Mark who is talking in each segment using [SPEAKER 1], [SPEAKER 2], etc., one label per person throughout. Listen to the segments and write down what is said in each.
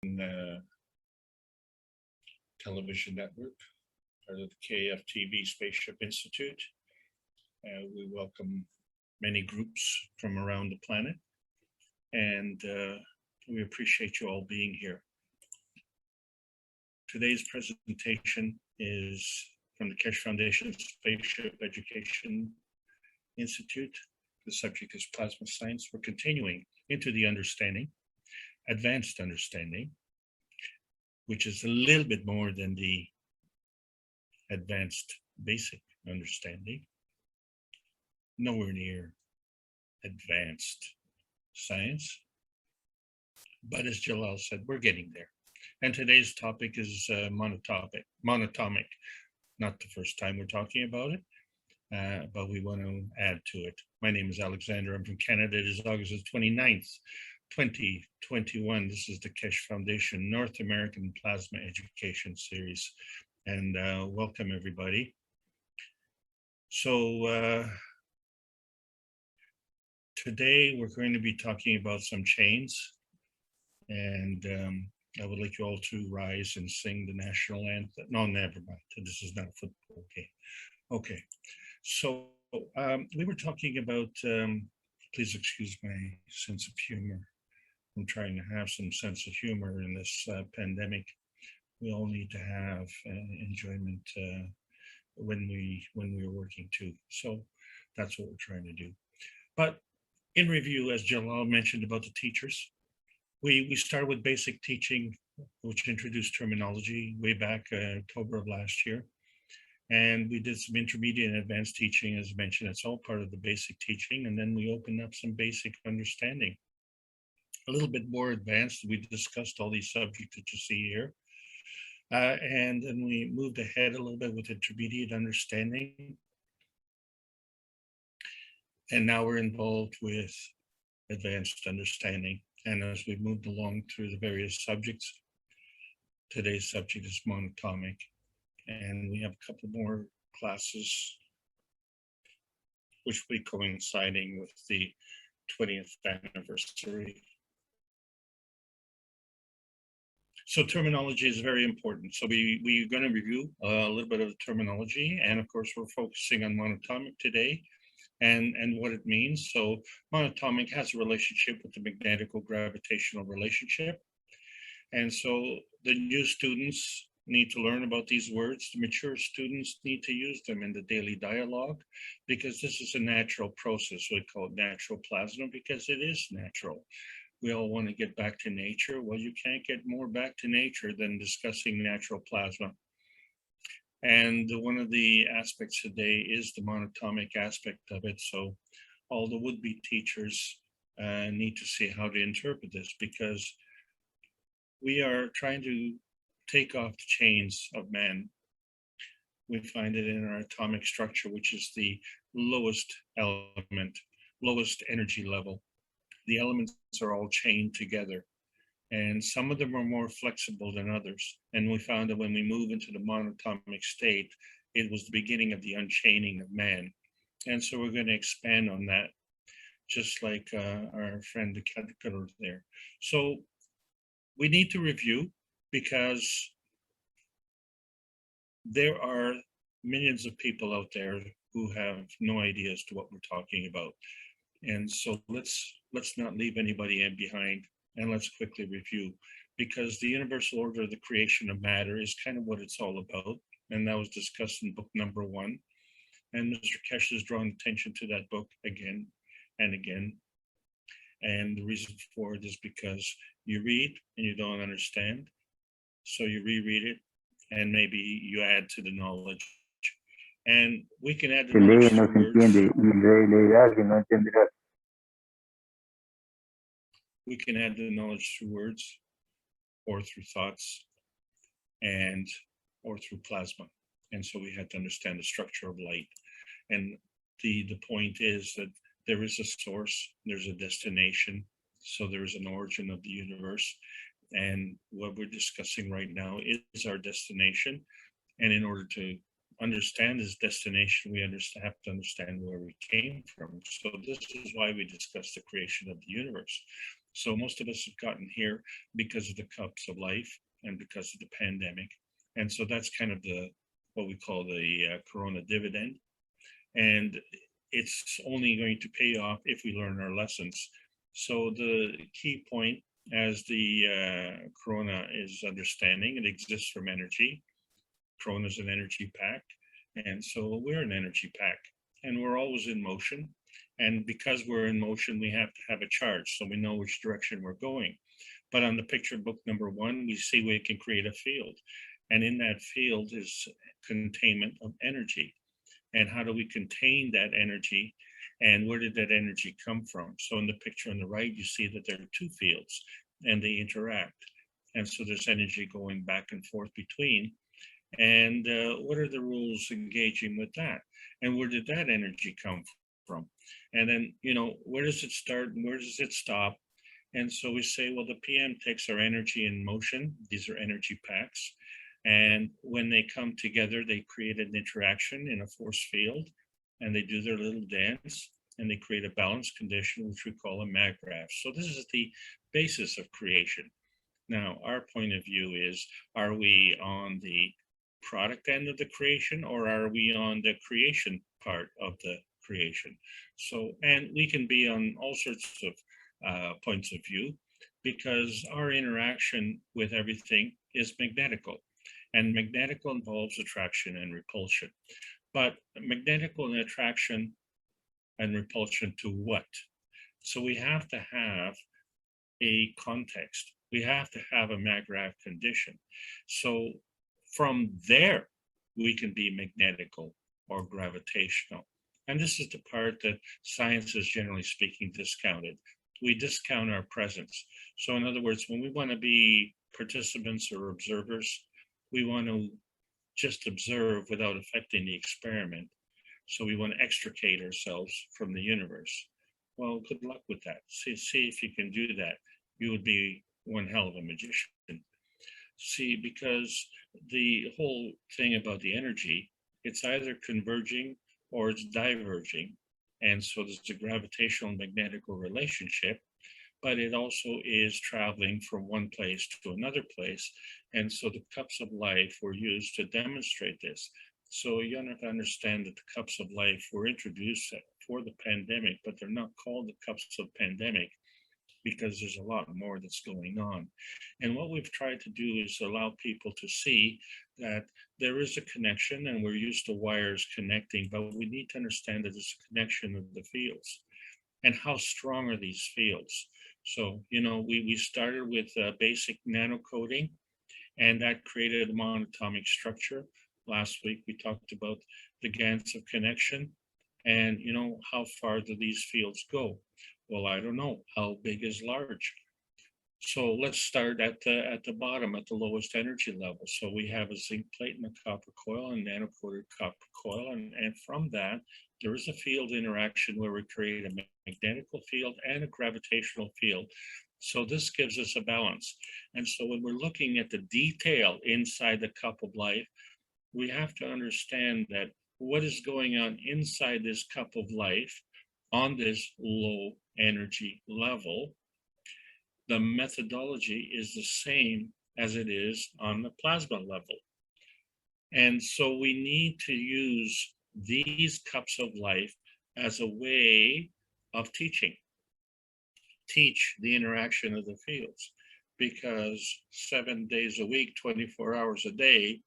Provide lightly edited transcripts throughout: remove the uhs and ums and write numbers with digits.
[SPEAKER 1] American Television Network, part of the KFTV Spaceship Institute. We welcome many groups from around the planet, and we appreciate you all being here. Today's presentation is from the Keshe Foundation Spaceship Education Institute. The subject is plasma science. We're continuing into the advanced understanding, which is a little bit more than the advanced basic understanding. Nowhere near advanced science. But as Jalal said, we're getting there. And today's topic is monatomic. Not the first time we're talking about it, but we want to add to it. My name is Alexander. I'm from Canada. It is August 29th, 2021. This is the Keshe Foundation North American Plasma Education Series. And welcome, everybody. So today we're going to be talking about some chains. And I would like you all to rise and sing the national anthem. No, never mind. This is not a football game. Okay. So we were talking about, please excuse my sense of humor. I'm trying to have some sense of humor in this pandemic. We all need to have enjoyment when we're working too. So that's what we're trying to do. But in review, as Jalal mentioned about the teachers, we started with basic teaching, which introduced terminology way back October of last year. And we did some intermediate and advanced teaching, as mentioned. It's all part of the basic teaching. And then we opened up some basic understanding. A little bit more advanced, we discussed all these subjects that you see here. And then we moved ahead a little bit with intermediate understanding. And now we're involved with advanced understanding. And as we moved along through the various subjects, today's subject is monatomic. And we have a couple more classes, which will be coinciding with the 20th anniversary. So terminology is very important. So we're going to review a little bit of the terminology. And of course, we're focusing on monatomic today and what it means. So monatomic has a relationship with the magnetico-gravitational relationship. And so the new students need to learn about these words. The mature students need to use them in the daily dialogue because this is a natural process. We call it natural plasma because it is natural. We all want to get back to nature. Well, you can't get more back to nature than discussing natural plasma. And one of the aspects today is the monatomic aspect of it. So all the would-be teachers need to see how to interpret this because we are trying to take off the chains of man. We find it in our atomic structure, which is the lowest element, lowest energy level. The elements are all chained together, and some of them are more flexible than others. And we found that when we move into the monatomic state, it was the beginning of the unchaining of man. And so we're going to expand on that, just like our friend the caterpillar there. So we need to review because there are millions of people out there who have no idea as to what we're talking about. And so let's not leave anybody behind, and let's quickly review, because the universal order of the creation of matter is kind of what it's all about. And that was discussed in book number 1. And Mr. Keshe has drawn attention to that book again and again. And the reason for it is because you read and you don't understand. So you reread it and maybe you add to the knowledge. And we can add the knowledge through words. We can add the knowledge through words or through thoughts or through plasma. And so we had to understand the structure of light. And the point is that there is a source, there's a destination. So there is an origin of the universe. And what we're discussing right now is our destination. And in order to understand this destination, we have to understand where we came from. So this is why we discuss the creation of the universe. So most of us have gotten here because of the cups of life and because of the pandemic. And so that's kind of the what we call the corona dividend. And it's only going to pay off if we learn our lessons. So the key point, as the corona is understanding, it exists from energy. Corona is an energy pack, and so we're an energy pack, and we're always in motion. And because we're in motion, we have to have a charge so we know which direction we're going. But on the picture book number one, we see we can create a field. And in that field is containment of energy. And how do we contain that energy? And where did that energy come from? So in the picture on the right, you see that there are two fields and they interact. And so there's energy going back and forth between. And what are the rules engaging with that? And where did that energy come from? And then, where does it start and where does it stop? And so we say, well, the PM takes our energy in motion. These are energy packs. And when they come together, they create an interaction in a force field and they do their little dance and they create a balance condition, which we call a maggraph. So this is the basis of creation. Now, our point of view is, are we on the product end of the creation or are we on the creation part of the creation? So, and we can be on all sorts of points of view because our interaction with everything is magnetical. And magnetical involves attraction and repulsion. But magnetical and attraction and repulsion to what? So we have to have a context. We have to have a maggraph condition. So from there, we can be magnetical or gravitational. And this is the part that science is generally speaking discounted. We discount our presence. So in other words, when we want to be participants or observers, we want to just observe without affecting the experiment. So we want to extricate ourselves from the universe. Well, good luck with that. See if you can do that. You would be one hell of a magician. See, because the whole thing about the energy, it's either converging or it's diverging. And so there's a gravitational and magnetical relationship, but it also is traveling from one place to another place. And so the cups of life were used to demonstrate this. So you have to understand that the cups of life were introduced for the pandemic, but they're not called the cups of pandemic because there's a lot more that's going on. And what we've tried to do is allow people to see that there is a connection and we're used to wires connecting, but we need to understand that there's a connection of the fields. And how strong are these fields? So, we started with basic nano coding, and that created a monatomic structure. Last week, we talked about the GANs of connection and, how far do these fields go? Well, I don't know. How big is large? So let's start at the bottom, at the lowest energy level. So we have a zinc plate and a copper coil and nano-coated copper coil. And from that, there is a field interaction where we create a magnetical field and a gravitational field. So this gives us a balance. And so when we're looking at the detail inside the cup of life, we have to understand that what is going on inside this cup of life on this low energy level, the methodology is the same as it is on the plasma level. And so we need to use these cups of life as a way of teaching. Teach the interaction of the fields, because 7 days a week, 24 hours a day,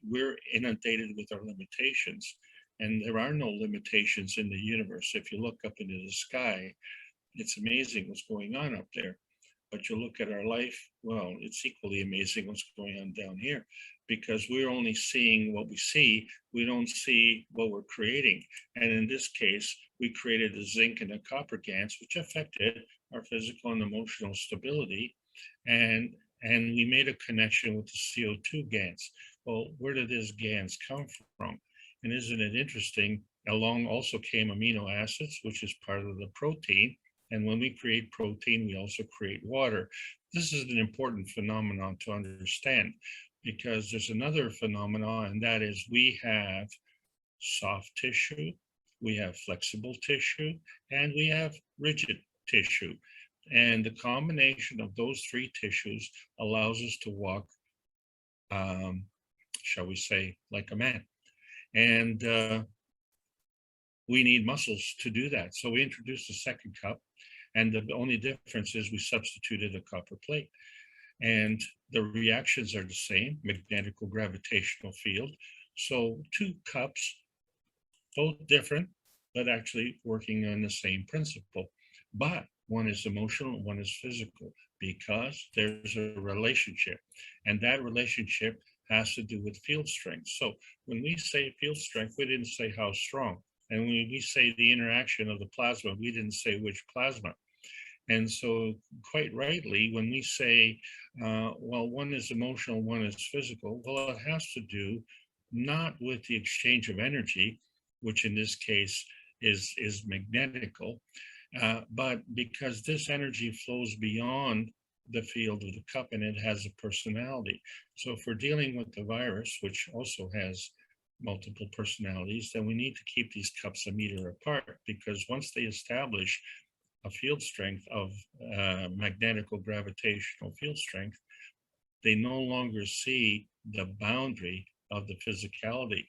[SPEAKER 1] we're inundated with our limitations. And there are no limitations in the universe. If you look up into the sky, it's amazing what's going on up there. But you look at our life, well, it's equally amazing what's going on down here, because we're only seeing what we see. We don't see what we're creating. And in this case, we created a zinc and a copper GANs, which affected our physical and emotional stability. And we made a connection with the CO2 GANs. Well, where did these GANs come from? And isn't it interesting? Along also came amino acids, which is part of the protein. And when we create protein, we also create water. This is an important phenomenon to understand, because there's another phenomenon, and that is we have soft tissue, we have flexible tissue, and we have rigid tissue. And the combination of those three tissues allows us to walk, um, shall we say, like a man. And we need muscles to do that. So we introduced a second cup, and the only difference is we substituted a copper plate. And the reactions are the same, magnetical gravitational field. So two cups, both different, but actually working on the same principle. But one is emotional, one is physical, because there's a relationship. And that relationship has to do with field strength. So when we say field strength, we didn't say how strong. And when we say the interaction of the plasma, we didn't say which plasma. And so, quite rightly, when we say, well, one is emotional, one is physical, well, it has to do not with the exchange of energy, which in this case is magnetical, but because this energy flows beyond the field of the cup and it has a personality. So, if we're dealing with the virus, which also has multiple personalities, then we need to keep these cups a meter apart, because once they establish a field strength of magnetical gravitational field strength, they no longer see the boundary of the physicality.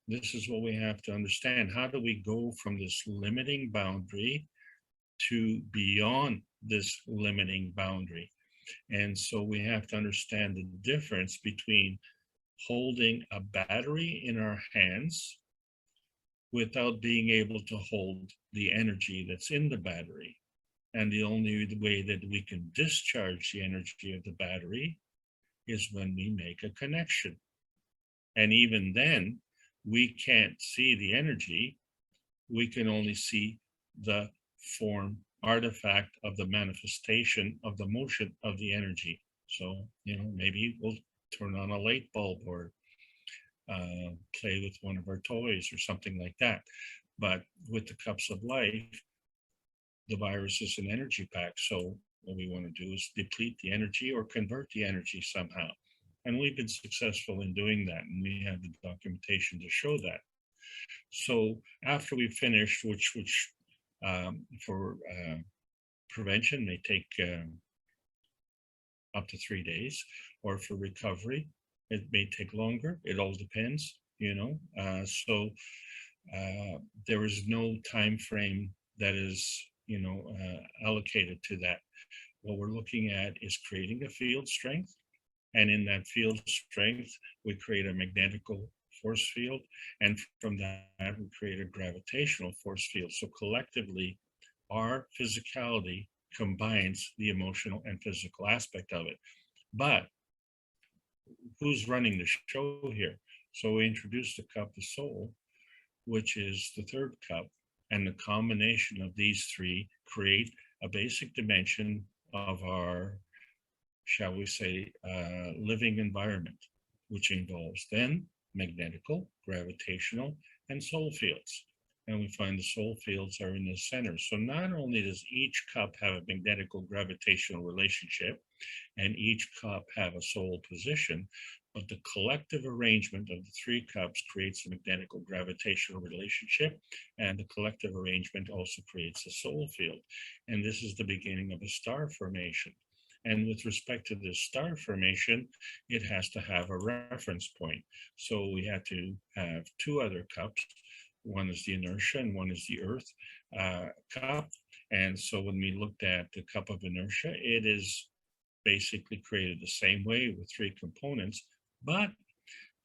[SPEAKER 1] This is what we have to understand. How do we go from this limiting boundary to beyond this limiting boundary? And so we have to understand the difference between holding a battery in our hands without being able to hold the energy that's in the battery. And the only way that we can discharge the energy of the battery is when we make a connection. And even then, we can't see the energy. We can only see the form artifact of the manifestation of the motion of the energy. So, maybe we'll turn on a light bulb or play with one of our toys or something like that. But with the cups of life, the virus is an energy pack. So what we want to do is deplete the energy or convert the energy somehow. And we've been successful in doing that. And we have the documentation to show that. So after we finished, which for prevention may take up to 3 days, or for recovery, it may take longer. It all depends, so there is no time frame that is, allocated to that. What we're looking at is creating a field strength. And in that field strength, we create a magnetical force field. And from that, we create a gravitational force field. So collectively, our physicality combines the emotional and physical aspect of it. But who's running the show here? So we introduced the cup of soul, which is the third cup. And the combination of these three create a basic dimension of our, shall we say, living environment, which involves then magnetical, gravitational, and soul fields. And we find the soul fields are in the center. So not only does each cup have a magnetical gravitational relationship and each cup have a soul position, but the collective arrangement of the three cups creates a magnetical gravitational relationship, and the collective arrangement also creates a soul field. And this is the beginning of a star formation. And with respect to this star formation, it has to have a reference point. So we had to have two other cups. One is the inertia and one is the earth cup. And so when we looked at the cup of inertia, it is basically created the same way with three components, but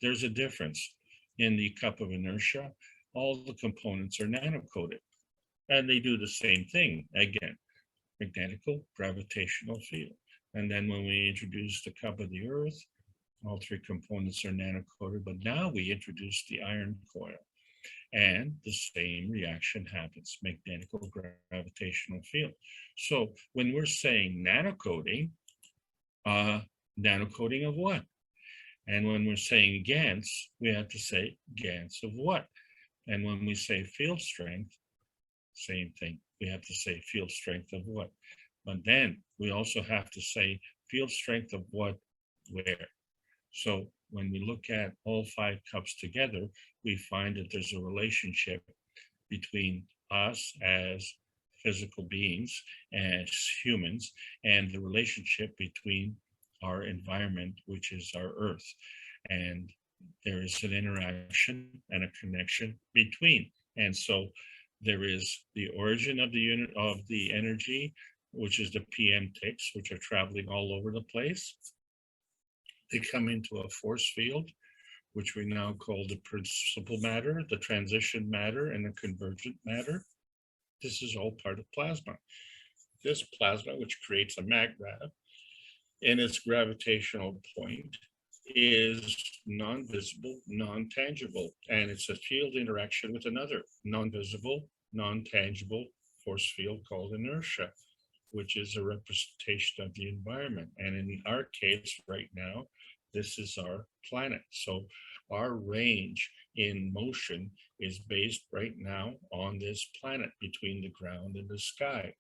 [SPEAKER 1] there's a difference. In the cup of inertia, all the components are nano-coated, and they do the same thing. Again, magnetical gravitational field. And then when we introduce the cup of the earth, all three components are nano-coated, but now we introduce the iron coil. And the same reaction happens, magnetical gravitational field. So when we're saying nanocoating, nanocoating of what? And when we're saying GaNs, we have to say GaNs of what? And when we say field strength, same thing. We have to say field strength of what? But then we also have to say field strength of what, where. So when we look at all five cups together, we find that there's a relationship between us as physical beings as humans, and the relationship between our environment, which is our Earth. And there is an interaction and a connection between. And so there is the origin of the unit of the energy, which is the PM ticks, which are traveling all over the place. They come into a force field, which we now call the principal matter, the transition matter, and the convergent matter. This is all part of plasma. This plasma, which creates a maggrav in its gravitational point, is non-visible, non-tangible, and it's a field interaction with another non-visible, non-tangible force field called inertia, which is a representation of the environment. And in our case right now, this is our planet. So our range in motion is based right now on this planet between the ground and the sky.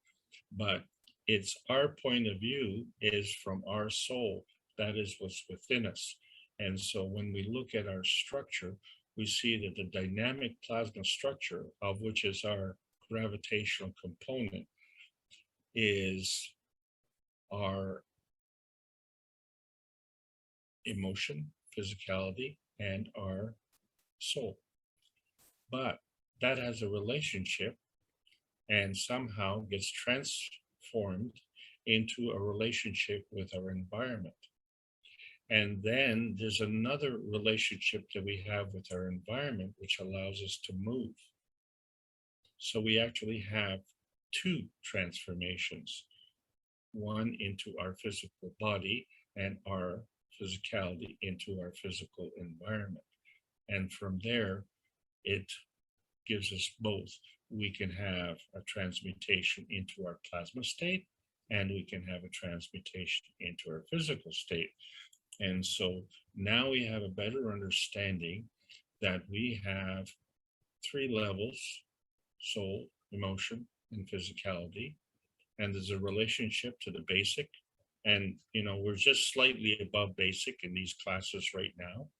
[SPEAKER 1] But it's our point of view is from our soul. That is what's within us. And so when we look at our structure, we see that the dynamic plasma structure, of which is our gravitational component, is our emotion, physicality, and our soul. But that has a relationship and somehow gets transformed into a relationship with our environment. And then there's another relationship that we have with our environment, which allows us to move. So we actually have two transformations, one into our physical body and our physicality into our physical environment. And from there, it gives us both. We can have a transmutation into our plasma state, and we can have a transmutation into our physical state. And so now we have a better understanding that we have three levels: soul, emotion, and physicality. And there's a relationship to the basic. And, we're just slightly above basic in these classes right now.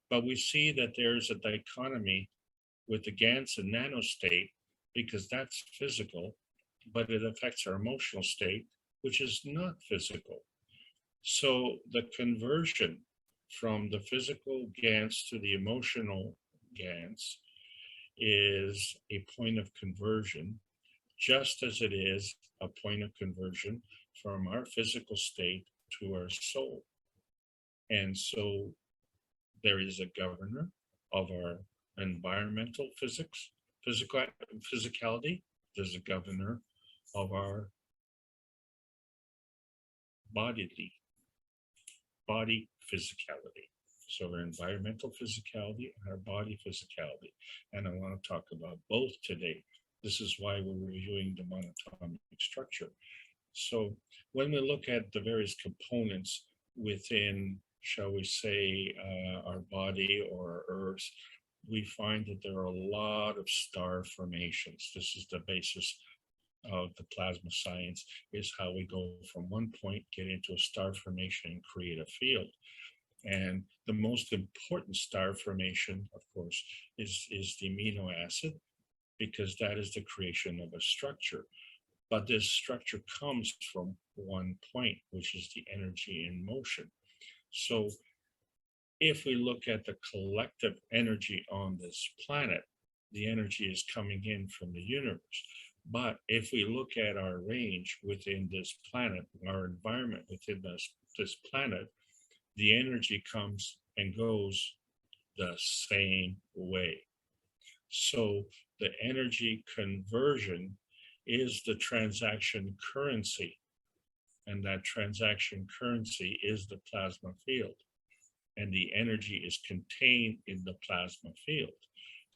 [SPEAKER 1] But we see that there's a dichotomy with the GANs and nanostate, because that's physical, but it affects our emotional state, which is not physical. So the conversion from the physical GANs to the emotional GANs is a point of conversion, just as it is a point of conversion from our physical state to our soul. And so there is a governor of our environmental physicality. There's a governor of our body physicality. So our environmental physicality and our body physicality. And I want to talk about both today. This is why we're reviewing the monatomic structure. So when we look at the various components within, shall we say, our body or our Earth, we find that there are a lot of star formations. This is the basis of the plasma science, is how we go from one point, get into a star formation and create a field. And the most important star formation, of course, is the amino acid, because that is the creation of a structure. But this structure comes from one point, which is the energy in motion. So if we look at the collective energy on this planet, the energy is coming in from the universe. But if we look at our range within this planet, our environment within this planet, the energy comes and goes the same way. So the energy conversion is the transaction currency, and that transaction currency is the plasma field, and the energy is contained in the plasma field.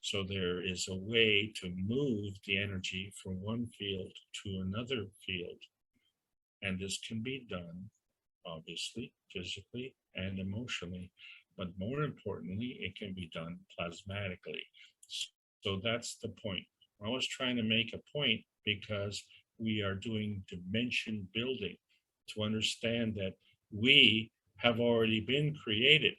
[SPEAKER 1] So there is a way to move the energy from one field to another field, and this can be done, obviously, physically and emotionally, but more importantly, it can be done plasmatically. So that's the point. I was trying to make a point because we are doing dimension building to understand that we have already been created.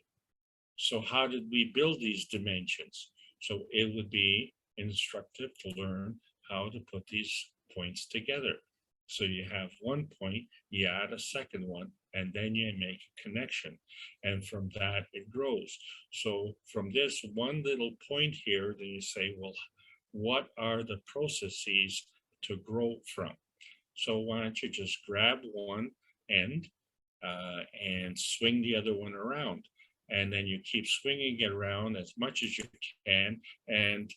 [SPEAKER 1] So how did we build these dimensions? So it would be instructive to learn how to put these points together. So you have one point, you add a second one, and then you make a connection. And from that, it grows. So from this one little point here, then you say, well, what are the processes to grow from? So why don't you just grab one end and swing the other one around? And then you keep swinging it around as much as you can. And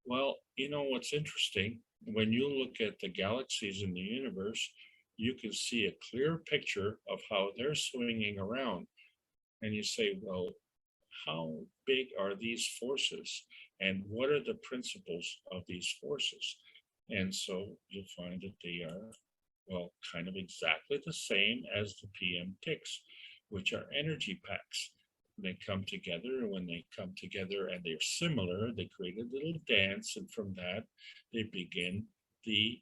[SPEAKER 1] well, you know what's interesting? When you look at the galaxies in the universe, you can see a clear picture of how they're swinging around. And you say, well, how big are these forces? And what are the principles of these forces? And so you'll find that they are, well, kind of exactly the same as the PM ticks, which are energy packs. They come together, and when they come together and they're similar, they create a little dance, and from that, they begin the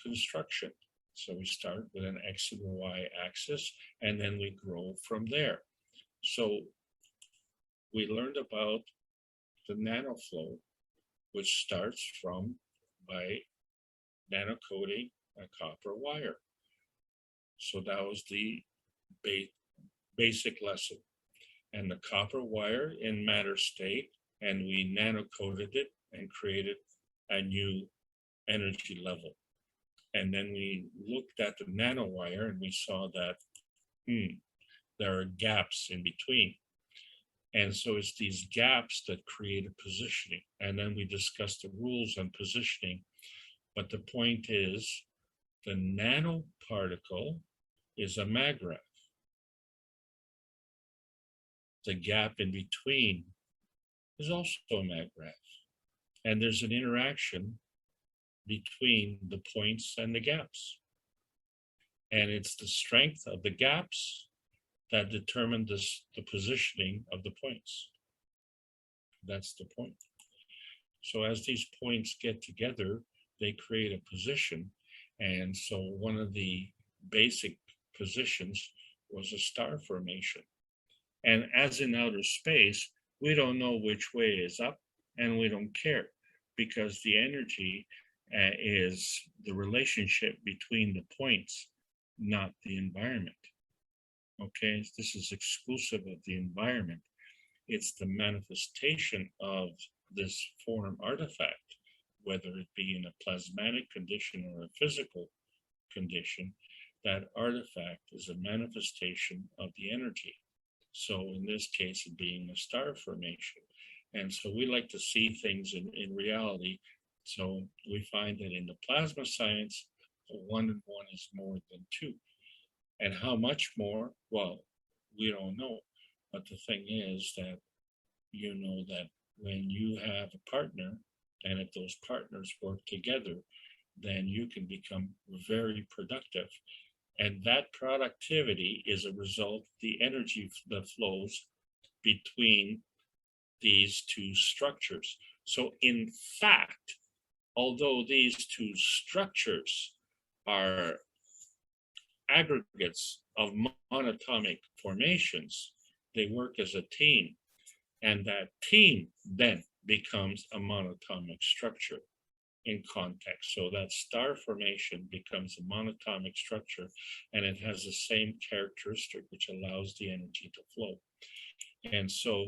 [SPEAKER 1] construction. So we start with an X and Y axis, and then we grow from there. So we learned about the nanoflow, which starts from by nanocoating a copper wire. So that was the basic lesson. And the copper wire in matter state, and we nanocoated it and created a new energy level. And then we looked at the nanowire and we saw that there are gaps in between. And so it's these gaps that create a positioning. And then we discussed the rules on positioning. But the point is, the nanoparticle is a maggraph. The gap in between is also a maggraph. And there's an interaction between the points and the gaps. And it's the strength of the gaps that determine the positioning of the points. That's the point. So as these points get together, they create a position. And so one of the basic positions was a star formation. And as in outer space, we don't know which way is up, and we don't care, because the energy is the relationship between the points, not the environment. Okay, this is exclusive of the environment. It's the manifestation of this form artifact, whether it be in a plasmatic condition or a physical condition. That artifact is a manifestation of the energy. So in this case, it being a star formation. And so we like to see things in reality. So we find that in the plasma science, 1 and 1 is more than 2. And how much more? Well, we don't know. But the thing is that you know that when you have a partner, and if those partners work together, then you can become very productive. And that productivity is a result of the energy that flows between these two structures. So in fact, although these two structures are aggregates of monatomic formations, they work as a team. And that team then becomes a monatomic structure in context. So that star formation becomes a monatomic structure, and it has the same characteristic, which allows the energy to flow. And so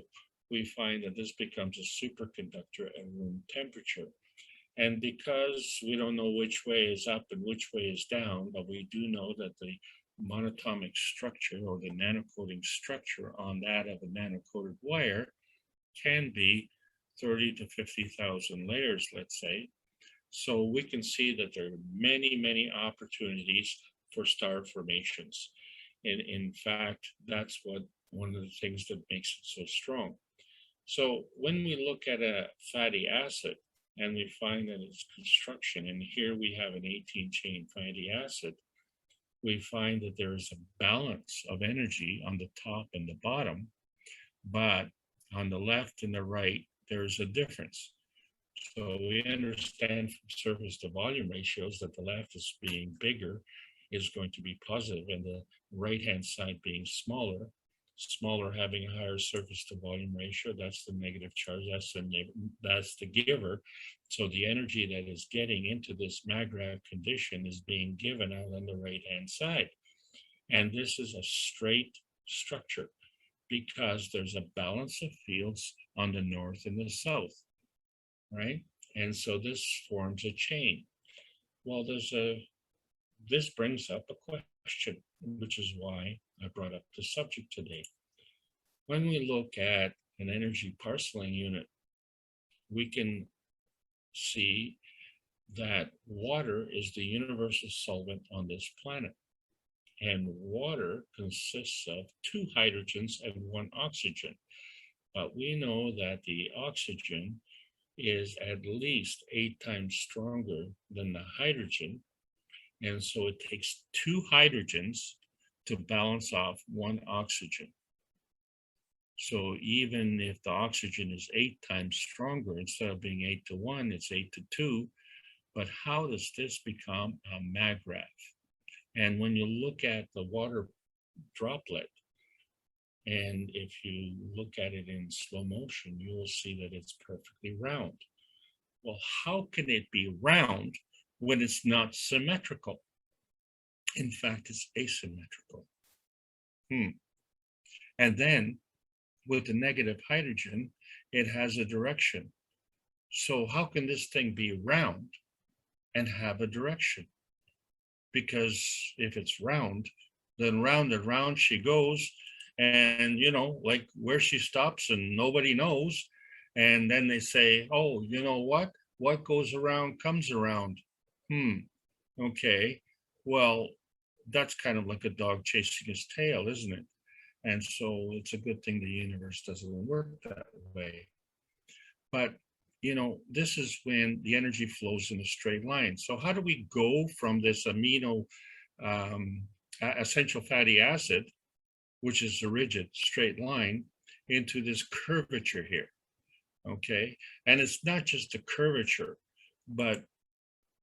[SPEAKER 1] we find that this becomes a superconductor at room temperature. And because we don't know which way is up and which way is down, but we do know that the monatomic structure, or the nanocoating structure on that of a nanocoated wire, can be 30 to 50,000 layers, let's say. So we can see that there are many, many opportunities for star formations. And in fact, that's one of the things that makes it so strong. So when we look at a fatty acid and we find that its construction, and here we have an 18-chain fatty acid, we find that there is a balance of energy on the top and the bottom, but on the left and the right, there's a difference. So we understand from surface to volume ratios that the left is being bigger is going to be positive, and the right-hand side being smaller Smaller having a higher surface to volume ratio, that's the negative charge, that's the giver. So the energy that is getting into this maggrav condition is being given out on the right hand side. And this is a straight structure because there's a balance of fields on the north and the south, right? And so this forms a chain. Well, this brings up a question, which is why I brought up the subject today. When we look at an energy parceling unit, we can see that water is the universal solvent on this planet. And water consists of 2 hydrogens and 1 oxygen. But we know that the oxygen is at least 8 times stronger than the hydrogen. And so it takes 2 hydrogens to balance off 1 oxygen. So even if the oxygen is 8 times stronger, instead of being 8 to 1, it's 8 to 2. But how does this become a maggrav? And when you look at the water droplet, and if you look at it in slow motion, you will see that it's perfectly round. Well, how can it be round when it's not symmetrical? In fact, it's asymmetrical. And then with the negative hydrogen, it has a direction. So how can this thing be round and have a direction? Because if it's round, then round and round she goes, and like where she stops and nobody knows. And then they say, oh, you know what goes around comes around. Okay, well, that's kind of like a dog chasing his tail, isn't it? And so it's a good thing the universe doesn't work that way. But this is when the energy flows in a straight line. So how do we go from this essential fatty acid, which is a rigid straight line, into this curvature here? Okay, and it's not just a curvature, but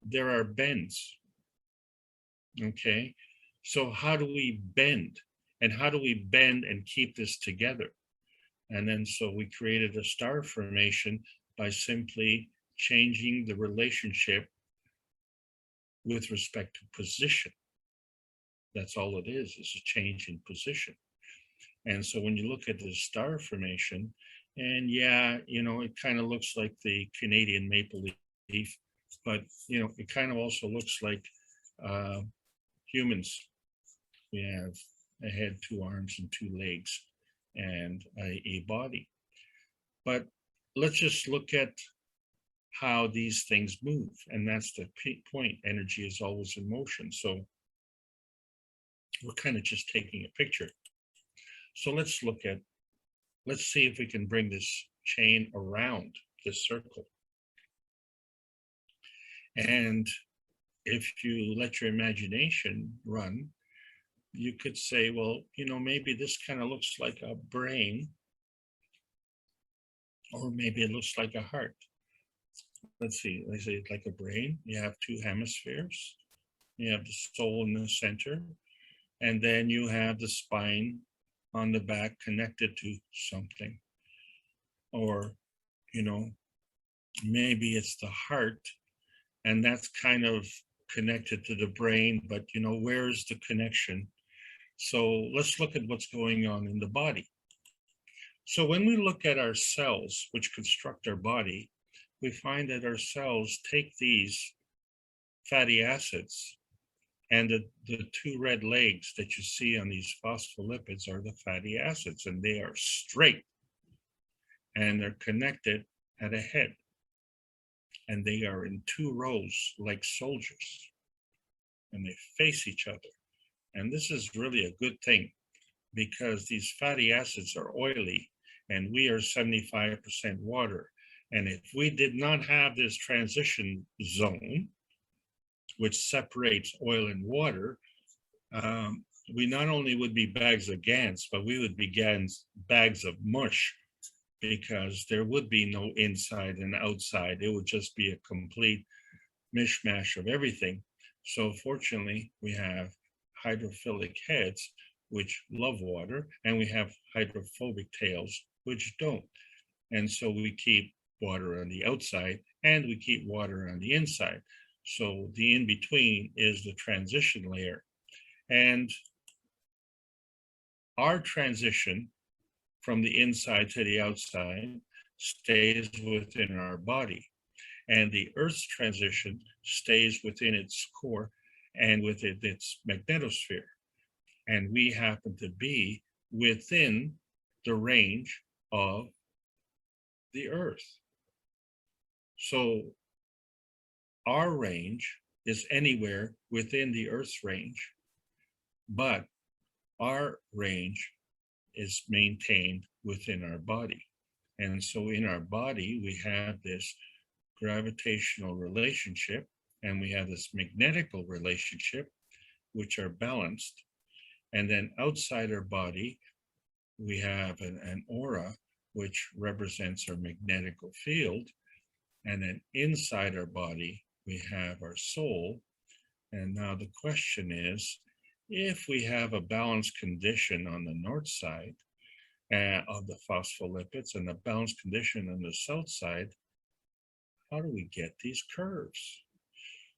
[SPEAKER 1] there are bends. Okay, so how do we bend? And how do we bend and keep this together? And then so we created a star formation by simply changing the relationship with respect to position. That's all it is a change in position. And so when you look at the star formation, and yeah, it kind of looks like the Canadian maple leaf, but it kind of also looks like humans. We have a head, 2 arms, and 2 legs, and a body. But let's just look at how these things move. And that's the point. Energy is always in motion. So we're kind of just taking a picture. So let's see if we can bring this chain around this circle. And if you let your imagination run, you could say, well, maybe this kind of looks like a brain, or maybe it looks like a heart. Let's see, I say it's like a brain. You have 2 hemispheres. You have the soul in the center, and then you have the spine on the back connected to something. Or, maybe it's the heart, and that's kind of connected to the brain, but where's the connection? So let's look at what's going on in the body. So when we look at our cells, which construct our body, we find that our cells take these fatty acids, and the 2 red legs that you see on these phospholipids are the fatty acids, and they are straight, and they're connected at a head, and they are in 2 rows like soldiers, and they face each other. And this is really a good thing, because these fatty acids are oily, and we are 75% water. And if we did not have this transition zone, which separates oil and water, we not only would be bags of Gans, but we would be bags of mush, because there would be no inside and outside. It would just be a complete mishmash of everything. So fortunately, we have hydrophilic heads, which love water, and we have hydrophobic tails, which don't. And so we keep water on the outside and we keep water on the inside. So the in between is the transition layer. And our transition from the inside to the outside stays within our body. And the Earth's transition stays within its core and within its magnetosphere. And we happen to be within the range of the Earth. So our range is anywhere within the Earth's range, but our range is maintained within our body. And so in our body, we have this gravitational relationship and we have this magnetical relationship, which are balanced. And then outside our body, we have an aura, which represents our magnetical field. And then inside our body, we have our soul. And now the question is, if we have a balanced condition on the north side of the phospholipids and a balanced condition on the south side, how do we get these curves?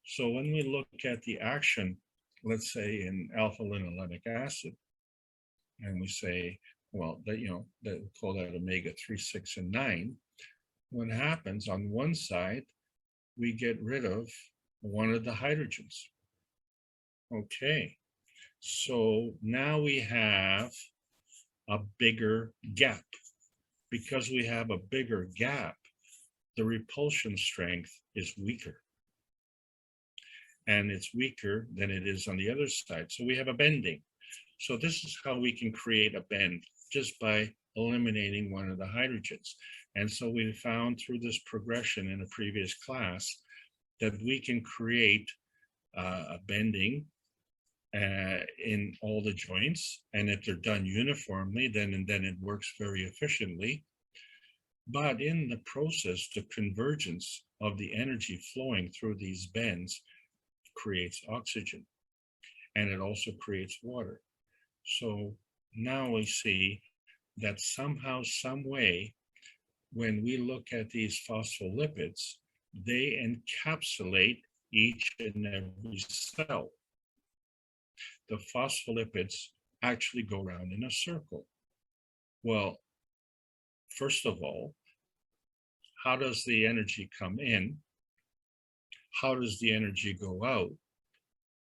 [SPEAKER 1] So when we look at the action, let's say in alpha linolenic acid, and we say, well, that that we call that omega 3, 6, and 9. What happens on one side, we get rid of one of the hydrogens. Okay, so now we have a bigger gap. Because we have a bigger gap, the repulsion strength is weaker. And it's weaker than it is on the other side. So we have a bending. So this is how we can create a bend, just by eliminating one of the hydrogens. And so we found through this progression in a previous class that we can create a bending in all the joints. And if they're done uniformly, then it works very efficiently. But in the process, the convergence of the energy flowing through these bends creates oxygen, and it also creates water. So now we see that somehow, some way, when we look at these phospholipids, they encapsulate each and every cell. The phospholipids actually go around in a circle. Well, first of all, how does the energy come in? How does the energy go out?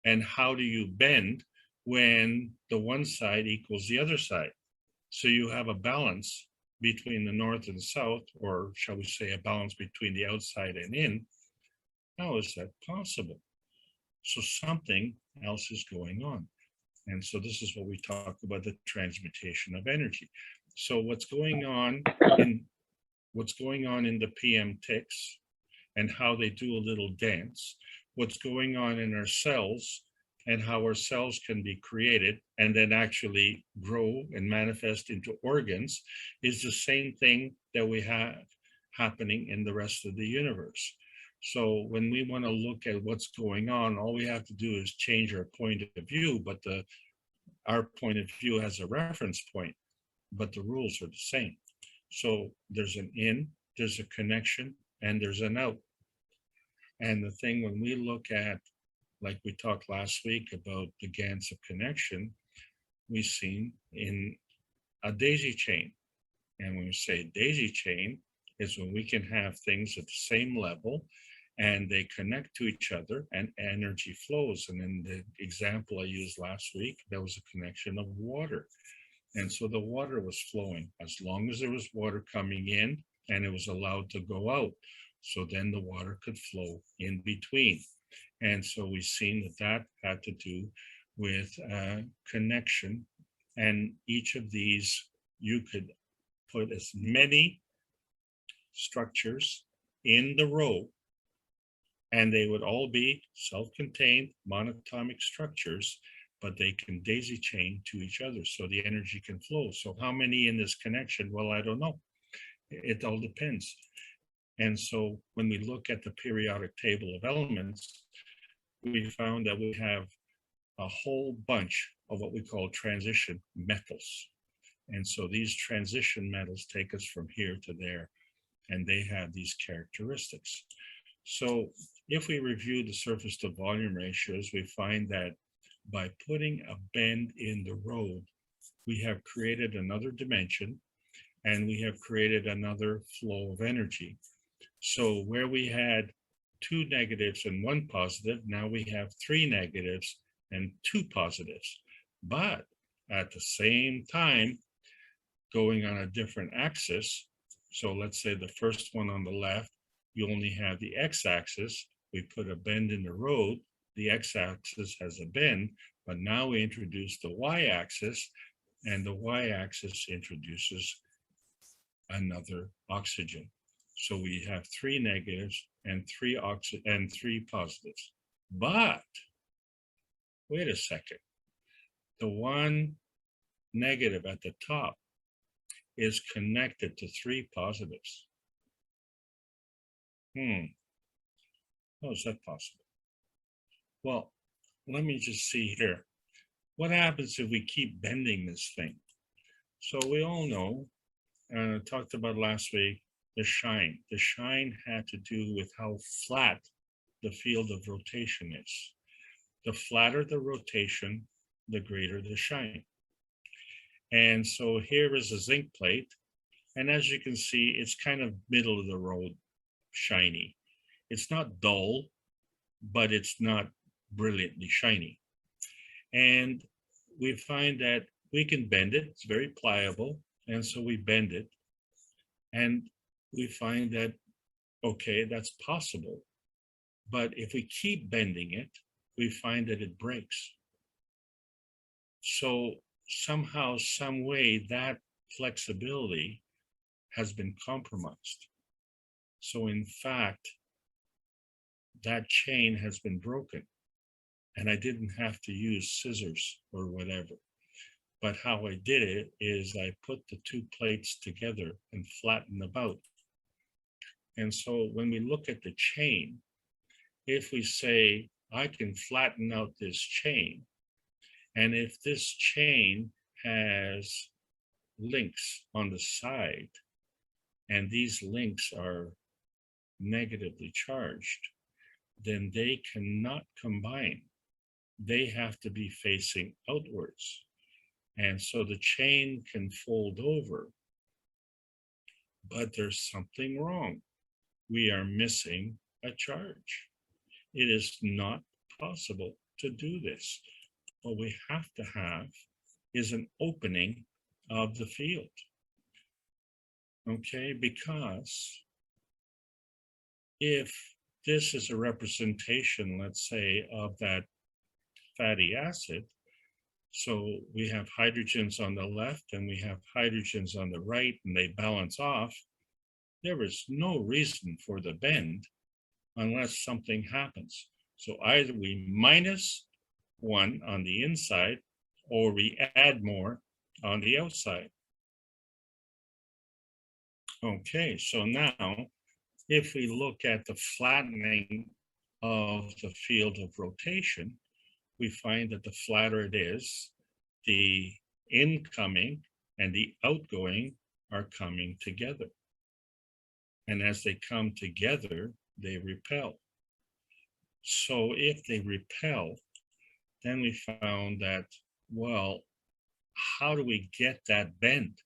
[SPEAKER 1] And how do you bend when the one side equals the other side? So you have a balance between the north and south, or shall we say a balance between the outside and in. How is that possible? So something else is going on. And so this is what we talk about, the transmutation of energy. So what's going on in the PM ticks and how they do a little dance, what's going on in our cells and how our cells can be created and then actually grow and manifest into organs is the same thing that we have happening in the rest of the universe. So when we want to look at what's going on, all we have to do is change our point of view, but our point of view has a reference point, but the rules are the same. So there's an in, there's a connection, and there's an out. And the thing when we look at, like we talked last week about the GANs of connection, we've seen in a daisy chain. And when we say daisy chain, is when we can have things at the same level and they connect to each other and energy flows. And in the example I used last week, there was a connection of water. And so the water was flowing as long as there was water coming in and it was allowed to go out. So then the water could flow in between. And so we've seen that had to do with connection. And each of these, you could put as many structures in the row, and they would all be self-contained monatomic structures, but they can daisy chain to each other so the energy can flow. So how many in this connection? Well, I don't know. It all depends. And so when we look at the periodic table of elements, we found that we have a whole bunch of what we call transition metals. And so these transition metals take us from here to there, and they have these characteristics. So if we review the surface to volume ratios, we find that by putting a bend in the road, we have created another dimension, and we have created another flow of energy. So where we had 2 negatives and 1 positive, now we have 3 negatives and 2 positives. But at the same time, going on a different axis, so let's say the first one on the left, you only have the x-axis. We put a bend in the road, the x-axis has a bend, but now we introduce the y-axis, and the y-axis introduces another oxygen. So we have 3 negatives and 3 positives. But wait a second. The 1 negative at the top is connected to 3 positives. How is that possible? Well, let me just see here. What happens if we keep bending this thing? So we all know, talked about last week, the shine. The shine had to do with how flat the field of rotation is. The flatter the rotation, the greater the shine. And so here is a zinc plate. And as you can see, it's kind of middle of the road shiny. It's not dull, but it's not brilliantly shiny. And we find that we can bend it. It's very pliable. And so we bend it. And we find that, okay, that's possible. But if we keep bending it, we find that it breaks. So somehow, some way, that flexibility has been compromised. So in fact, that chain has been broken. And I didn't have to use scissors or whatever. But how I did it is I put the 2 plates together and flattened them out. And so when we look at the chain, if we say, I can flatten out this chain, and if this chain has links on the side, and these links are negatively charged, then they cannot combine. They have to be facing outwards. And so the chain can fold over, but there's something wrong. We are missing a charge. It is not possible to do this. What we have to have is an opening of the field. Okay, because if this is a representation, let's say, of that fatty acid, so we have hydrogens on the left and we have hydrogens on the right, and they balance off, there is no reason for the bend unless something happens. So either we minus 1 on the inside, or we add more on the outside. Okay, so now if we look at the flattening of the field of rotation, we find that the flatter it is, the incoming and the outgoing are coming together. And as they come together, they repel. So if they repel, then we found that, well, how do we get that bend?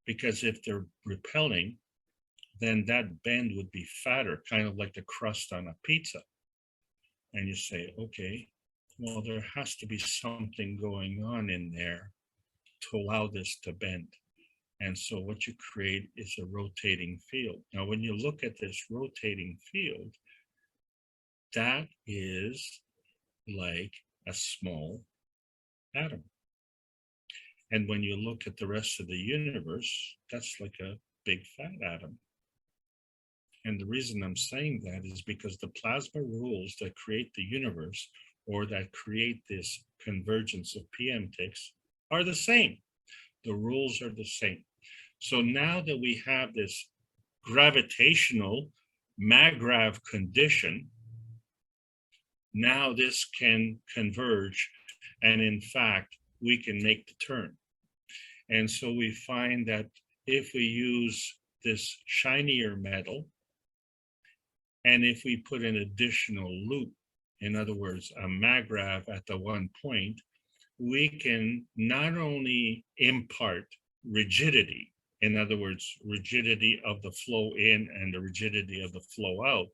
[SPEAKER 1] Because if they're repelling, then that bend would be fatter, kind of like the crust on a pizza. And you say, okay, well, there has to be something going on in there to allow this to bend. And so what you create is a rotating field. Now, when you look at this rotating field, that is like a small atom. And when you look at the rest of the universe, that's like a big fat atom. And the reason I'm saying that is because the plasma rules that create the universe, or that create this convergence of PM ticks, are the same. The rules are the same. So now that we have this gravitational MAGRAV condition, now this can converge And in fact, we can make the turn. And so we find that if we use this shinier metal, and if we put an additional loop, in other words, a maggrav at the one point, we can not only impart rigidity, in other words, rigidity of the flow in and the rigidity of the flow out,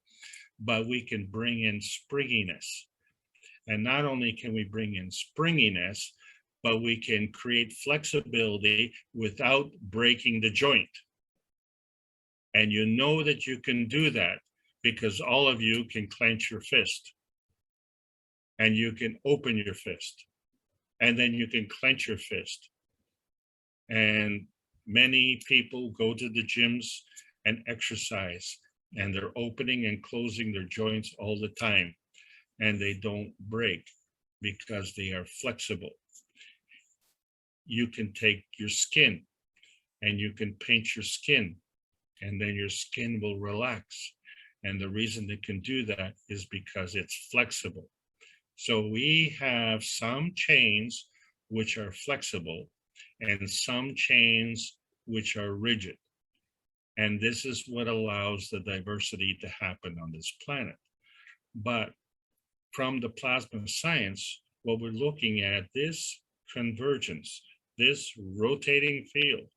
[SPEAKER 1] but we can bring in springiness. And not only can we bring in springiness, but we can create flexibility without breaking the joint. And you know that you can do that because all of you can clench your fist and you can open your fist and then you can clench your fist. And many people go to the gyms and exercise and they're opening and closing their joints all the time and they don't break because they are flexible. You can take your skin and you can paint your skin and then your skin will relax. And the reason they can do that is because it's flexible. So we have some chains which are flexible and some chains which are rigid. And this is what allows the diversity to happen on this planet. But from the plasma science, what we're looking at, this convergence, this rotating field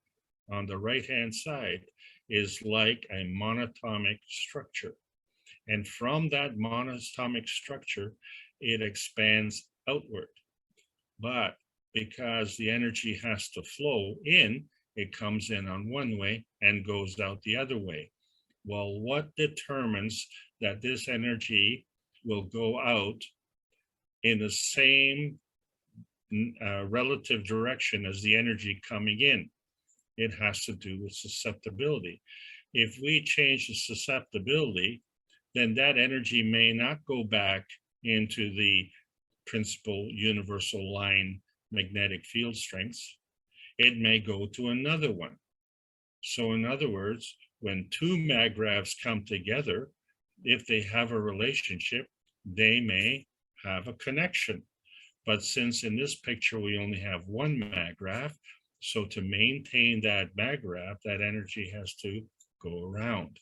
[SPEAKER 1] on the right-hand side is like a monatomic structure. And from that monatomic structure, it expands outward. But because the energy has to flow in, it comes in on one way and goes out the other way. Well, what determines that this energy will go out in the same relative direction as the energy coming in? It has to do with susceptibility. If we change the susceptibility, then that energy may not go back into the principal universal line magnetic field strengths. It may go to another one. So in other words, when two maggravs come together, if they have a relationship, they may have a connection. But since in this picture we only have one maggrav, so to maintain that maggrav, that energy has to go around.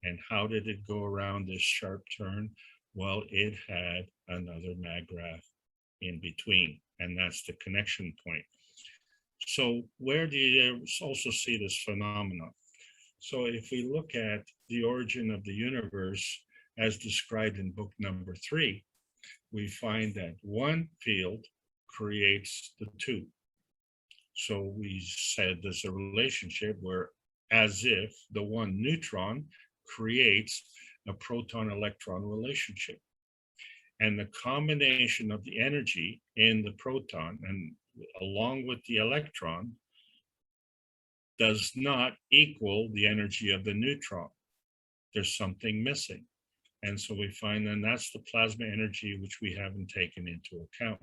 [SPEAKER 1] And how did it go around this sharp turn? Well, it had another maggrav in between, and that's the connection point. So where do you also see this phenomenon? So if we look at the origin of the universe as described in book number 3, we find that one field creates the two. So we said there's a relationship where as if the one neutron creates a proton-electron relationship. And the combination of the energy in the proton and along with the electron does not equal the energy of the neutron. There's something missing. And so we find then that's the plasma energy which we haven't taken into account.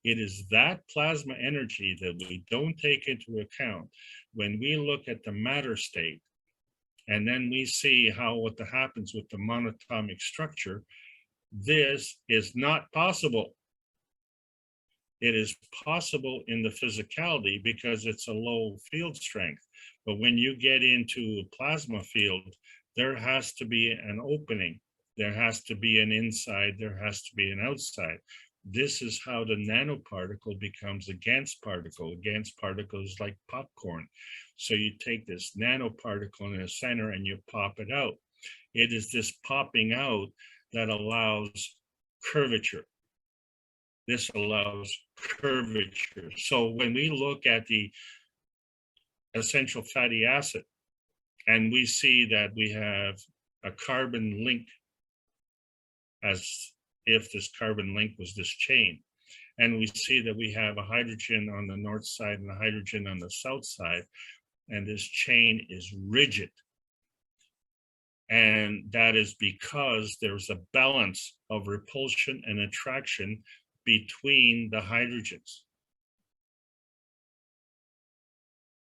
[SPEAKER 1] It is that plasma energy that we don't take into account when we look at the matter state, and then we see how what happens with the monatomic structure. This is not possible. It is possible in the physicality because it's a low field strength. But when you get into a plasma field, there has to be an opening. There has to be an inside. There has to be an outside. This is how the nanoparticle becomes a Gans particle. A Gans particle is like popcorn. So you take this nanoparticle in the center and you pop it out. It is this popping out that allows curvature. This allows curvature. So when we look at the essential fatty acid and we see that we have a carbon link, as if this carbon link was this chain, and we see that we have a hydrogen on the north side and a hydrogen on the south side, and this chain is rigid. And that is because there's a balance of repulsion and attraction between the hydrogens.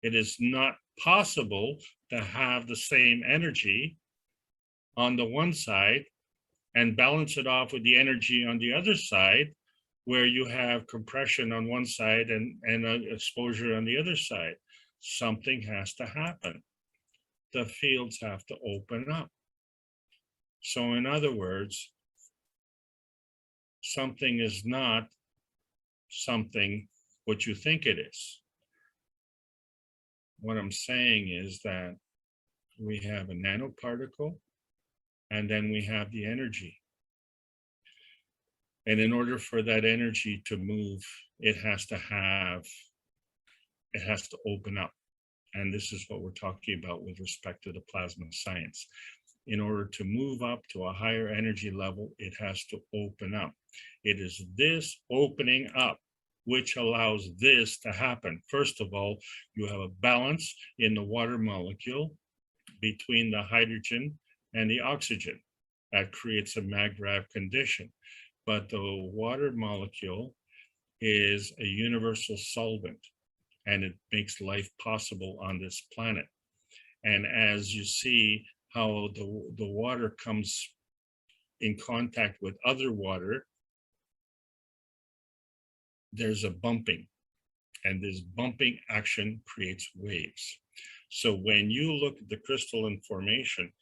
[SPEAKER 1] It is not possible to have the same energy on the one side and balance it off with the energy on the other side where you have compression on one side and exposure on the other side. Something has to happen. The fields have to open up. So in other words, something is not something what you think it is. What I'm saying is that we have a nanoparticle, and then we have the energy. And in order for that energy to move, it has to open up. And this is what we're talking about with respect to the plasma science. In order to move up to a higher energy level, it has to open up. It is this opening up which allows this to happen. First of all, you have a balance in the water molecule between the hydrogen and the oxygen. That creates a mag-grav condition. But the water molecule is a universal solvent, and it makes life possible on this planet. And as you see how the water comes in contact with other water, there's a bumping, and this bumping action creates waves. So when you look at the crystalline formation,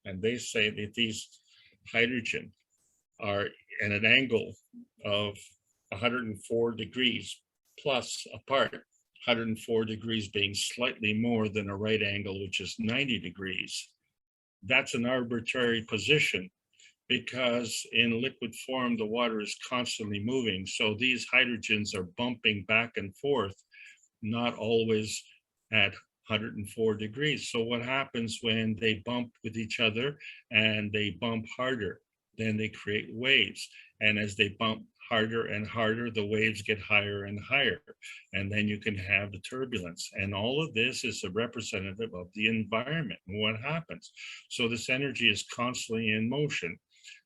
[SPEAKER 1] and they say that these hydrogen are at an angle of 104 degrees plus apart, 104 degrees being slightly more than a right angle, which is 90 degrees. That's an arbitrary position because in liquid form, the water is constantly moving. So these hydrogens are bumping back and forth, not always at 104 degrees. So what happens when they bump with each other and they bump harder? Then they create waves. And as they bump harder and harder, the waves get higher and higher. And then you can have the turbulence. And all of this is a representative of the environment and what happens. So this energy is constantly in motion.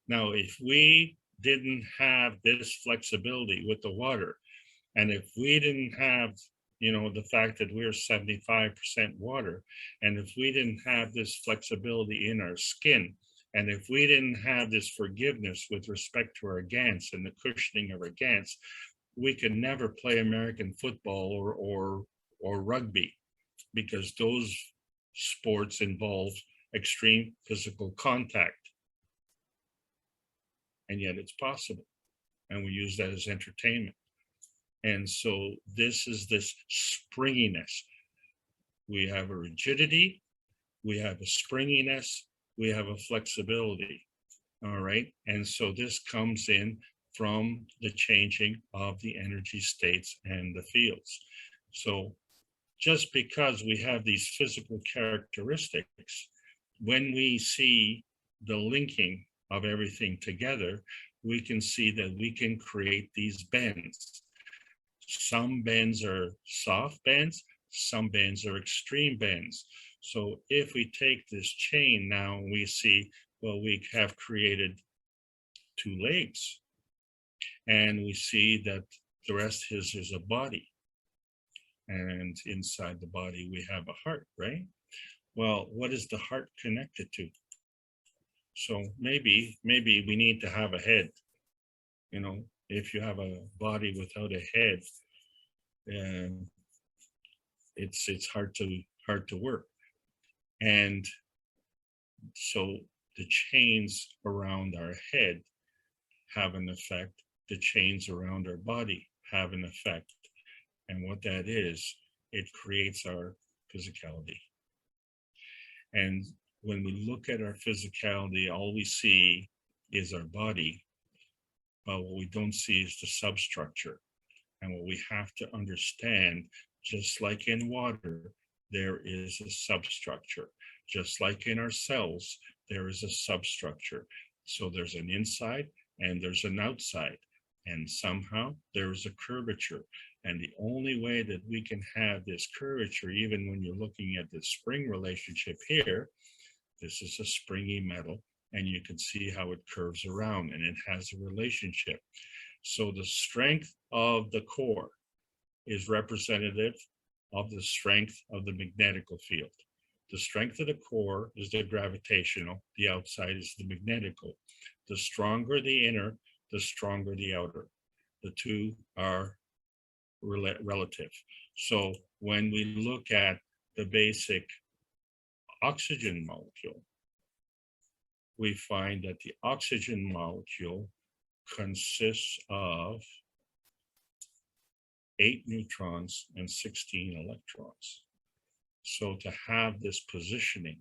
[SPEAKER 1] Now, if we didn't have this flexibility with the water, and if we didn't have, the fact that we're 75% water, and if we didn't have this flexibility in our skin, and if we didn't have this forgiveness with respect to our gants and the cushioning of our gants, we could never play American football or rugby, because those sports involve extreme physical contact. And yet it's possible. And we use that as entertainment. And so this is this springiness. We have a rigidity, we have a springiness, we have a flexibility. All right. And so this comes in from the changing of the energy states and the fields. So just because we have these physical characteristics, when we see the linking of everything together, we can see that we can create these bends. Some bends are soft bends, some bends are extreme bends. So if we take this chain now, we see, well, we have created two legs, and we see that the rest is a body. And inside the body, we have a heart, right? Well, what is the heart connected to? So maybe we need to have a head. If you have a body without a head, it's hard to work. And so the chains around our head have an effect. The chains around our body have an effect. And what that is, it creates our physicality. And when we look at our physicality, all we see is our body, but what we don't see is the substructure. And what we have to understand, just like in water, there is a substructure. Just like in our cells, there is a substructure. So there's an inside and there's an outside. And somehow there is a curvature. And the only way that we can have this curvature, even when you're looking at the spring relationship here, this is a springy metal, and you can see how it curves around and it has a relationship. So the strength of the core is representative of the strength of the magnetical field. The strength of the core is the gravitational, the outside is the magnetical. The stronger the inner, the stronger the outer. The two are relative. So when we look at the basic oxygen molecule, we find that the oxygen molecule consists of 8 neutrons and 16 electrons. So to have this positioning,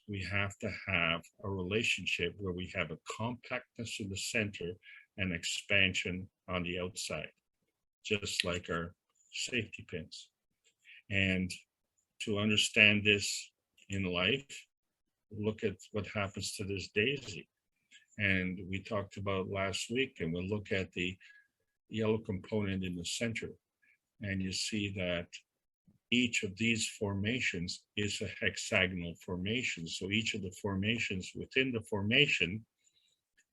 [SPEAKER 1] we have to have a relationship where we have a compactness in the center and expansion on the outside, just like our safety pins. And to understand this in life, look at what happens to this daisy. And we talked about last week, and we'll look at the yellow component in the center. And you see that each of these formations is a hexagonal formation. So each of the formations within the formation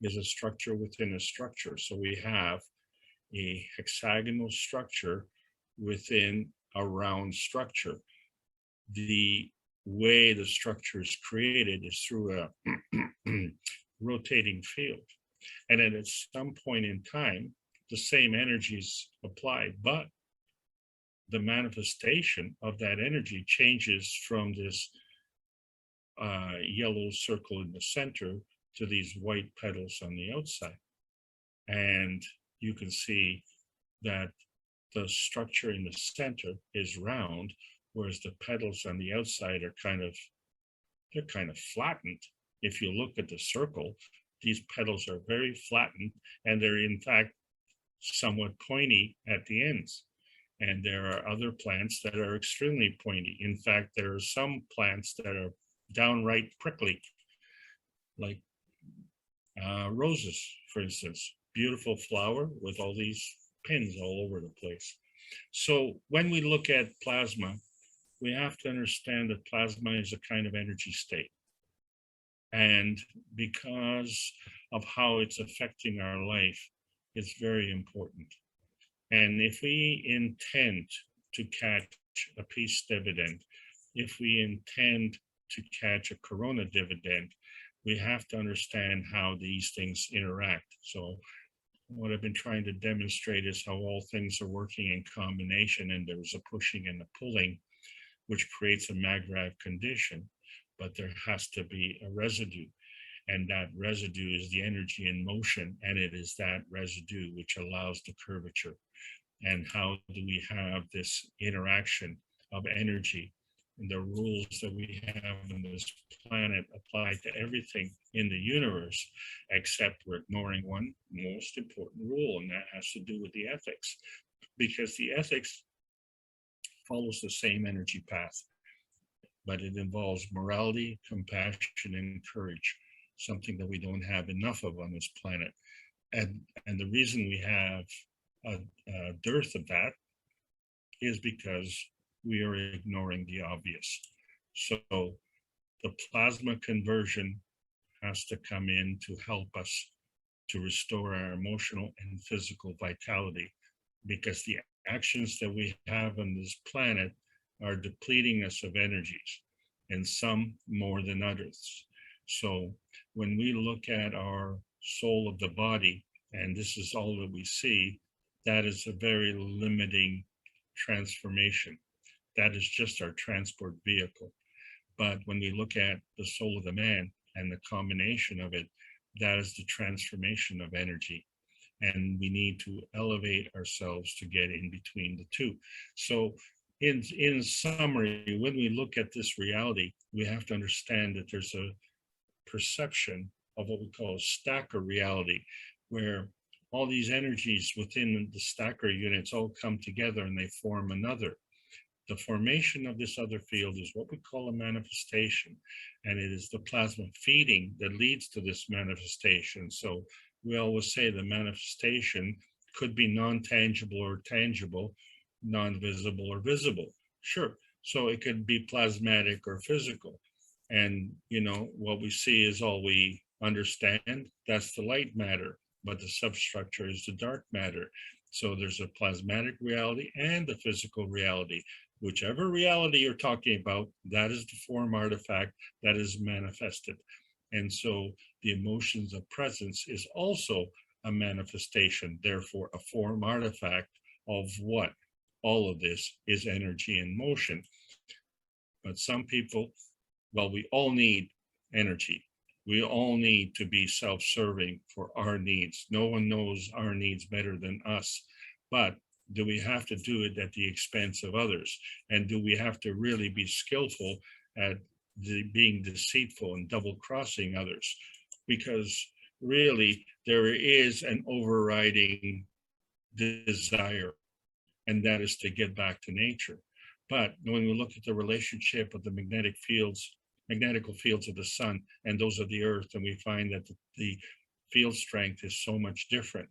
[SPEAKER 1] is a structure within a structure. So we have a hexagonal structure within a round structure. The way the structure is created is through a rotating field. And then at some point in time, the same energy is applied, but the manifestation of that energy changes from this yellow circle in the center to these white petals on the outside. And you can see that the structure in the center is round, whereas the petals on the outside are kind of flattened. If you look at the circle, these petals are very flattened, and they're in fact somewhat pointy at the ends. And there are other plants that are extremely pointy. In fact, there are some plants that are downright prickly, like roses, for instance. Beautiful flower with all these pins all over the place. So when we look at plasma, we have to understand that plasma is a kind of energy state. And because of how it's affecting our life, it's very important. And if we intend to catch a peace dividend, if we intend to catch a corona dividend, we have to understand how these things interact. So what I've been trying to demonstrate is how all things are working in combination, and there's a pushing and a pulling, which creates a magritte condition, but there has to be a residue. And that residue is the energy in motion, and it is that residue which allows the curvature. And how do we have this interaction of energy? And the rules that we have on this planet apply to everything in the universe, except we're ignoring one most important rule, and that has to do with the ethics, because the ethics follows the same energy path, but it involves morality, compassion, and courage, something that we don't have enough of on this planet. And the reason we have a dearth of that is because we are ignoring the obvious. So the plasma conversion has to come in to help us to restore our emotional and physical vitality, because the actions that we have on this planet are depleting us of energies, and some more than others. So when we look at our soul of the body, and this is all that we see, that is a very limiting transformation. That is just our transport vehicle. But when we look at the soul of the man and the combination of it, that is the transformation of energy. And we need to elevate ourselves to get in between the two. So in summary, when we look at this reality, we have to understand that there's a perception of what we call a stacker reality, where all these energies within the stacker units all come together and they form another. The formation of this other field is what we call a manifestation, and it is the plasma feeding that leads to this manifestation. So we always say the manifestation could be non-tangible or tangible, non-visible or visible. Sure. So it could be plasmatic or physical. And, you know, what we see is all we understand. That's the light matter, but the substructure is the dark matter. So there's a plasmatic reality and the physical reality. Whichever reality you're talking about, that is the form artifact that is manifested. And so the emotions of presence is also a manifestation, therefore a form artifact of what? All of this is energy in motion. But some people, well, we all need energy. We all need to be self-serving for our needs. No one knows our needs better than us. But do we have to do it at the expense of others? And do we have to really be skillful at being deceitful and double crossing others? Because really, there is an overriding desire, and that is to get back to nature. But when we look at the relationship of the magnetical fields of the sun and those of the earth, and we find that the field strength is so much different.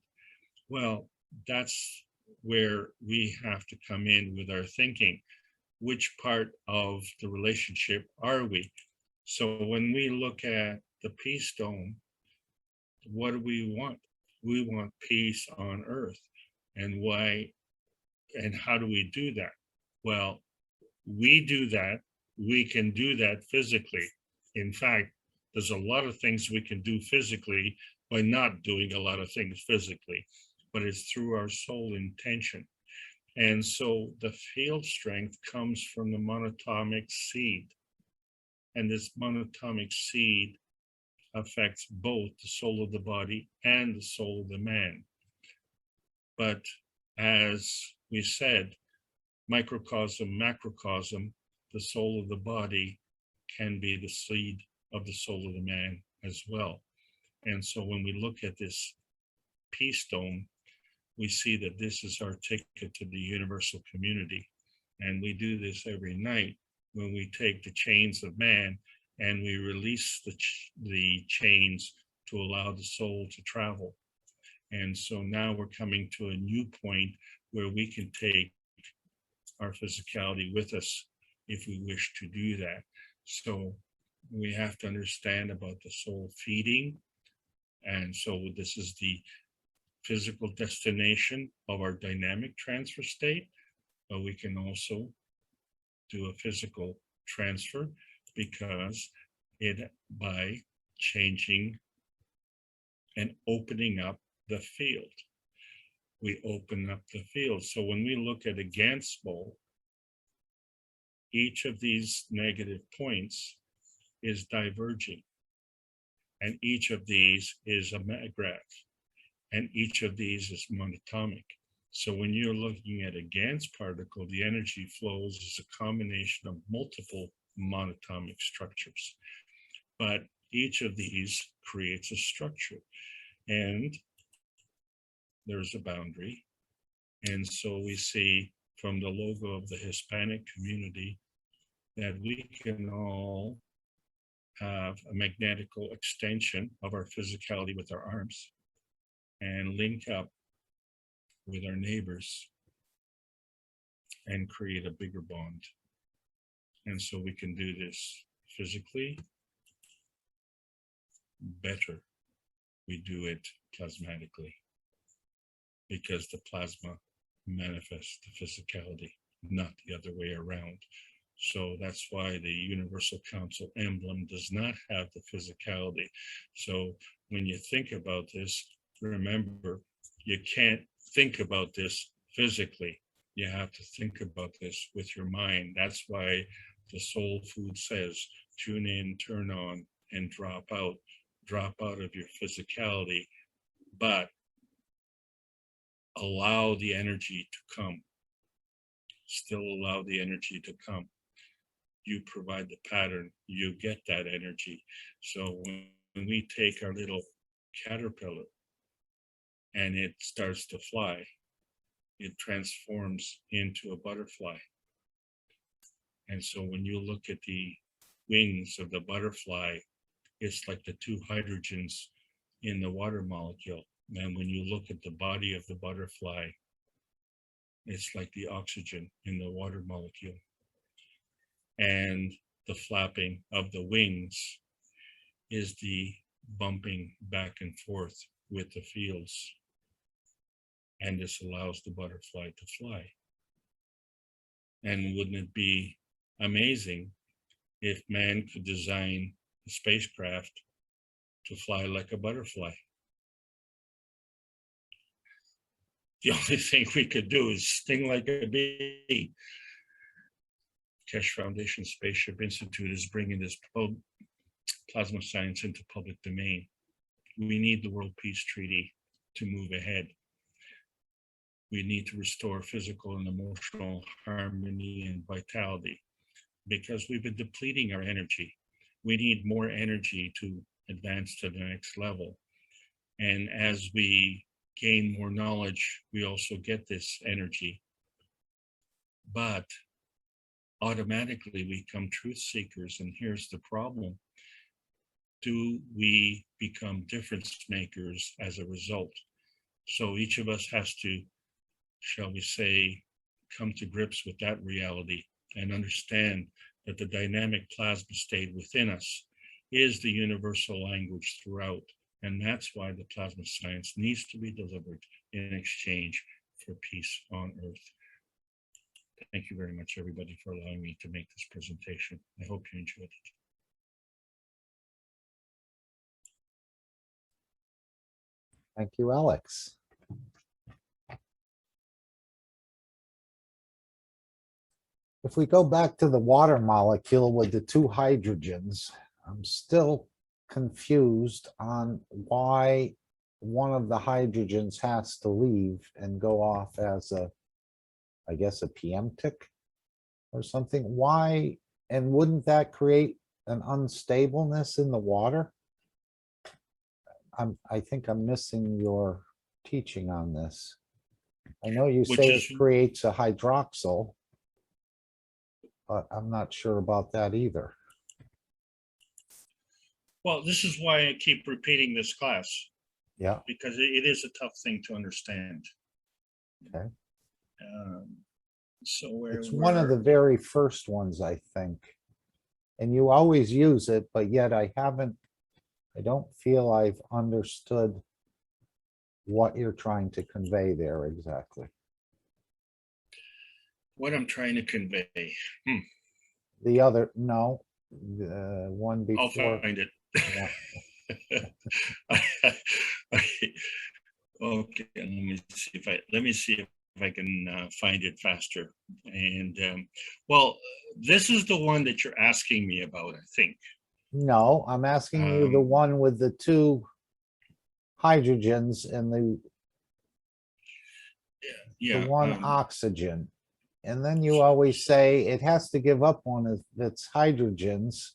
[SPEAKER 1] Well, that's where we have to come in with our thinking. Which part of the relationship are we? So when we look at the peace dome, what do we want? We want peace on earth. And why and how do we do that? Well, we do that. We can do that physically. In fact, there's a lot of things we can do physically by not doing a lot of things physically, but it's through our soul intention. And so the field strength comes from the monatomic seed. And this monatomic seed affects both the soul of the body and the soul of the man. But as we said, microcosm, macrocosm, the soul of the body can be the seed of the soul of the man as well. And so when we look at this peace dome, we see that this is our ticket to the universal community. And we do this every night when we take the chains of man and we release the chains to allow the soul to travel. And so now we're coming to a new point where we can take our physicality with us if we wish to do that. So we have to understand about the soul feeding. And so this is the physical destination of our dynamic transfer state, but we can also do a physical transfer because by changing and opening up the field. We open up the field. So when we look at a Gantt bowl, each of these negative points is diverging. And each of these is a graph. And each of these is monatomic. So when you're looking at a Gantt particle, the energy flows as a combination of multiple monatomic structures. But each of these creates a structure. And there's a boundary. And so we see from the logo of the Hispanic community that we can all have a magnetical extension of our physicality with our arms and link up with our neighbors and create a bigger bond. And so we can do this physically better. We do it plasmatically because the plasma manifests the physicality, not the other way around. So that's why the Universal Council emblem does not have the physicality. So when you think about this, remember, you can't think about this physically. You have to think about this with your mind. That's why the soul food says, tune in, turn on, and drop out. Drop out of your physicality, but allow the energy to come. Still allow the energy to come. You provide the pattern, you get that energy. So when we take our little caterpillar and it starts to fly, it transforms into a butterfly. And so when you look at the wings of the butterfly, it's like the two hydrogens in the water molecule. And when you look at the body of the butterfly, it's like the oxygen in the water molecule. And the flapping of the wings is the bumping back and forth with the fields. And this allows the butterfly to fly. And wouldn't it be amazing if man could design a spacecraft to fly like a butterfly? The only thing we could do is sting like a bee. Keshe Foundation Spaceship Institute is bringing this plasma science into public domain. We need the World Peace Treaty to move ahead. We need to restore physical and emotional harmony and vitality because we've been depleting our energy. We need more energy to advance to the next level. And as we gain more knowledge, we also get this energy. But automatically we become truth seekers. And here's the problem. Do we become difference makers as a result? So each of us has to, shall we say, come to grips with that reality and understand that the dynamic plasma state within us is the universal language throughout. And that's why the plasma science needs to be delivered in exchange for peace on Earth. Thank you very much, everybody, for allowing me to make this presentation. I hope you enjoyed it.
[SPEAKER 2] Thank you, Alex. If we go back to the water molecule with the two hydrogens, I'm still confused on why one of the hydrogens has to leave and go off as a, I guess, a PM tick or something. Why? And wouldn't that create an unstableness in the water? I think I'm missing your teaching on this. I know you say it creates a hydroxyl, but I'm not sure about that either.
[SPEAKER 1] Well, this is why I keep repeating this class.
[SPEAKER 2] Yeah.
[SPEAKER 1] Because it is a tough thing to understand.
[SPEAKER 2] Okay.
[SPEAKER 1] So it's
[SPEAKER 2] one of the very first ones, I think. And you always use it, but yet I don't feel I've understood what you're trying to convey there exactly.
[SPEAKER 1] What I'm trying to convey.
[SPEAKER 2] The other, no, the one before.
[SPEAKER 1] I'll find it. Okay, let me see if I can find it faster. And well, this is the one that you're asking me about, I think.
[SPEAKER 2] No, I'm asking you the one with the two hydrogens and the one oxygen. And then you always say it has to give up one of its hydrogens.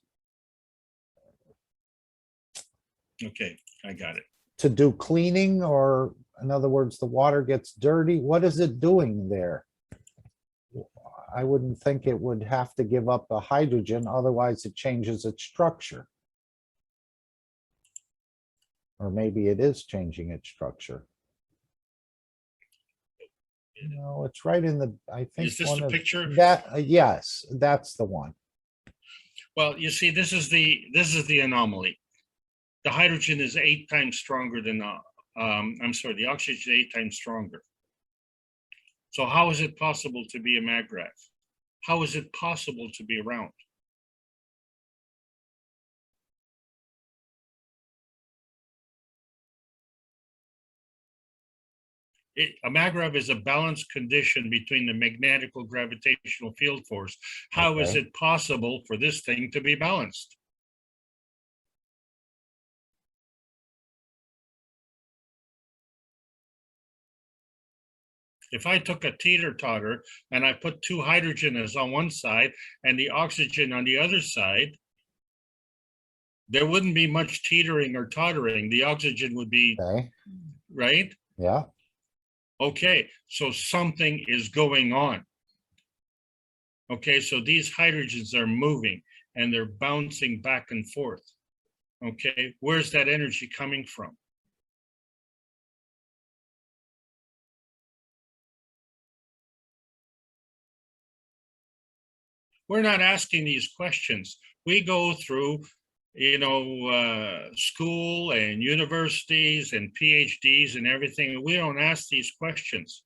[SPEAKER 1] Okay, I got it.
[SPEAKER 2] To do cleaning, or in other words, the water gets dirty. What is it doing there? I wouldn't think it would have to give up a hydrogen, otherwise it changes its structure. Or maybe it is changing its structure. No, it's right in the, I think.
[SPEAKER 1] Is this the picture?
[SPEAKER 2] That, yes, that's the one.
[SPEAKER 1] Well, you see, this is the anomaly. The hydrogen is 8 times stronger than I'm sorry, the oxygen is 8 times stronger. So how is it possible to be a maggrav? How is it possible to be around? A maggrav is a balanced condition between the magnetical gravitational field force. How is it possible for this thing to be balanced? If I took a teeter-totter and I put 2 hydrogens on one side and the oxygen on the other side, there wouldn't be much teetering or tottering. The oxygen would be, right?
[SPEAKER 2] Yeah.
[SPEAKER 1] Okay, so something is going on. Okay, so these hydrogens are moving and they're bouncing back and forth. Okay, where's that energy coming from? We're not asking these questions. We go through, school and universities and PhDs and everything, and we don't ask these questions.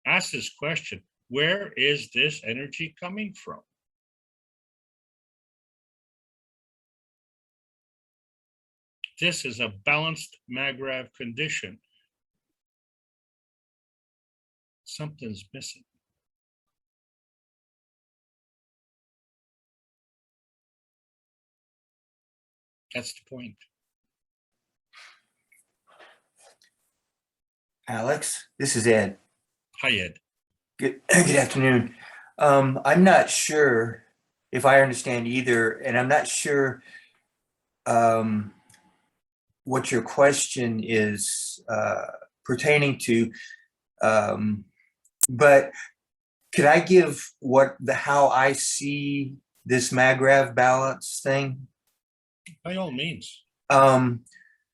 [SPEAKER 1] Ask this question: where is this energy coming from? This is a balanced maggrav condition. Something's missing. That's the point.
[SPEAKER 3] Alex, this is Ed.
[SPEAKER 1] Hi, Ed.
[SPEAKER 3] Good afternoon. I'm not sure if I understand either, and I'm not sure what your question is pertaining to. But could I give how I see this MAGRAV balance thing?
[SPEAKER 1] By all means.
[SPEAKER 3] The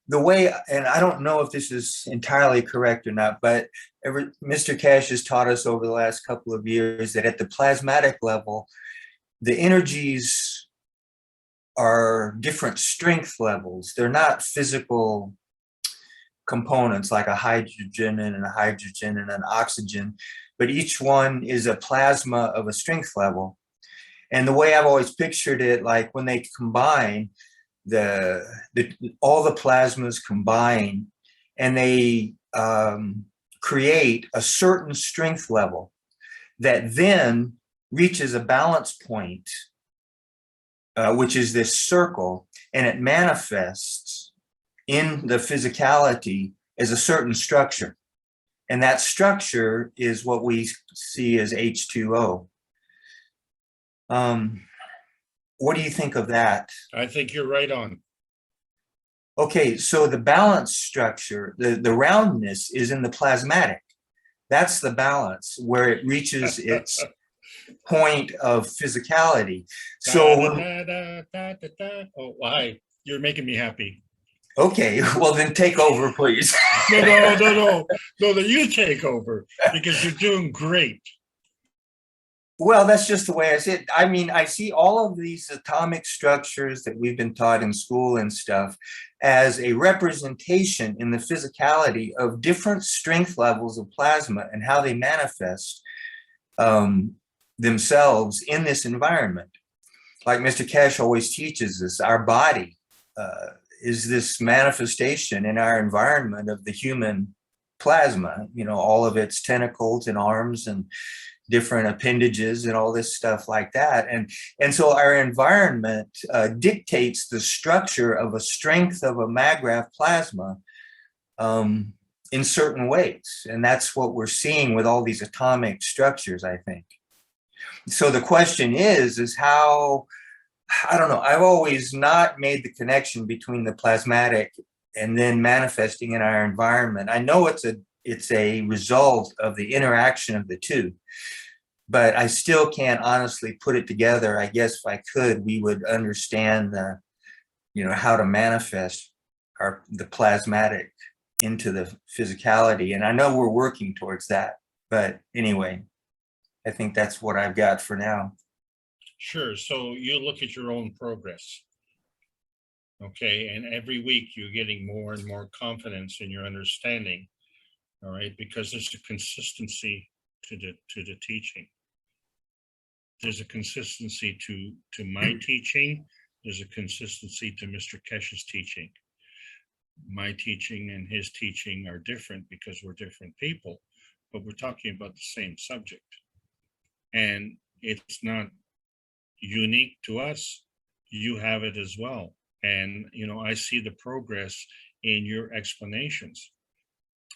[SPEAKER 3] way, and I don't know if this is entirely correct or not, but Mr. Cash has taught us over the last couple of years that at the plasmatic level, the energies are different strength levels. They're not physical components like a hydrogen and an oxygen, but each one is a plasma of a strength level. And the way I've always pictured it, like when they combine, all the plasmas combine and they create a certain strength level that then reaches a balance point, which is this circle, and it manifests in the physicality as a certain structure. And that structure is what we see as H2O. What do you think of that?
[SPEAKER 1] I think you're right on.
[SPEAKER 3] Okay, so the balance structure, the roundness is in the plasmatic. That's the balance where it reaches its point of physicality. So,
[SPEAKER 1] oh, why? You're making me happy.
[SPEAKER 3] okay, well then take over, please.
[SPEAKER 1] No, you take over because you're doing great.
[SPEAKER 3] Well, that's just the way I see it. I mean, I see all of these atomic structures that we've been taught in school and stuff as a representation in the physicality of different strength levels of plasma and how they manifest themselves in this environment. Like Mr. Cash always teaches us, our body is this manifestation in our environment of the human plasma, you know, all of its tentacles and arms and different appendages and all this stuff like that. And so our environment dictates the structure of a strength of a MAGRAV plasma in certain ways. And that's what we're seeing with all these atomic structures, I think. So the question is how, I don't know, I've always not made the connection between the plasmatic and then manifesting in our environment. I know it's a result of the interaction of the two, but I still can't honestly put it together. I guess if I could, we would understand how to manifest the plasmatic into the physicality. And I know we're working towards that, but anyway, I think that's what I've got for now.
[SPEAKER 1] Sure. So you look at your own progress. Okay. And every week you're getting more and more confidence in your understanding. All right. Because there's a consistency to the teaching. There's a consistency to my teaching. There's a consistency to Mr. Kesh's teaching. My teaching and his teaching are different because we're different people, but we're talking about the same subject. And it's not unique to us. You have it as well. And, I see the progress in your explanations.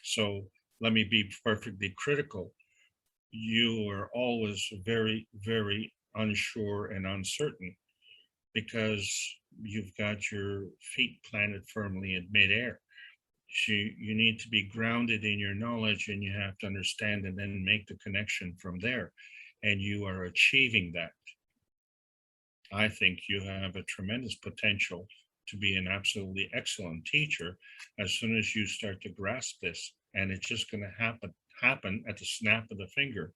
[SPEAKER 1] So let me be perfectly critical. You are always very, very unsure and uncertain because you've got your feet planted firmly in midair. You need to be grounded in your knowledge, and you have to understand and then make the connection from there. And you are achieving that. I think you have a tremendous potential to be an absolutely excellent teacher as soon as you start to grasp this. And it's just going to happen at the snap of the finger,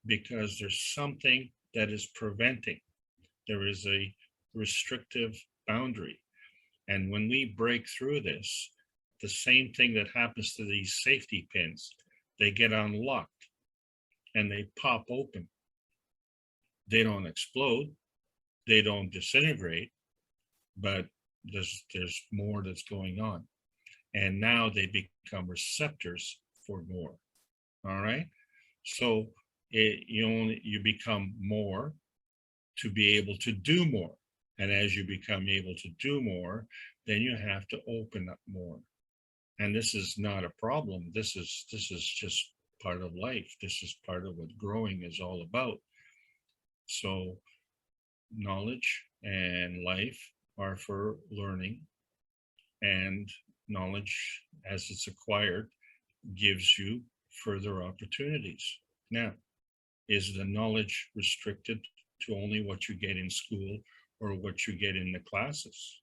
[SPEAKER 1] because there's something that is preventing. There is a restrictive boundary. And when we break through this, the same thing that happens to these safety pins, they get unlocked and they pop open. They don't explode, they don't disintegrate, but there's more that's going on. And now they become receptors for more. All right. So you become more to be able to do more. And as you become able to do more, then you have to open up more. And this is not a problem. This is just part of life. This is part of what growing is all about. So knowledge and life are for learning, and knowledge as it's acquired gives you further opportunities. Now, is the knowledge restricted to only what you get in school or what you get in the classes?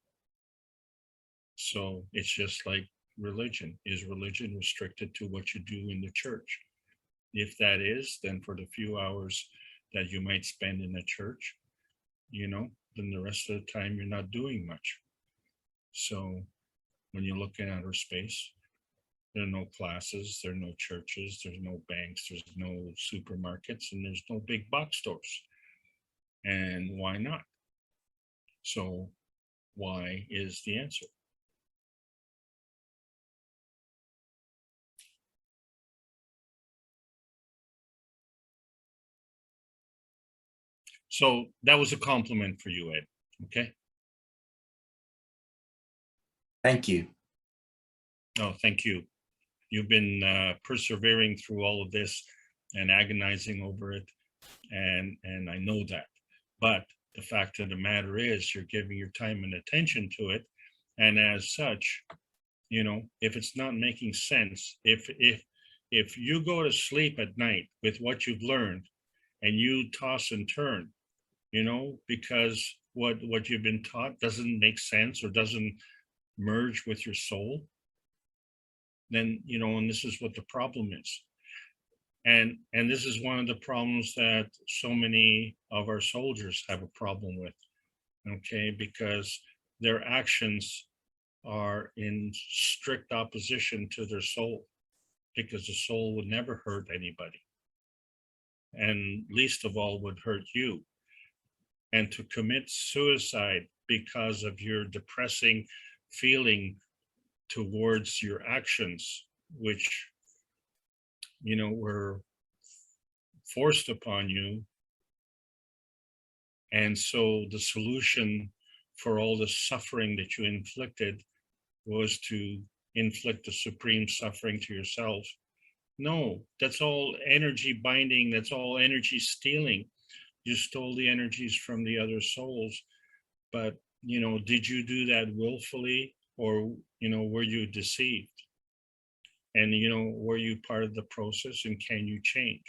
[SPEAKER 1] So it's just like religion. Is religion restricted to what you do in the church? If that is, then for the few hours that you might spend in the church, then the rest of the time you're not doing much. So when you look in outer space, there are no classes, there are no churches, there's no banks, there's no supermarkets, and there's no big box stores. And why not? So why is the answer. So that was a compliment for you, Ed. Okay.
[SPEAKER 3] Thank you.
[SPEAKER 1] Oh, thank you. You've been persevering through all of this and agonizing over it. And I know that. But the fact of the matter is you're giving your time and attention to it. And as such, if it's not making sense, if you go to sleep at night with what you've learned and you toss and turn, because what you've been taught doesn't make sense or doesn't merge with your soul, then, and this is what the problem is. And this is one of the problems that so many of our soldiers have a problem with, okay, because their actions are in strict opposition to their soul, because the soul would never hurt anybody, and least of all would hurt you. And to commit suicide because of your depressing feeling towards your actions, which were forced upon you. And so the solution for all the suffering that you inflicted was to inflict the supreme suffering to yourself. No, that's all energy binding. That's all energy stealing. You stole the energies from the other souls. But, did you do that willfully, or, were you deceived? And, were you part of the process, and can you change?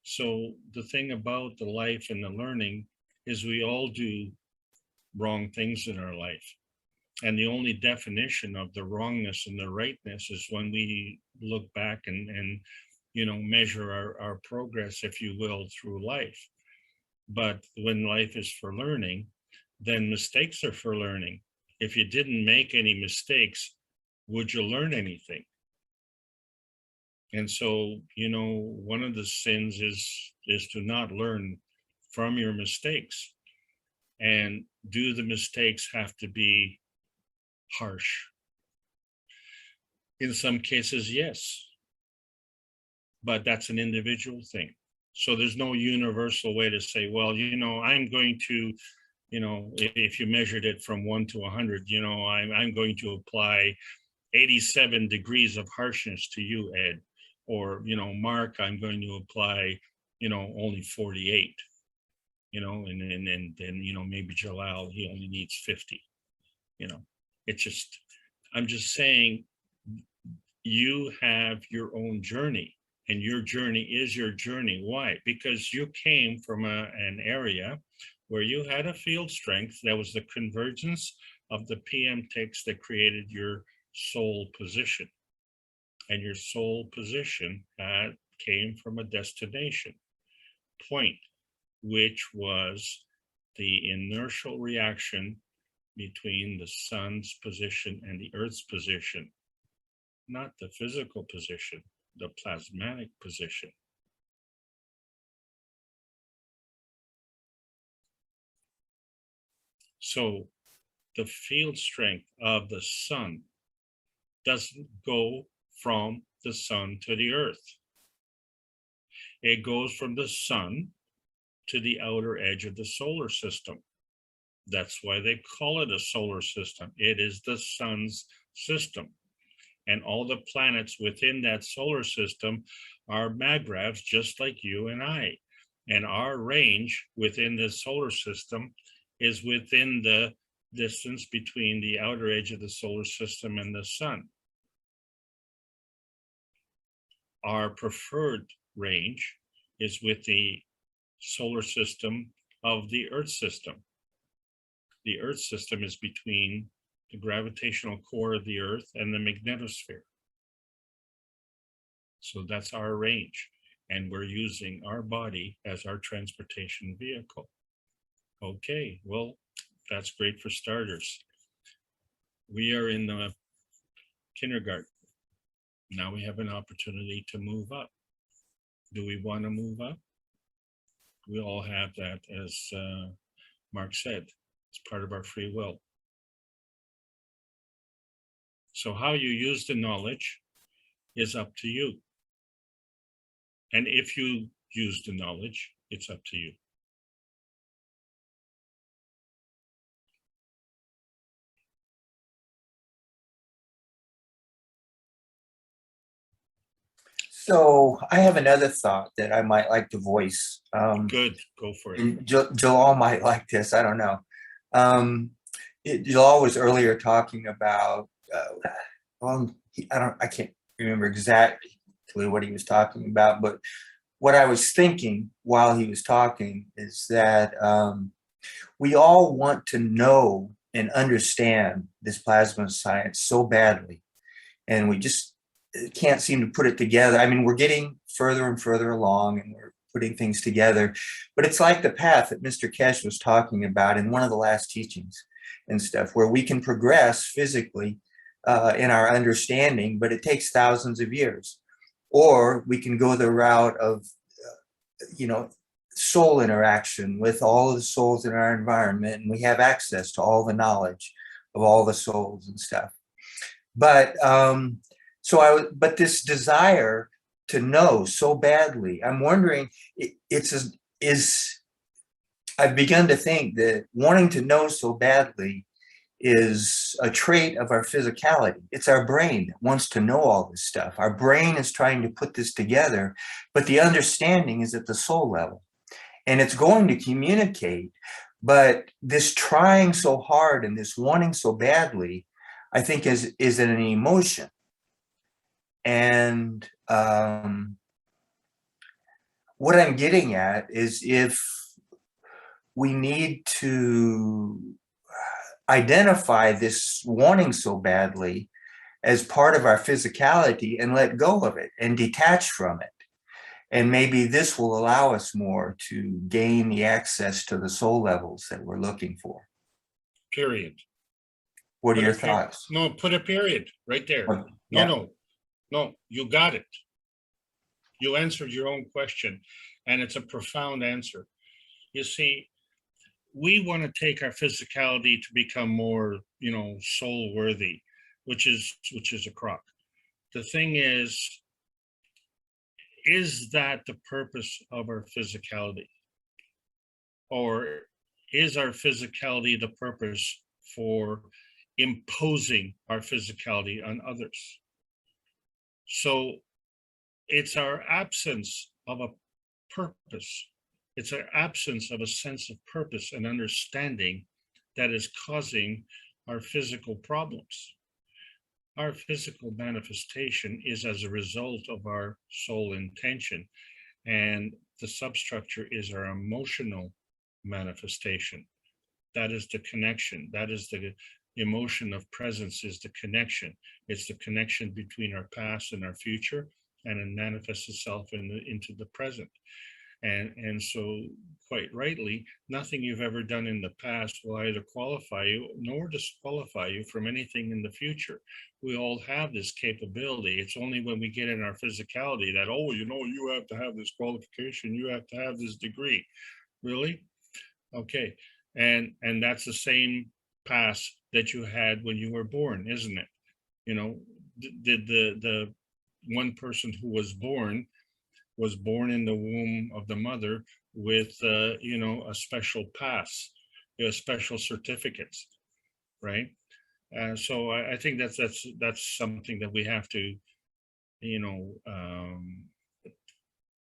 [SPEAKER 1] So the thing about the life and the learning is we all do wrong things in our life. And the only definition of the wrongness and the rightness is when we look back and measure our progress, if you will, through life. But when life is for learning, then mistakes are for learning. If you didn't make any mistakes, would you learn anything? And so, one of the sins is to not learn from your mistakes. And do the mistakes have to be harsh? In some cases, yes. But that's an individual thing. So there's no universal way to say, well, I'm going to, if you measured it from 1 to 100, I'm going to apply 87 degrees of harshness to you, Ed. Or, Mark, I'm going to apply, only 48, and then, maybe Jalal, he only needs 50, it's just, I'm just saying, you have your own journey, and your journey is your journey. Why? Because you came from an area where you had a field strength that was the convergence of the PM ticks that created your soul position. And your soul position came from a destination point, which was the inertial reaction between the sun's position and the earth's position, not the physical position, the plasmatic position. So the field strength of the sun doesn't go from the sun to the earth. It goes from the sun to the outer edge of the solar system. That's why they call it a solar system. It is the sun's system. And all the planets within that solar system are magravs, just like you and I. And our range within the solar system is within the distance between the outer edge of the solar system and the sun. Our preferred range is with the solar system of the Earth system. The Earth system is between the gravitational core of the Earth and the magnetosphere. So that's our range. And we're using our body as our transportation vehicle. Okay, well, that's great for starters. We are in the kindergarten. Now we have an opportunity to move up. Do we want to move up? We all have that, as Mark said. It's part of our free will. So how you use the knowledge is up to you. And if you use the knowledge, it's up to you.
[SPEAKER 3] So I have another thought that I might like to voice.
[SPEAKER 1] Good, go for it.
[SPEAKER 3] And Jalal might like this, I don't know. Jalal was earlier talking about, I can't remember exactly what he was talking about, but what I was thinking while he was talking is that we all want to know and understand this plasma science so badly, and we just can't seem to put it together. I mean, we're getting further and further along and we're putting things together, but it's like the path that Mr. Kesh was talking about in one of the last teachings and stuff, where we can progress physically in our understanding, but it takes thousands of years. Or we can go the route of, soul interaction with all of the souls in our environment, and we have access to all the knowledge of all the souls and stuff. But but this desire to know so badly, I'm wondering, I've begun to think that wanting to know so badly is a trait of our physicality. It's our brain that wants to know all this stuff. Our brain is trying to put this together, but the understanding is at the soul level. And it's going to communicate, but this trying so hard and this wanting so badly, I think is an emotion. And what I'm getting at is if we need to identify this wanting so badly as part of our physicality and let go of it and detach from it. And maybe this will allow us more to gain the access to the soul levels that we're looking for.
[SPEAKER 1] Period.
[SPEAKER 3] What are your thoughts?
[SPEAKER 1] No, put a period right there. No, you got it. You answered your own question, and it's a profound answer. You see, we want to take our physicality to become more, soul worthy, which is a crock. The thing is that the purpose of our physicality? Or is our physicality the purpose for imposing our physicality on others? So it's our absence of a purpose. It's our absence of a sense of purpose and understanding that is causing our physical problems. Our physical manifestation is as a result of our soul intention, and the substructure is our emotional manifestation. That is the connection. That is the emotion of presence, is the connection. It's the connection between our past and our future, and it manifests itself into the present. And so, quite rightly, nothing you've ever done in the past will either qualify you nor disqualify you from anything in the future. We all have this capability. It's only when we get in our physicality that, you have to have this qualification, you have to have this degree. Really? Okay. And that's the same past that you had when you were born, isn't it? Did the one person who was born was born in the womb of the mother with, you know, a special pass, a special certificates, right? So I think that's something that we have to, you know,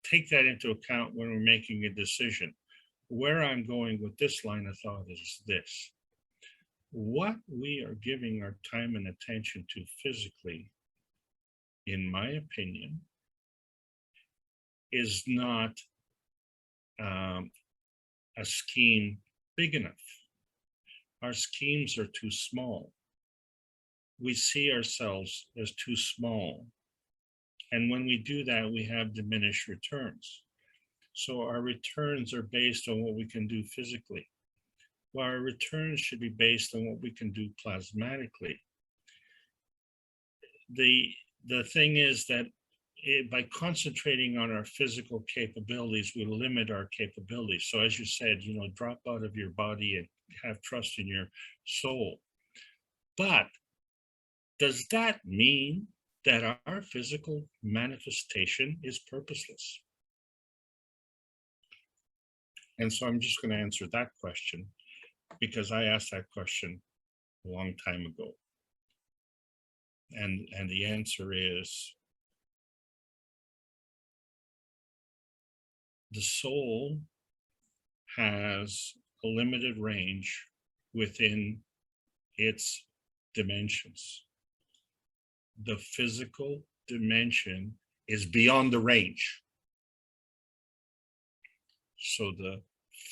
[SPEAKER 1] take that into account when we're making a decision. Where I'm going with this line of thought is this: what we are giving our time and attention to physically, in my opinion, is not a scheme big enough. Our schemes are too small. We see ourselves as too small. And when we do that, we have diminished returns. So our returns are based on what we can do physically, while our returns should be based on what we can do plasmatically. The thing is that by concentrating on our physical capabilities, we limit our capabilities. So as you said, you know, drop out of your body and have trust in your soul. But does that mean that our physical manifestation is purposeless? And so I'm just going to answer that question because I asked that question a long time ago. And the answer is the soul has a limited range within its dimensions. The physical dimension is beyond the range. So the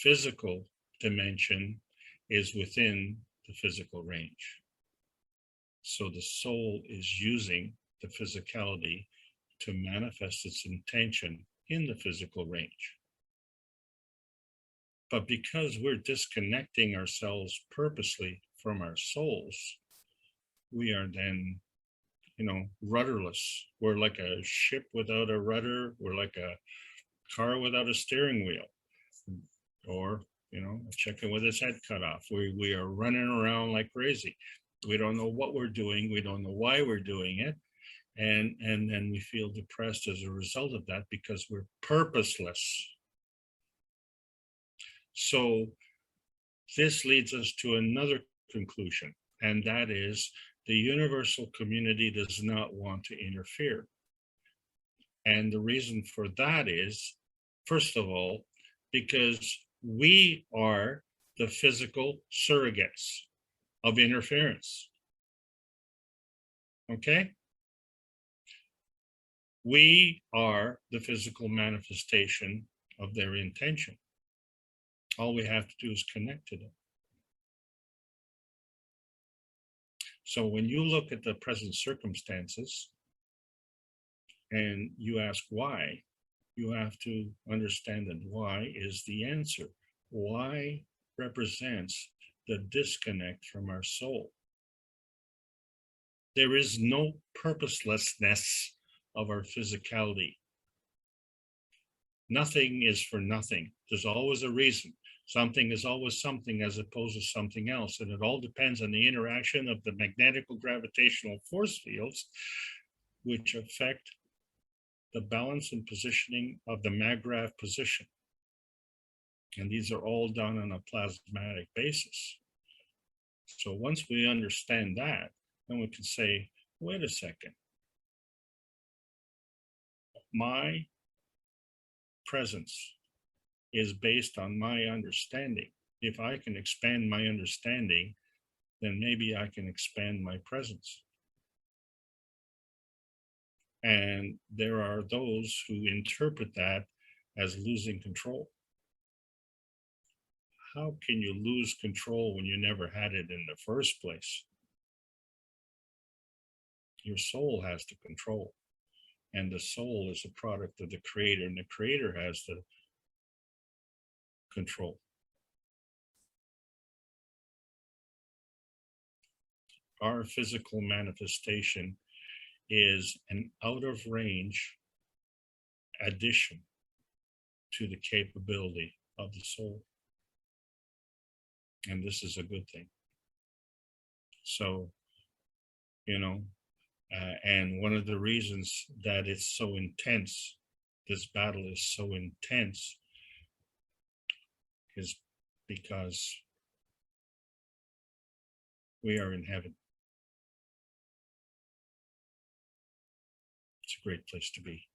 [SPEAKER 1] physical dimension is within the physical range. So the soul is using the physicality to manifest its intention in the physical range. But because we're disconnecting ourselves purposely from our souls, we are then, you know, rudderless. We're like a ship without a rudder. We're like a car without a steering wheel, or, you know, a chicken with its head cut off. We are running around like crazy. We don't know what we're doing. We don't know why we're doing it. And then we feel depressed as a result of that because we're purposeless. So this leads us to another conclusion, and that is the universal community does not want to interfere. And the reason for that is, first of all, because we are the physical surrogates of interference. Okay? We are the physical manifestation of their intention. All we have to do is connect to them. So when you look at the present circumstances and you ask why, you have to understand that why is the answer. Why represents the disconnect from our soul. There is no purposelessness of our physicality. Nothing is for nothing. There's always a reason. Something is always something as opposed to something else. And it all depends on the interaction of the magnetical gravitational force fields, which affect the balance and positioning of the maggrav position. And these are all done on a plasmatic basis. So once we understand that, then we can say, wait a second. My presence is based on my understanding. If I can expand my understanding, then maybe I can expand my presence. And there are those who interpret that as losing control. How can you lose control when you never had it in the first place? Your soul has the control, and the soul is a product of the creator, and the creator has the control. Our physical manifestation is an out of range addition to the capability of the soul. And this is a good thing. So, you know, and one of the reasons that it's so intense this battle is so intense is because we are in heaven. It's a great place to be.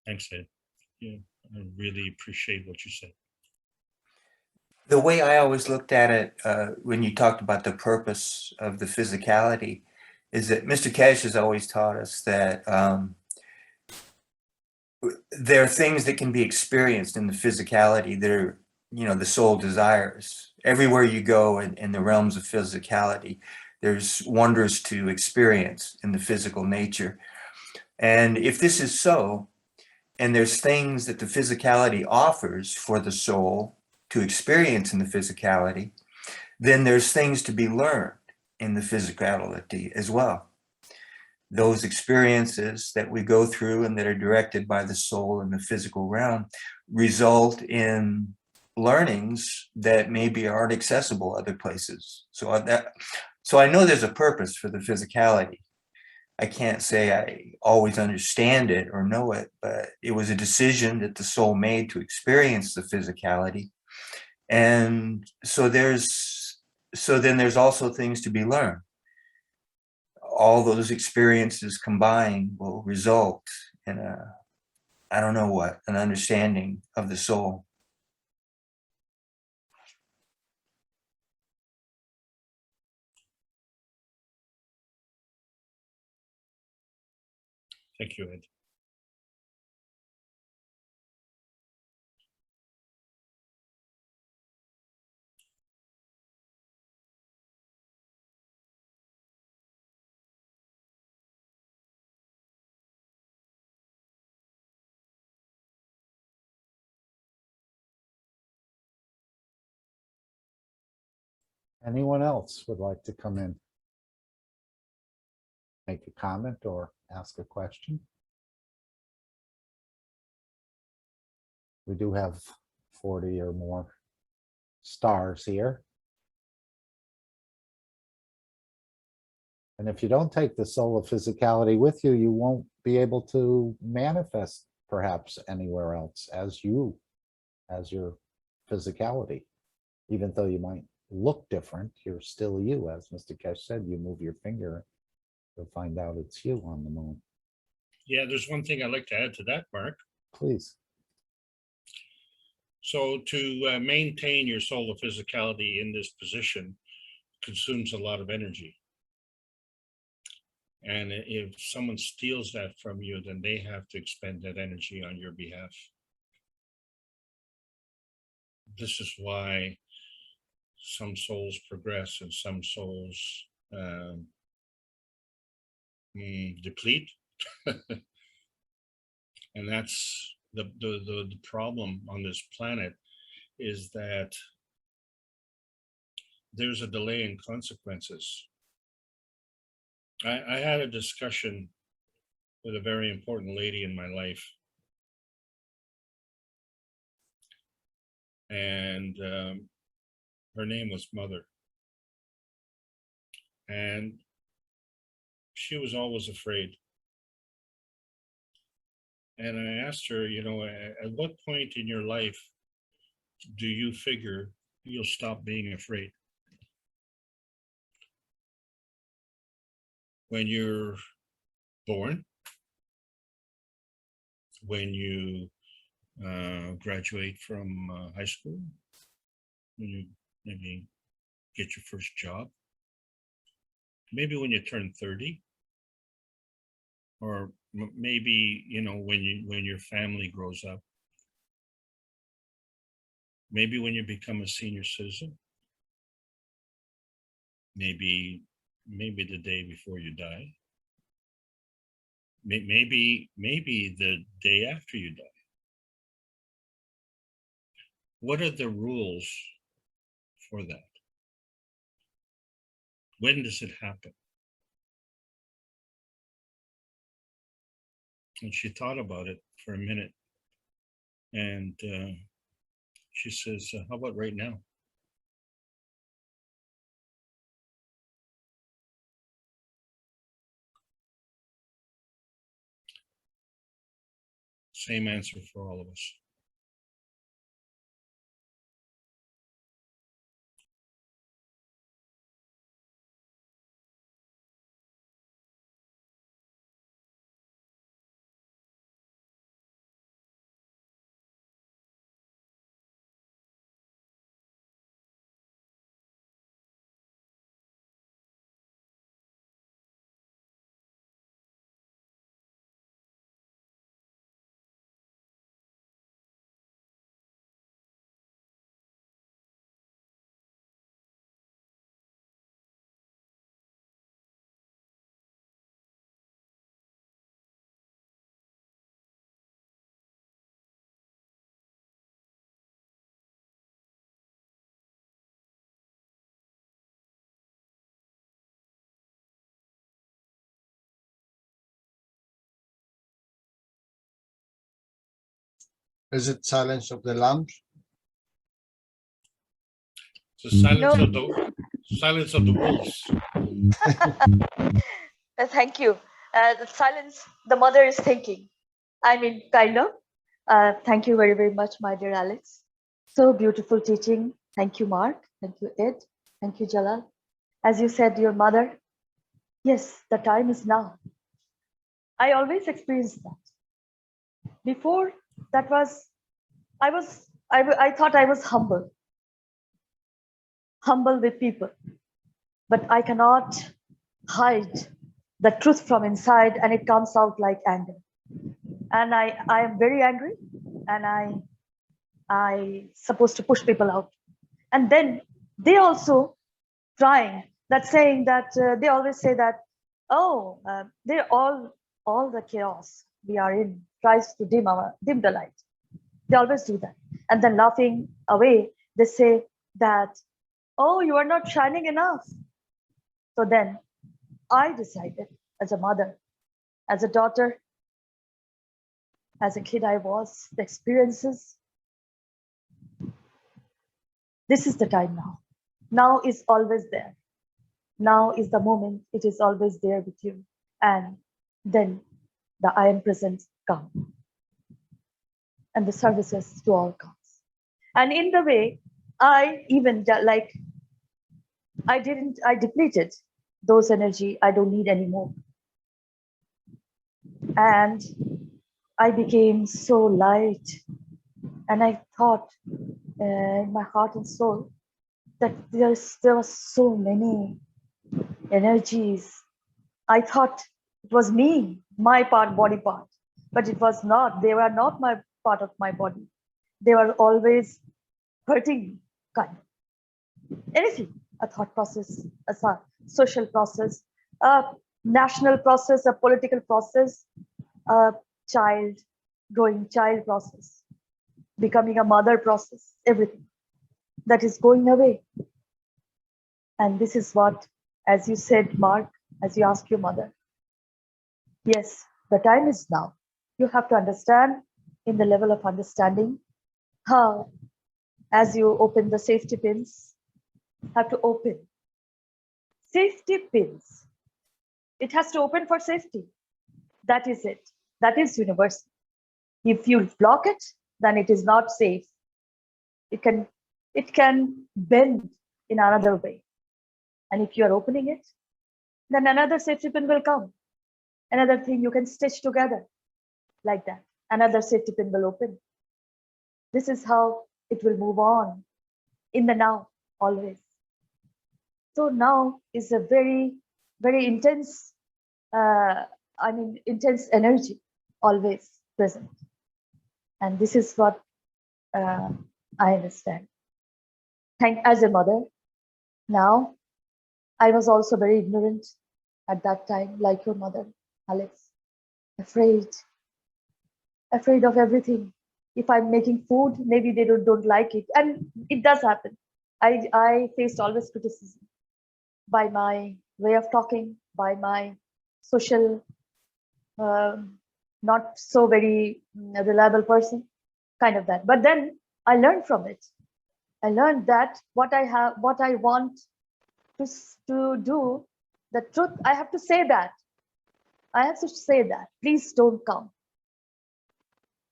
[SPEAKER 1] Thanks, Ed. Yeah, I really appreciate what you said.
[SPEAKER 3] The way I always looked at it when you talked about the purpose of the physicality is that Mr. Cash has always taught us that there are things that can be experienced in the physicality that are, the soul desires. Everywhere you go in the realms of physicality, there's wonders to experience in the physical nature. And if this is so, and there's things that the physicality offers for the soul to experience in the physicality, then there's things to be learned in the physicality as well. Those experiences that we go through and that are directed by the soul in the physical realm result in learnings that maybe aren't accessible other places. So I know there's a purpose for the physicality. I can't say I always understand it or know it, but it was a decision that the soul made to experience the physicality. And so then there's also things to be learned. All those experiences combined will result in I don't know what, an understanding of the soul.
[SPEAKER 1] Thank you, Ed.
[SPEAKER 2] Anyone else would like to come in? Make a comment or ask a question? We do have 40 or more stars here. And if you don't take the soul of physicality with you, you won't be able to manifest perhaps anywhere else as your physicality. Even though you might look different, you're still you. As Mr. Kesh said, you move your finger, you'll find out it's you on the moon.
[SPEAKER 1] Yeah, there's one thing I'd like to add to that, Mark.
[SPEAKER 2] Please.
[SPEAKER 1] So to maintain your soul of physicality in this position consumes a lot of energy. And if someone steals that from you, then they have to expend that energy on your behalf. This is why some souls progress and some souls deplete. And that's the problem on this planet, is that there's a delay in consequences. I had a discussion with a very important lady in my life. And her name was Mother. And she was always afraid. And I asked her, at what point in your life do you figure you'll stop being afraid? When you're born, when you graduate from high school, when you maybe get your first job, maybe when you turn 30, or maybe when your family grows up, maybe when you become a senior citizen, maybe the day before you die, maybe the day after you die. What are the rules for that? When does it happen? And she thought about it for a minute, and she says, how about right now? Same answer for all of us.
[SPEAKER 4] Is it Silence of the Lambs?
[SPEAKER 1] The silence
[SPEAKER 5] No.
[SPEAKER 1] of the silence of the wolves.
[SPEAKER 5] Thank you. The silence, the mother is thinking. I mean, kind of. Thank you very, very much, my dear Alex. So beautiful teaching. Thank you, Mark. Thank you, Ed. Thank you, Jalal. As you said, your mother, yes, the time is now. I always experienced that. Before, that was, I thought I was humble with people, but I cannot hide the truth from inside, and it comes out like anger. And I am very angry, and I supposed to push people out. And then they also trying that, saying that they always say that, oh, they're all the chaos we are in tries to dim the light. They always do that. And then laughing away, they say that, oh, you are not shining enough. So then I decided, as a mother, as a daughter, as a kid I was, the experiences, this is the time now. Now is always there. Now is the moment, it is always there with you. And then the I am present come. And the services to all comes. And in the way, I even like, I depleted those energy I don't need anymore. And I became so light. And I thought in my heart and soul that there were so many energies. I thought it was me, my body part, but it was not. They were not my part of my body. They were always hurting me, kind of. Anything, a thought process, a social process, a national process, a political process, a growing child process, becoming a mother process, everything that is going away. And this is what, as you said, Mark, as you asked your mother, yes, the time is now. You have to understand in the level of understanding how, as you open the safety pins, have to open safety pins. It has to open for safety. That is it. That is universal. If you block it, then it is not safe. It can bend in another way. And if you are opening it, then another safety pin will come. Another thing you can stitch together like that. Another safety pin will open. This is how it will move on in the now, always. So now is a very, very intense, intense energy, always present. And this is what I understand. As a mother, now, I was also very ignorant at that time, like your mother, Alex, afraid of everything. If I'm making food, maybe they don't like it. And it does happen. I faced always criticism by my way of talking, by my social, not so very reliable person, kind of that. But then I learned from it. I learned that what I want to do, the truth, I have to say that. I have to say that. Please don't come.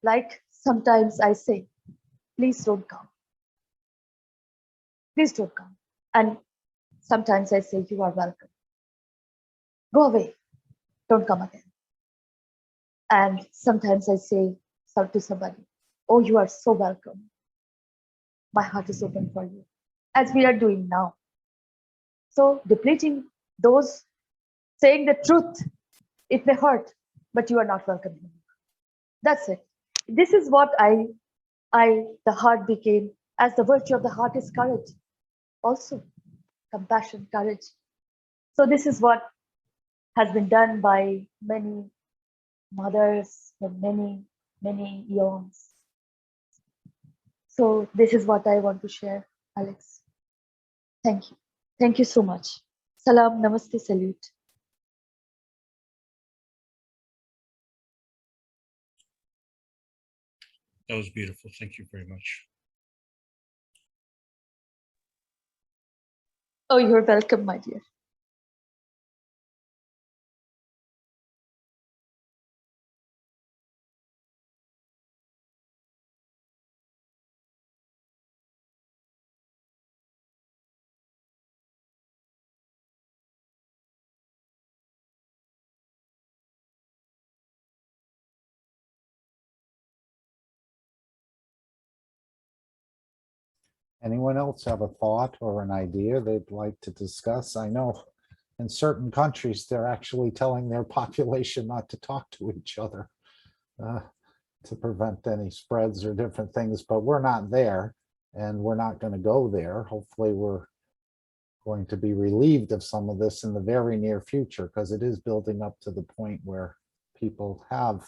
[SPEAKER 5] Like sometimes I say, please don't come. Please don't come. And sometimes I say, you are welcome. Go away. Don't come again. And sometimes I say to somebody, oh, you are so welcome. My heart is open for you, as we are doing now. So depleting those, saying the truth, it may hurt, but you are not welcome anymore. That's it. This is what the heart became, as the virtue of the heart is courage. Also, compassion, courage. So this is what has been done by many mothers for many, many eons. So this is what I want to share, Alex. Thank you. Thank you so much. Salam, namaste, salute.
[SPEAKER 1] That was beautiful. Thank you very much.
[SPEAKER 5] Oh, you're welcome, my dear.
[SPEAKER 2] Anyone else have a thought or an idea they'd like to discuss? I know in certain countries, they're actually telling their population not to talk to each other to prevent any spreads or different things, but we're not there and we're not going to go there. Hopefully we're going to be relieved of some of this in the very near future, because it is building up to the point where people have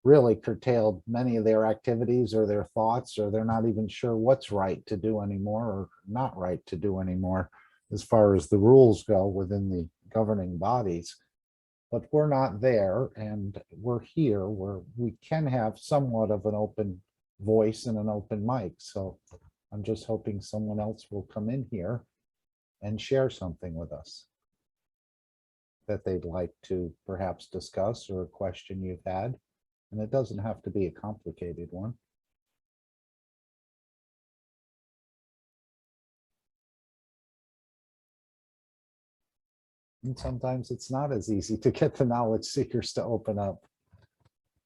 [SPEAKER 2] really curtailed many of their activities or their thoughts, or they're not even sure what's right to do anymore or not right to do anymore as far as the rules go within the governing bodies. But we're not there, and we're here where we can have somewhat of an open voice and an open mic. So I'm just hoping someone else will come in here and share something with us that they'd like to perhaps discuss, or a question you've had. And it doesn't have to be a complicated one. And sometimes it's not as easy to get the knowledge seekers to open up,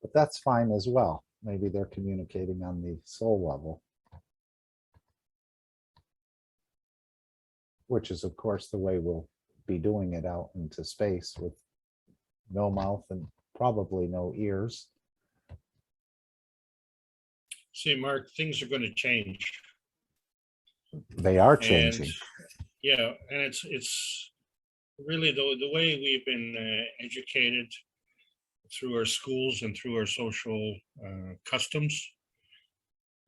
[SPEAKER 2] but that's fine as well. Maybe they're communicating on the soul level, which is of course the way we'll be doing it out into space with no mouth and probably no ears.
[SPEAKER 1] See, Mark, things are going to change.
[SPEAKER 2] They are
[SPEAKER 1] And
[SPEAKER 2] changing.
[SPEAKER 1] yeah, and it's really the way we've been educated through our schools and through our social customs.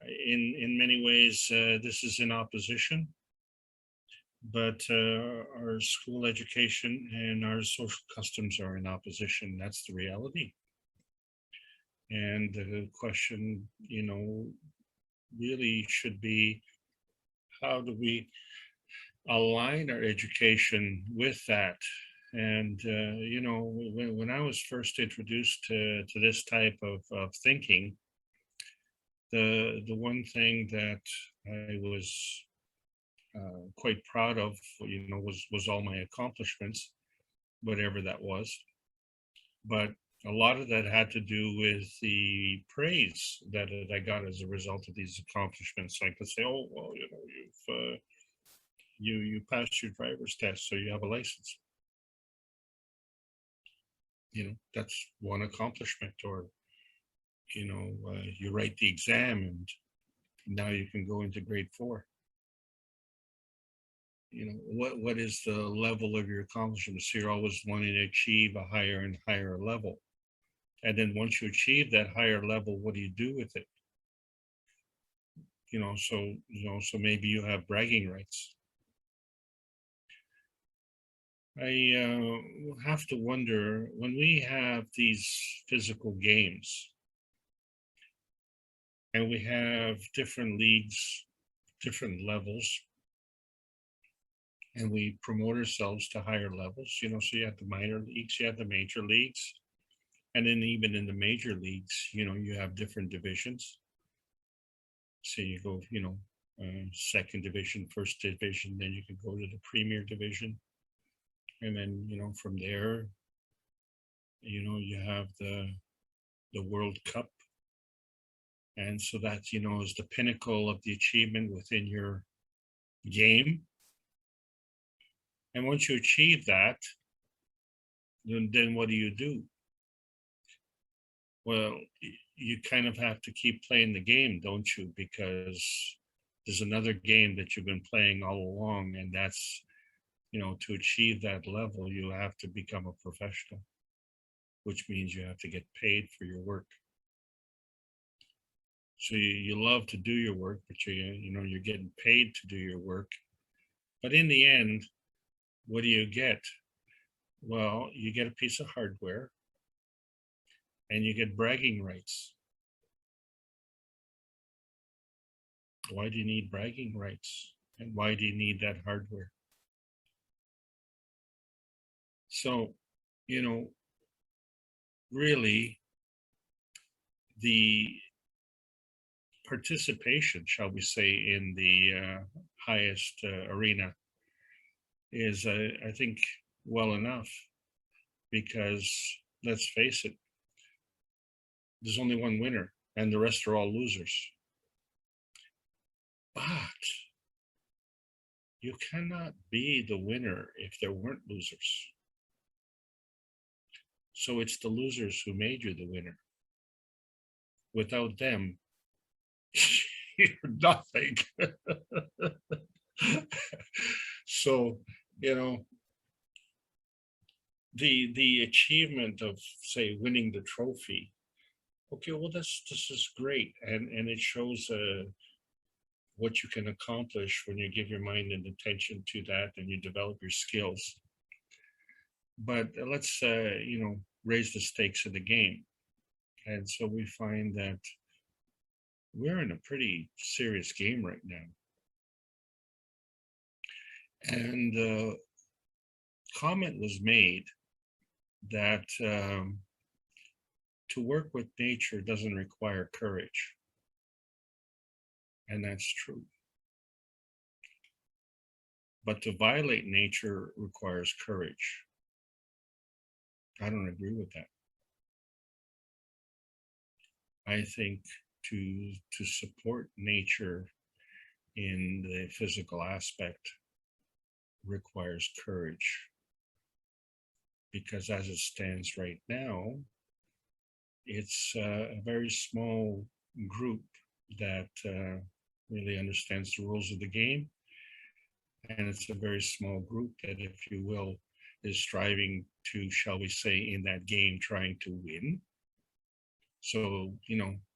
[SPEAKER 1] In many ways, this is in opposition, but our school education and our social customs are in opposition. That's the reality. And the question, really should be, how do we align our education with that? And when I was first introduced to this type of thinking, the one thing that I was quite proud of, was all my accomplishments, whatever that was. But a lot of that had to do with the praise that I got as a result of these accomplishments. Like to say, oh, well, you passed your driver's test, so you have a license. That's one accomplishment. Or you write the exam and now you can go into grade 4. What is the level of your accomplishments? You're always wanting to achieve a higher and higher level. And then once you achieve that higher level, what do you do with it? So maybe you have bragging rights. I have to wonder, when we have these physical games and we have different leagues, different levels, and we promote ourselves to higher levels, so you have the minor leagues, you have the major leagues. And then even in the major leagues, you have different divisions. So you go, second division, first division, then you can go to the premier division. And then, from there, you have the World Cup. And so that, is the pinnacle of the achievement within your game. And once you achieve that, then what do? Well, you kind of have to keep playing the game, don't you? Because there's another game that you've been playing all along, and that's, to achieve that level, you have to become a professional, which means you have to get paid for your work. So you love to do your work, but you're getting paid to do your work. But in the end, what do you get? Well, you get a piece of hardware and you get bragging rights. Why do you need bragging rights? And why do you need that hardware? So, really, the participation, shall we say, in the highest arena is, I think, well enough, because let's face it, there's only one winner and the rest are all losers. But you cannot be the winner if there weren't losers. So it's the losers who made you the winner. Without them, you're nothing. So, the achievement of, say, winning the trophy. Okay, well, this is great, and it shows what you can accomplish when you give your mind and attention to that, and you develop your skills. But let's raise the stakes of the game, and so we find that we're in a pretty serious game right now, and comment was made that to work with nature doesn't require courage. And that's true. But to violate nature requires courage. I don't agree with that. I think to support nature in the physical aspect requires courage. Because as it stands right now, it's a very small group that really understands the rules of the game. And it's a very small group that, if you will, is striving to, shall we say, in that game, trying to win. So,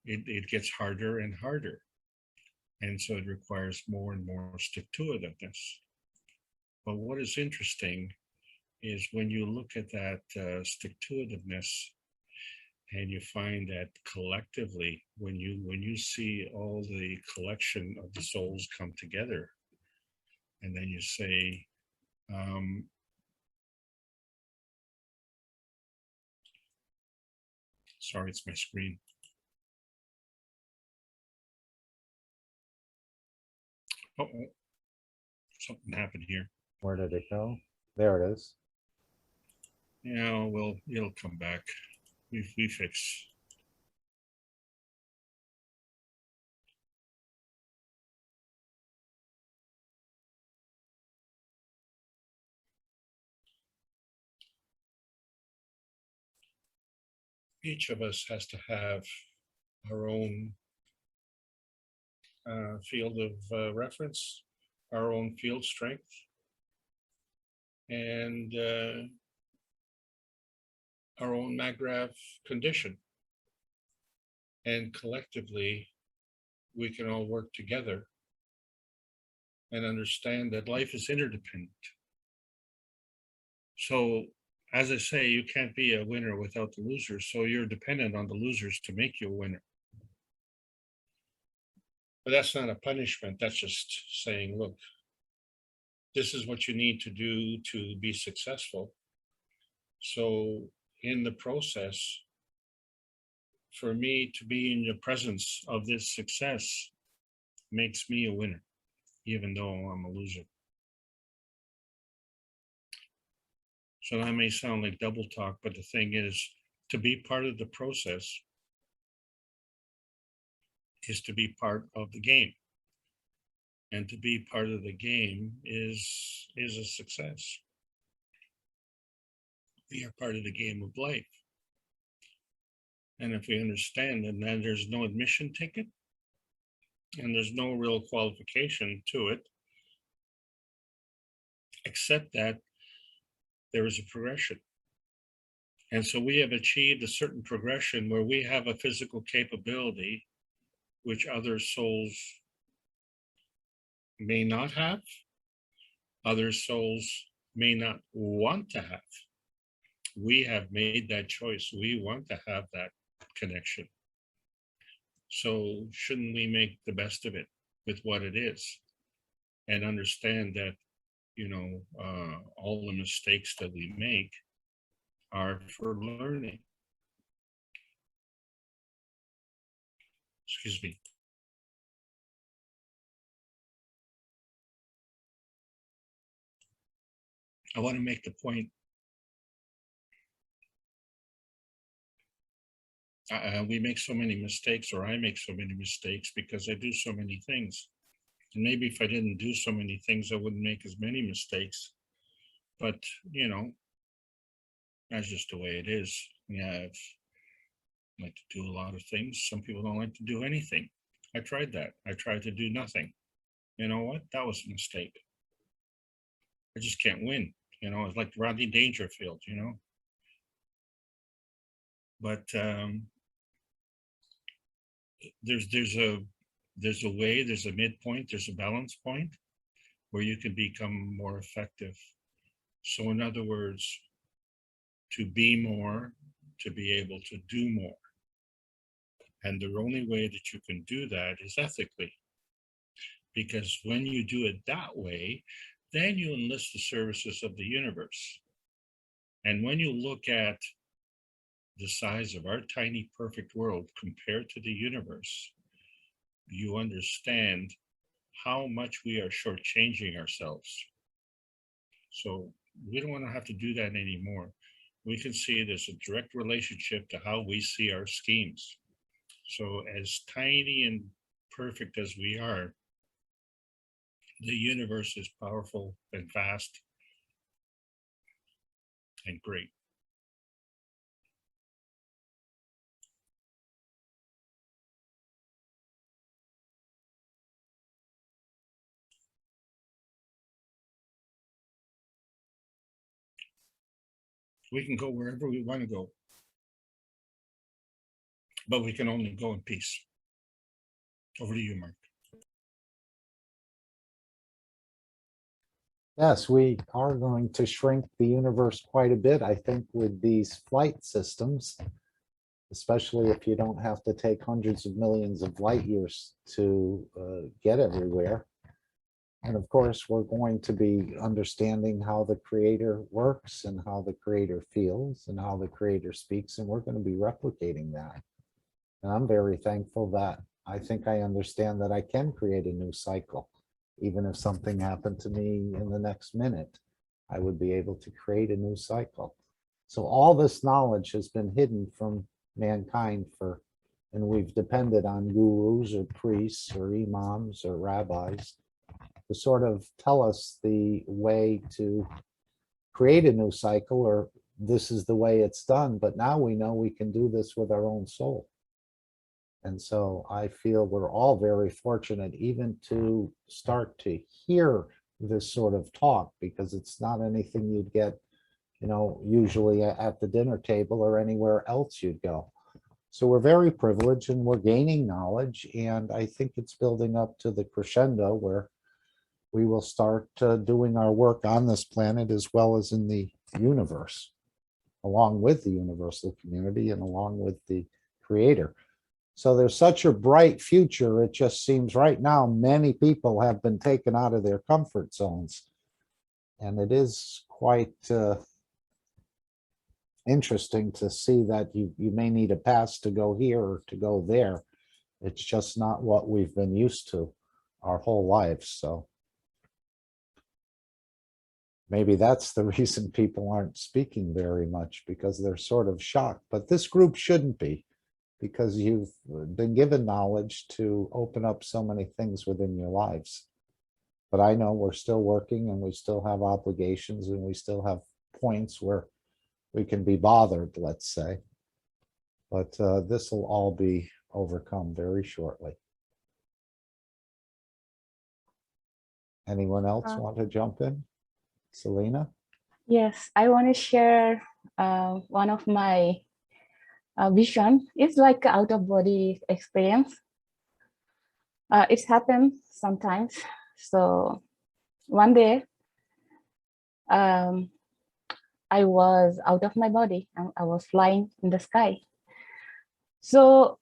[SPEAKER 1] it gets harder and harder. And so it requires more and more stick-to-itiveness. But what is interesting is when you look at that stick-to-itiveness, and you find that collectively, when you see all the collection of the souls come together, and then you say, sorry, it's my screen. Uh-oh, something happened here.
[SPEAKER 2] Where did it go? There it is.
[SPEAKER 1] Yeah, well, it'll come back. We fix. Each of us has to have our own field of reference, our own field strength, and our own MAGRAV condition. And collectively, we can all work together and understand that life is interdependent. So, as I say, you can't be a winner without the losers. So you're dependent on the losers to make you a winner. But that's not a punishment. That's just saying, look, this is what you need to do to be successful. So in the process, for me to be in the presence of this success makes me a winner, even though I'm a loser. So that may sound like double talk, but the thing is, to be part of the process is to be part of the game. And to be part of the game is a success. We are part of the game of life. And if we understand that then there's no admission ticket and there's no real qualification to it, except that there is a progression. And so we have achieved a certain progression where we have a physical capability which other souls may not have, other souls may not want to have. We have made that choice. We want to have that connection. So shouldn't we make the best of it with what it is and understand that, you know, all the mistakes that we make are for learning. Excuse me. I want to make the point. We make so many mistakes, or I make so many mistakes because I do so many things. And maybe if I didn't do so many things, I wouldn't make as many mistakes. But, you know, that's just the way it is. Yeah, I like to do a lot of things. Some people don't like to do anything. I tried that. I tried to do nothing. You know what? That was a mistake. I just can't win. You know, it's like Rodney Dangerfield, you know. But there's a way, there's a midpoint, there's a balance point where you can become more effective. So in other words, to be more, to be able to do more. And the only way that you can do that is ethically. Because when you do it that way, then you enlist the services of the universe. And when you look at the size of our tiny perfect world compared to the universe, you understand how much we are shortchanging ourselves. So we don't want to have to do that anymore. We can see there's a direct relationship to how we see our schemes. So as tiny and perfect as we are, the universe is powerful and vast and great. We can go wherever we want to go, but we can only go in peace. Over to you, Mark.
[SPEAKER 2] Yes, we are going to shrink the universe quite a bit, I think, with these flight systems, especially if you don't have to take hundreds of millions of light years to get everywhere. And of course, we're going to be understanding how the creator works and how the creator feels and how the creator speaks, and we're going to be replicating that. And I'm very thankful that I think I understand that I can create a new cycle. Even if something happened to me in the next minute, I would be able to create a new cycle. So all this knowledge has been hidden from mankind and we've depended on gurus or priests or imams or rabbis to sort of tell us the way to create a new cycle, or this is the way it's done. But now we know we can do this with our own soul. And so I feel we're all very fortunate even to start to hear this sort of talk, because it's not anything you'd get, you know, usually at the dinner table or anywhere else you'd go. So we're very privileged and we're gaining knowledge. And I think it's building up to the crescendo where we will start doing our work on this planet as well as in the universe, along with the universal community and along with the creator. So there's such a bright future. It just seems right now many people have been taken out of their comfort zones. And it is quite interesting to see that you may need a pass to go here or to go there. It's just not what we've been used to our whole lives, so. Maybe that's the reason people aren't speaking very much, because they're sort of shocked, but this group shouldn't be, because you've been given knowledge to open up so many things within your lives. But I know we're still working and we still have obligations and we still have points where we can be bothered, let's say. But this will all be overcome very shortly. Anyone else want to jump in? Selena?
[SPEAKER 6] Yes, I want to share one of my vision. It's like an out of body experience. It's happened sometimes. So one day, I was out of my body and I was flying in the sky. So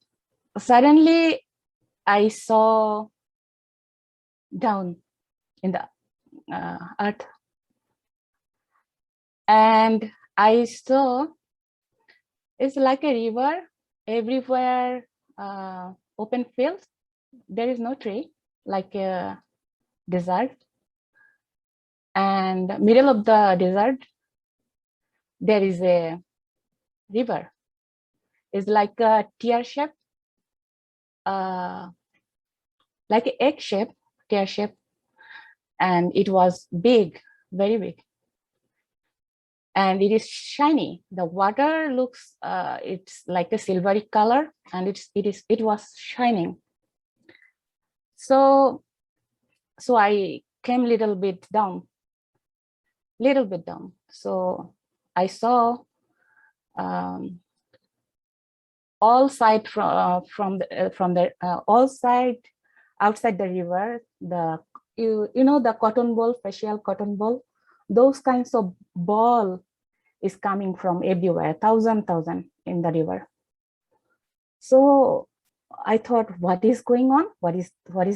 [SPEAKER 6] suddenly I saw down in the earth. And I saw it's like a river everywhere, open fields. There is no tree, like a desert. And middle of the desert, there is a river. It's like a tear shape, like an egg shape, tear shape. And it was big, very big. And it is shiny. The water looks, it's like a silvery color, and it was shining. So I came little bit down. So I saw all side all side outside the river. You know the cotton ball, facial cotton ball. Those kinds of ball is coming from everywhere, thousand in the river. So I thought, what is going on? What is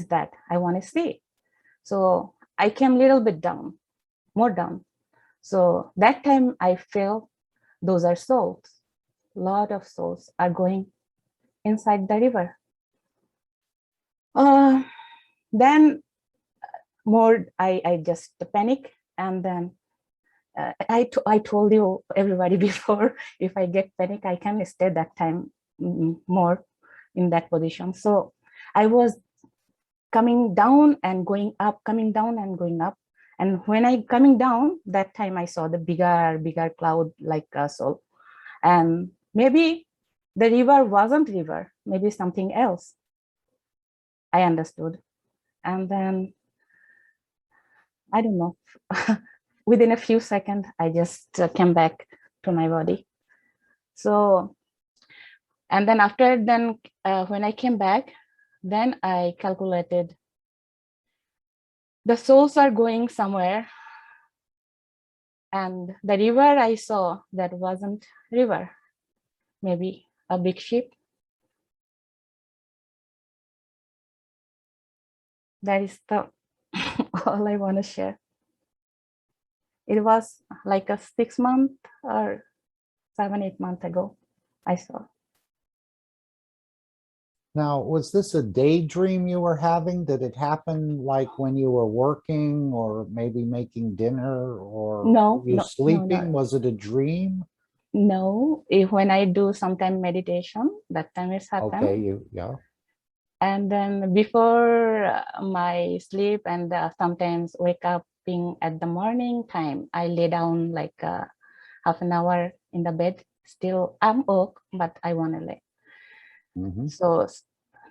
[SPEAKER 6] that? I want to see. So I came a little bit down, more down. So that time I felt those are souls. A lot of souls are going inside the river. Then more, I just panic, and then I told you everybody before, if I get panic, I can stay that time more in that position. So I was coming down and going up, coming down and going up. And when I coming down, that time I saw the bigger cloud like a soul. And maybe the river wasn't river, maybe something else. I understood. And then, I don't know, within a few seconds, I just came back to my body. So, and then after then, when I came back, then I calculated the souls are going somewhere. And the river I saw, that wasn't river, maybe a big ship. That is the all I want to share. It was like a 6 month or 7-8 months ago, I saw.
[SPEAKER 2] Now, was this a daydream you were having? Did it happen like when you were working or maybe making dinner, or
[SPEAKER 6] No,
[SPEAKER 2] were you
[SPEAKER 6] no,
[SPEAKER 2] sleeping?
[SPEAKER 6] no.
[SPEAKER 2] Was it a dream?
[SPEAKER 6] No, when I do sometime meditation, that time it's happened.
[SPEAKER 2] Okay, yeah.
[SPEAKER 6] And then before my sleep, and sometimes wake up at the morning time, I lay down like half an hour in the bed. Still, I'm up, but I want to lay. So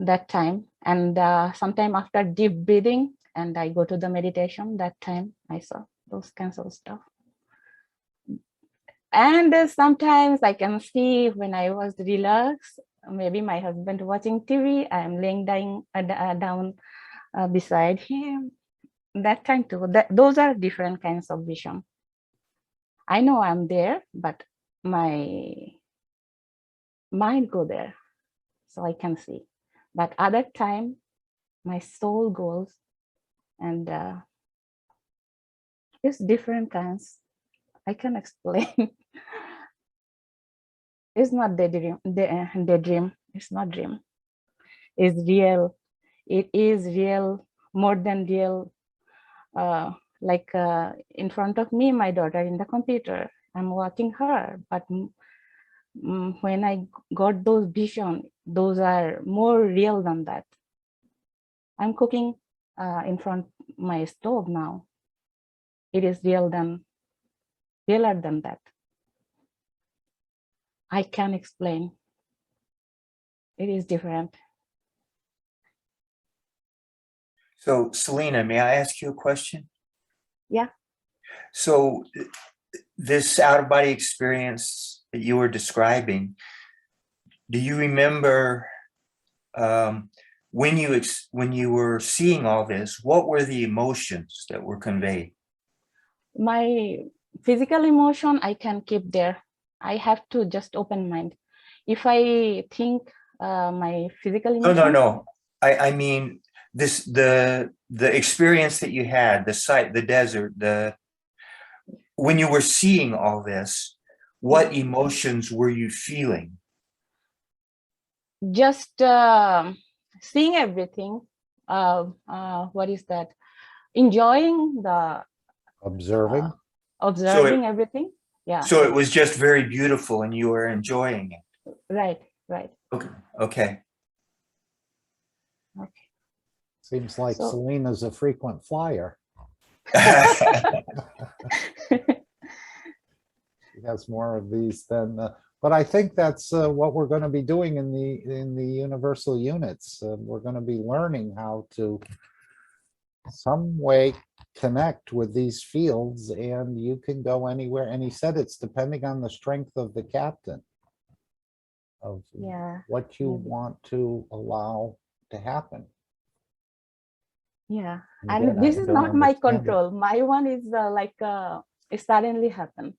[SPEAKER 6] that time, and sometime after deep breathing, and I go to the meditation, that time I saw those kinds of stuff. And sometimes I can see when I was relaxed, maybe my husband watching TV, I'm laying down beside him. That time too, those are different kinds of vision. I know I'm there, but my mind go there, so I can see. But other time, my soul goes, and it's different kinds. I can explain. It's not daydream. Daydream. It's not dream. It's real. It is real, more than real. Like in front of me, my daughter in the computer. I'm watching her, but when I got those vision, those are more real than that. I'm cooking in front my stove now. It is realer than that. I can explain. It is different.
[SPEAKER 3] So Selena, may I ask you a question?
[SPEAKER 6] Yeah.
[SPEAKER 3] So this out-of-body experience that you were describing, do you remember when you were seeing all this, what were the emotions that were conveyed?
[SPEAKER 6] My physical emotion, I can keep there. I have to just open mind. If I think my physical emotion.
[SPEAKER 3] No. I mean the experience that you had, the sight, the desert, when you were seeing all this, what emotions were you feeling?
[SPEAKER 6] Just seeing everything. What is that? Enjoying the
[SPEAKER 2] Observing.
[SPEAKER 6] observing everything. Yeah.
[SPEAKER 3] So it was just very beautiful and you were enjoying it.
[SPEAKER 6] Right.
[SPEAKER 3] Okay.
[SPEAKER 2] Seems like
[SPEAKER 6] So-
[SPEAKER 2] Selena's a frequent flyer. She has more of these than, but I think that's what we're going to be doing in the universal units. We're going to be learning how to some way connect with these fields, and you can go anywhere. And he said it's depending on the strength of the captain of
[SPEAKER 6] Yeah.
[SPEAKER 2] what you
[SPEAKER 6] Maybe.
[SPEAKER 2] want to allow to happen.
[SPEAKER 6] Yeah.
[SPEAKER 2] Again,
[SPEAKER 6] And this
[SPEAKER 2] I
[SPEAKER 6] is
[SPEAKER 2] don't
[SPEAKER 6] not my
[SPEAKER 2] understand it.
[SPEAKER 6] control. My one is it suddenly happened.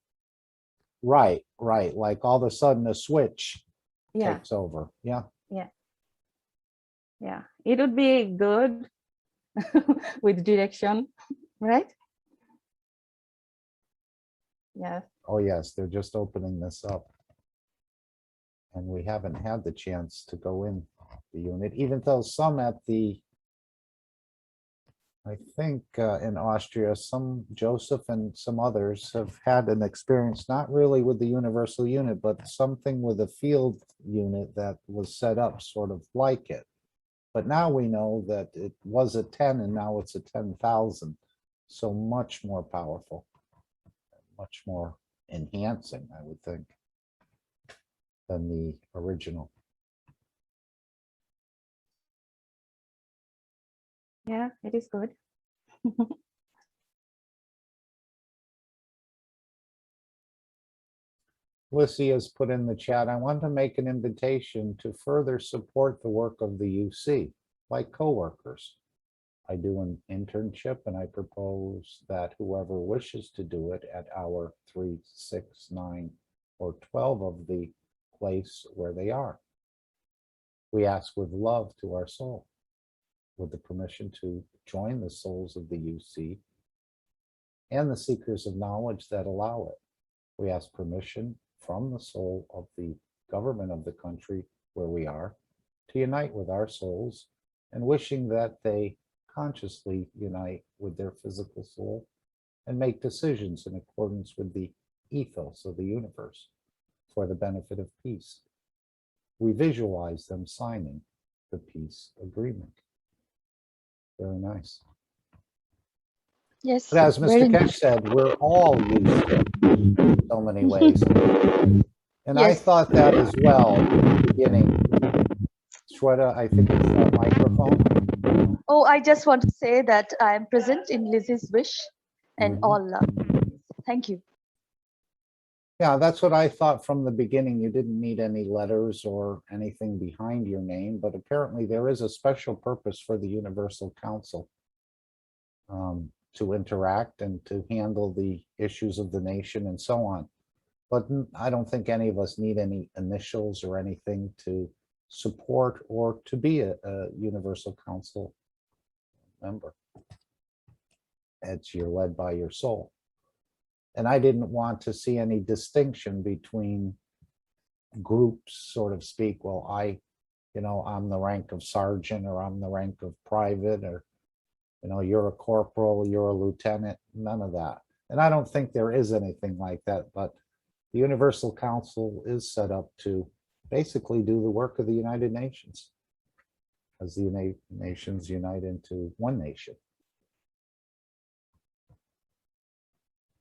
[SPEAKER 2] Right. Like all of a sudden a switch
[SPEAKER 6] Yeah.
[SPEAKER 2] takes over. Yeah.
[SPEAKER 6] Yeah. It would be good with direction, right? Yeah.
[SPEAKER 2] Oh, yes, they're just opening this up. And we haven't had the chance to go in the unit, even though some at the, I think in Austria, some Joseph and some others have had an experience, not really with the universal unit, but something with a field unit that was set up sort of like it. But now we know that it was a 10 and now it's a 10,000. So much more powerful, much more enhancing, I would think, than the original.
[SPEAKER 6] Yeah, it is good.
[SPEAKER 2] Lissy has put in the chat, I want to make an invitation to further support the work of the UC, like coworkers. I do an internship and I propose that whoever wishes to do it at hour 3, 6, 9, or 12 of the place where they are. We ask with love to our soul, with the permission to join the souls of the UC and the seekers of knowledge that allow it. We ask permission from the soul of the government of the country where we are to unite with our souls, and wishing that they consciously unite with their physical soul and make decisions in accordance with the ethos of the universe for the benefit of peace. We visualize them signing the peace agreement. Very nice.
[SPEAKER 5] Yes.
[SPEAKER 2] But as
[SPEAKER 5] very
[SPEAKER 2] Mr.
[SPEAKER 5] nice.
[SPEAKER 2] Kesh said, we're all used in so many ways. And I
[SPEAKER 5] Yes.
[SPEAKER 2] thought that as well in the beginning. Shweta, I think it's a microphone.
[SPEAKER 5] Oh, I just want to say that I am present in Lizzie's wish and
[SPEAKER 2] Mhm.
[SPEAKER 5] all love. Thank you.
[SPEAKER 2] Yeah, that's what I thought from the beginning. You didn't need any letters or anything behind your name, but apparently there is a special purpose for the Universal Council to interact and to handle the issues of the nation and so on. But I don't think any of us need any initials or anything to support or to be a Universal Council member. As you're led by your soul. And I didn't want to see any distinction between groups sort of speak, well, I'm the rank of sergeant, or I'm the rank of private, or, you're a corporal, you're a lieutenant, none of that. And I don't think there is anything like that, but the Universal Council is set up to basically do the work of the United Nations, as the nations unite into one nation.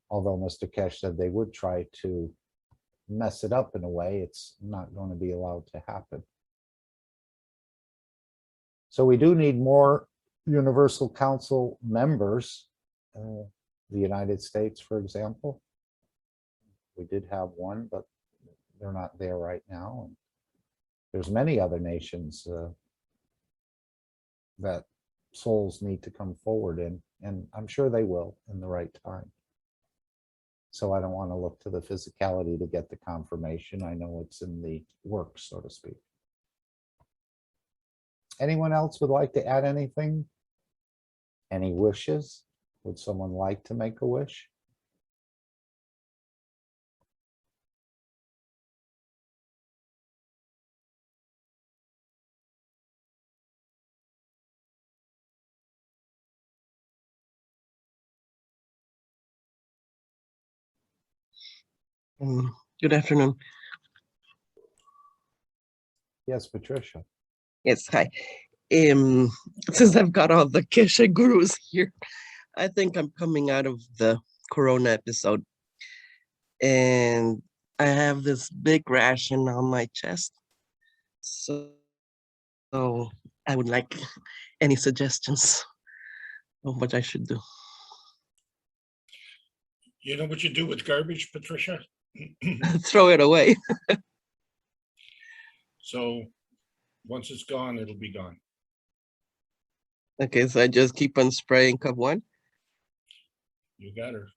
[SPEAKER 2] Although Mr. Kesh said they would try to mess it up in a way, it's not going to be allowed to happen. So we do need more Universal Council members. The United States, for example. We did have one, but they're not there right now. And there's many other nations that souls need to come forward in, and I'm sure they will in the right time. So I don't want to look to the physicality to get the confirmation. I know it's in the works, so to speak. Anyone else would like to add anything? Any wishes? Would someone like to make a wish?
[SPEAKER 7] Good afternoon.
[SPEAKER 2] Yes, Patricia.
[SPEAKER 7] Yes, hi. Since I've got all the Kesha gurus here, I think I'm coming out of the Corona episode, and I have this big rash on my chest. So I would like any suggestions of what I should do.
[SPEAKER 1] You know what you do with garbage, Patricia?
[SPEAKER 7] Throw it away.
[SPEAKER 1] So once it's gone, it'll be gone.
[SPEAKER 7] Okay, so I just keep on spraying cup one.
[SPEAKER 1] You got her.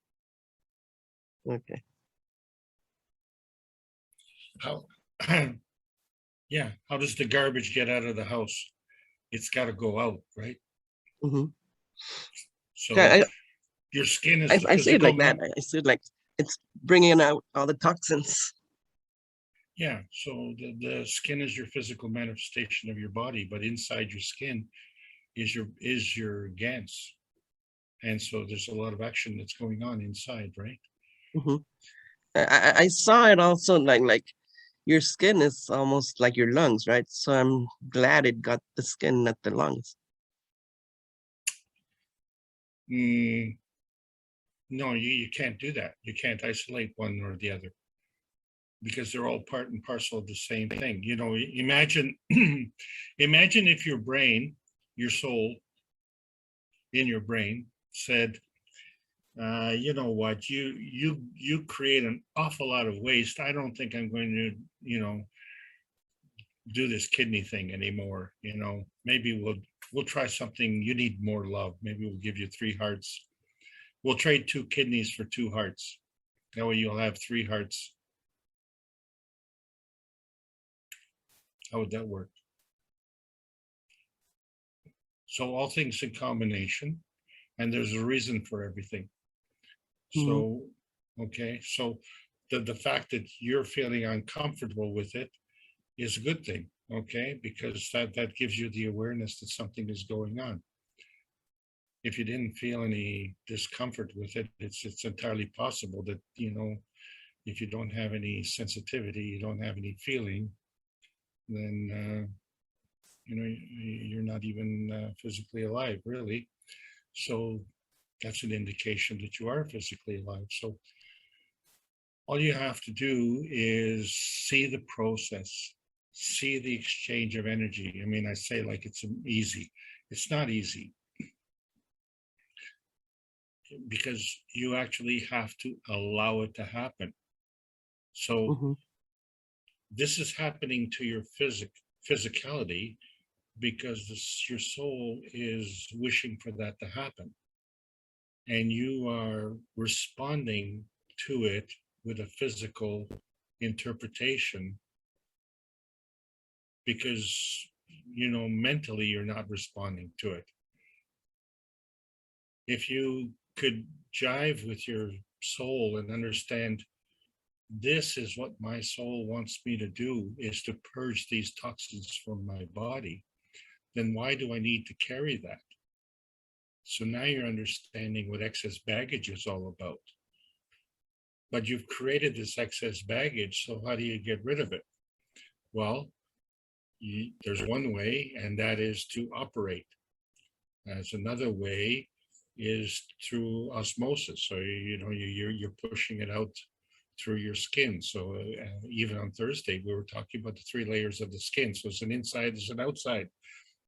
[SPEAKER 7] Okay.
[SPEAKER 1] How? Yeah. How does the garbage get out of the house? It's got to go out, right?
[SPEAKER 7] Mm-hmm.
[SPEAKER 1] So
[SPEAKER 7] Yeah,
[SPEAKER 1] your skin is.
[SPEAKER 7] I see it like that. I see it like it's bringing out all the toxins.
[SPEAKER 1] Yeah. So the skin is your physical manifestation of your body, but inside your skin is your gans, and so there's a lot of action that's going on inside, right?
[SPEAKER 7] Mm-hmm. I saw it also like your skin is almost like your lungs, right? So I'm glad it got the skin, not the lungs.
[SPEAKER 1] No, you can't do that. You can't isolate one or the other, because they're all part and parcel of the same thing. Imagine imagine if your brain, your soul in your brain said, you know what, you create an awful lot of waste. I don't think I'm going to do this kidney thing anymore. Maybe we'll try something. You need more love. Maybe we'll give you 3 hearts. We'll trade 2 kidneys for 2 hearts. That way you'll have 3 hearts. How would that work? So all things in combination, and there's a reason for everything. So, okay, so the fact that you're feeling uncomfortable with it is a good thing, okay? Because that gives you the awareness that something is going on. If you didn't feel any discomfort with it, it's entirely possible that, if you don't have any sensitivity, you don't have any feeling, then, you're not even physically alive, really. So that's an indication that you are physically alive. So all you have to do is see the process, see the exchange of energy. I mean, I say like it's easy. It's not easy, because you actually have to allow it to happen. So this is happening to your physicality because your soul is wishing for that to happen. And you are responding to it with a physical interpretation because, mentally you're not responding to it. If you could jive with your soul and understand this is what my soul wants me to do, is to purge these toxins from my body, then why do I need to carry that? So now you're understanding what excess baggage is all about. But you've created this excess baggage, so how do you get rid of it? Well, there's one way, and that is to operate. As another way is through osmosis. So you're pushing it out through your skin. So even on Thursday, we were talking about the 3 layers of the skin. So it's an inside, it's an outside.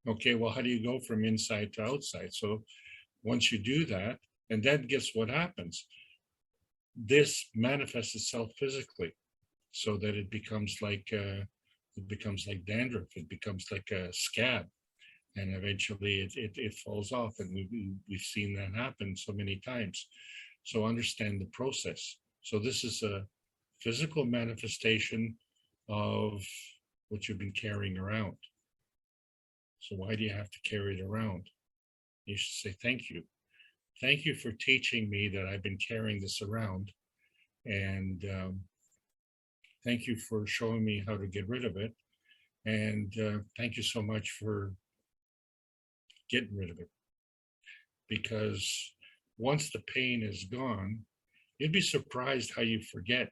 [SPEAKER 1] Okay, well, how do you go from inside to outside? So once you do that, and then guess what happens? This manifests itself physically, so that it becomes like dandruff. It becomes like a scab, and eventually it falls off. And we've seen that happen so many times. So understand the process. So this is a physical manifestation of what you've been carrying around. So why do you have to carry it around? You should say, thank you. Thank you for teaching me that I've been carrying this around. And thank you for showing me how to get rid of it. And thank you so much for getting rid of it. Because once the pain is gone, you'd be surprised how you forget.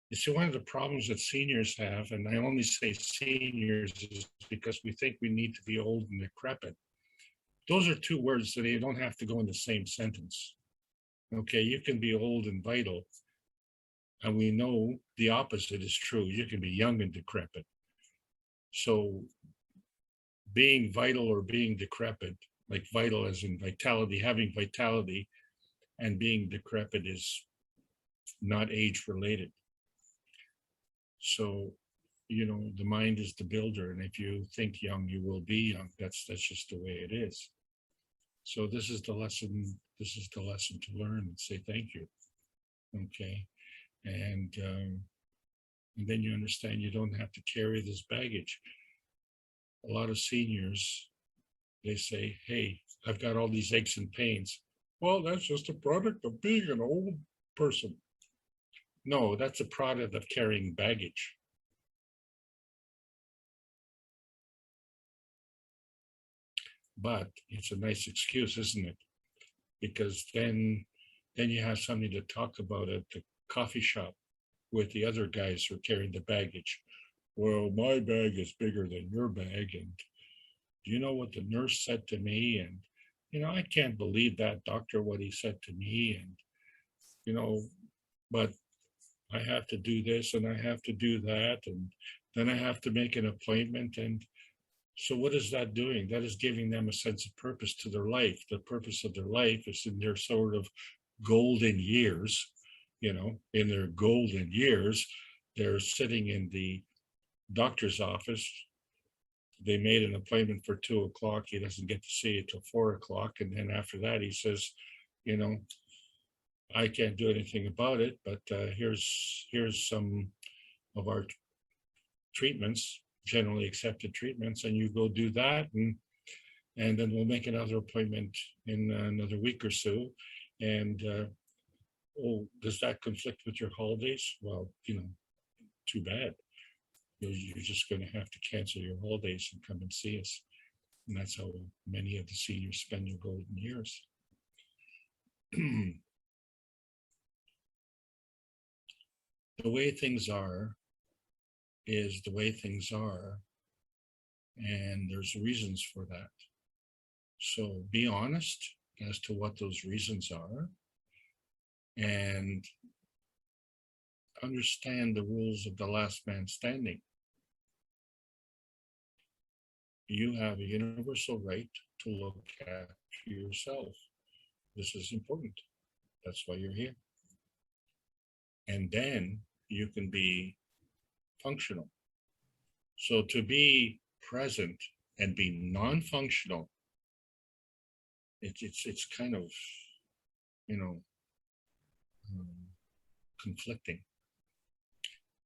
[SPEAKER 1] You see, one of the problems that seniors have, and I only say seniors, is because we think we need to be old and decrepit. Those are 2 words that you don't have to go in the same sentence. Okay, you can be old and vital, and we know the opposite is true. You can be young and decrepit. So being vital or being decrepit, like vital as in vitality, having vitality, and being decrepit is not age related. So, the mind is the builder, and if you think young, you will be young. That's just the way it is. So this is the lesson. This is the lesson to learn and say thank you. Okay, and then you understand you don't have to carry this baggage. A lot of seniors, they say, "Hey, I've got all these aches and pains." Well, that's just a product of being an old person. No, that's a product of carrying baggage. But it's a nice excuse, isn't it? Because then you have something to talk about at the coffee shop with the other guys who are carrying the baggage. Well, my bag is bigger than your bag, and do you know what the nurse said to me? And I can't believe that doctor, what he said to me, and but I have to do this and I have to do that, and then I have to make an appointment. And so what is that doing? That is giving them a sense of purpose to their life. The purpose of their life is in their sort of golden years, in their golden years, they're sitting in the doctor's office. They made an appointment for 2:00. He doesn't get to see it till 4:00. And then after that, he says, I can't do anything about it, but here's some of our treatments, generally accepted treatments, and you go do that, and then we'll make another appointment in another week or so. And oh, does that conflict with your holidays? Well, too bad. You're just going to have to cancel your holidays and come and see us. And that's how many of the seniors spend their golden years. The way things are is the way things are, and there's reasons for that. So be honest as to what those reasons are, and understand the rules of the last man standing. You have a universal right to look after yourself. This is important. That's why you're here. And then you can be functional. So to be present and be non-functional, it's kind of, conflicting.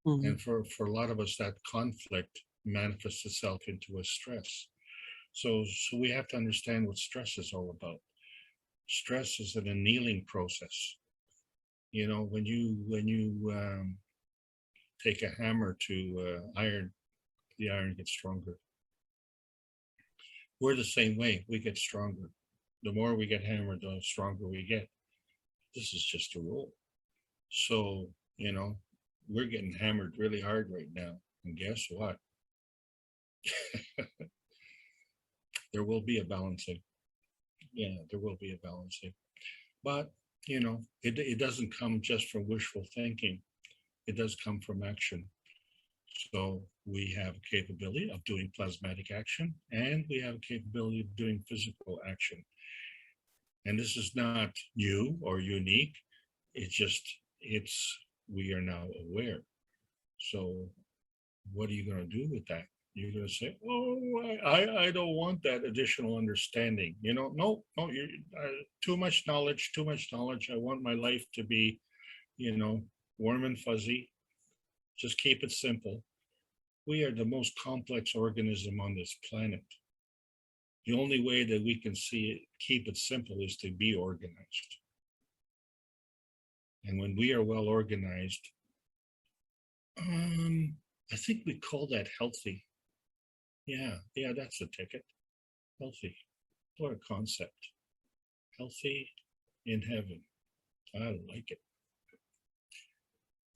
[SPEAKER 1] And for a lot of us, that conflict manifests itself into a stress. So we have to understand what stress is all about. Stress is an annealing process. You know, when you take a hammer to iron, the iron gets stronger. We're the same way. We get stronger. The more we get hammered, the stronger we get. This is just a rule. So, you know, we're getting hammered really hard right now. And guess what? There will be a balancing. Yeah, there will be a balancing. But, you know, it doesn't come just from wishful thinking. It does come from action. So we have a capability of doing plasmatic action, and we have a capability of doing physical action. And this is not new or unique. We are now aware. So what are you going to do with that? You're going to say, oh, I don't want that additional understanding. You know, no, you're too much knowledge, too much knowledge. I want my life to be, you know, warm and fuzzy. Just keep it simple. We are the most complex organism on this planet. The only way that we can see it, keep it simple, is to be organized. And when we are well organized, I think we call that healthy. Yeah, that's a ticket. Healthy. What a concept. Healthy in heaven. I like it.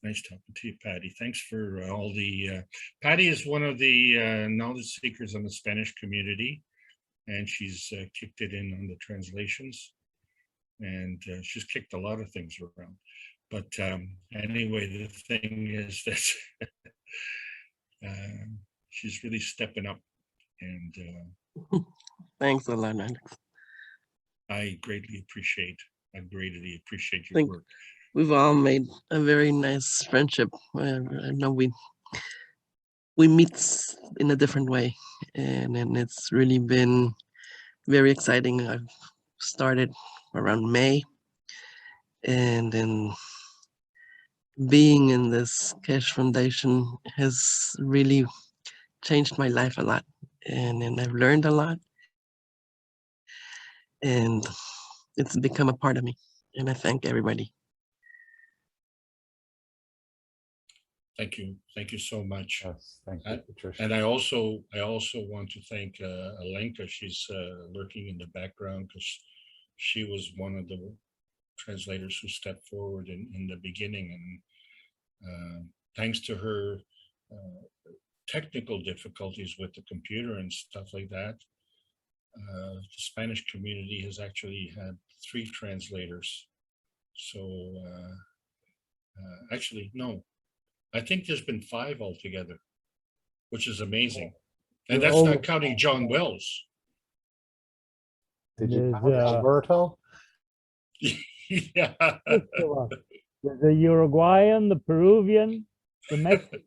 [SPEAKER 1] Nice talking to you, Patty. Thanks for all the, Patty is one of the knowledge seekers on the Spanish community, and she's kicked it in on the translations, and she's kicked a lot of things around. But anyway, the thing is that she's really stepping up, and
[SPEAKER 7] Thanks a lot, Alex.
[SPEAKER 1] I greatly appreciate your
[SPEAKER 7] Thank-
[SPEAKER 1] work.
[SPEAKER 7] We've all made a very nice friendship. I know we meet in a different way, and it's really been very exciting. I've started around May, and then being in this Cash Foundation has really changed my life a lot, and I've learned a lot, and it's become a part of me, and I thank everybody.
[SPEAKER 1] Thank you so much.
[SPEAKER 2] Yes, thank you, Patricia.
[SPEAKER 1] And I also want to thank Alenka. She's lurking in the background because she was one of the translators who stepped forward in the beginning, and thanks to her technical difficulties with the computer and stuff like that, the Spanish community has actually had 3 translators. So actually, no, I think there's been 5 altogether, which is amazing. And that's not counting John Wells.
[SPEAKER 2] Did you
[SPEAKER 8] There's,
[SPEAKER 2] count Alberto?
[SPEAKER 1] Yeah.
[SPEAKER 8] the Uruguayan, the Peruvian, the Mexican.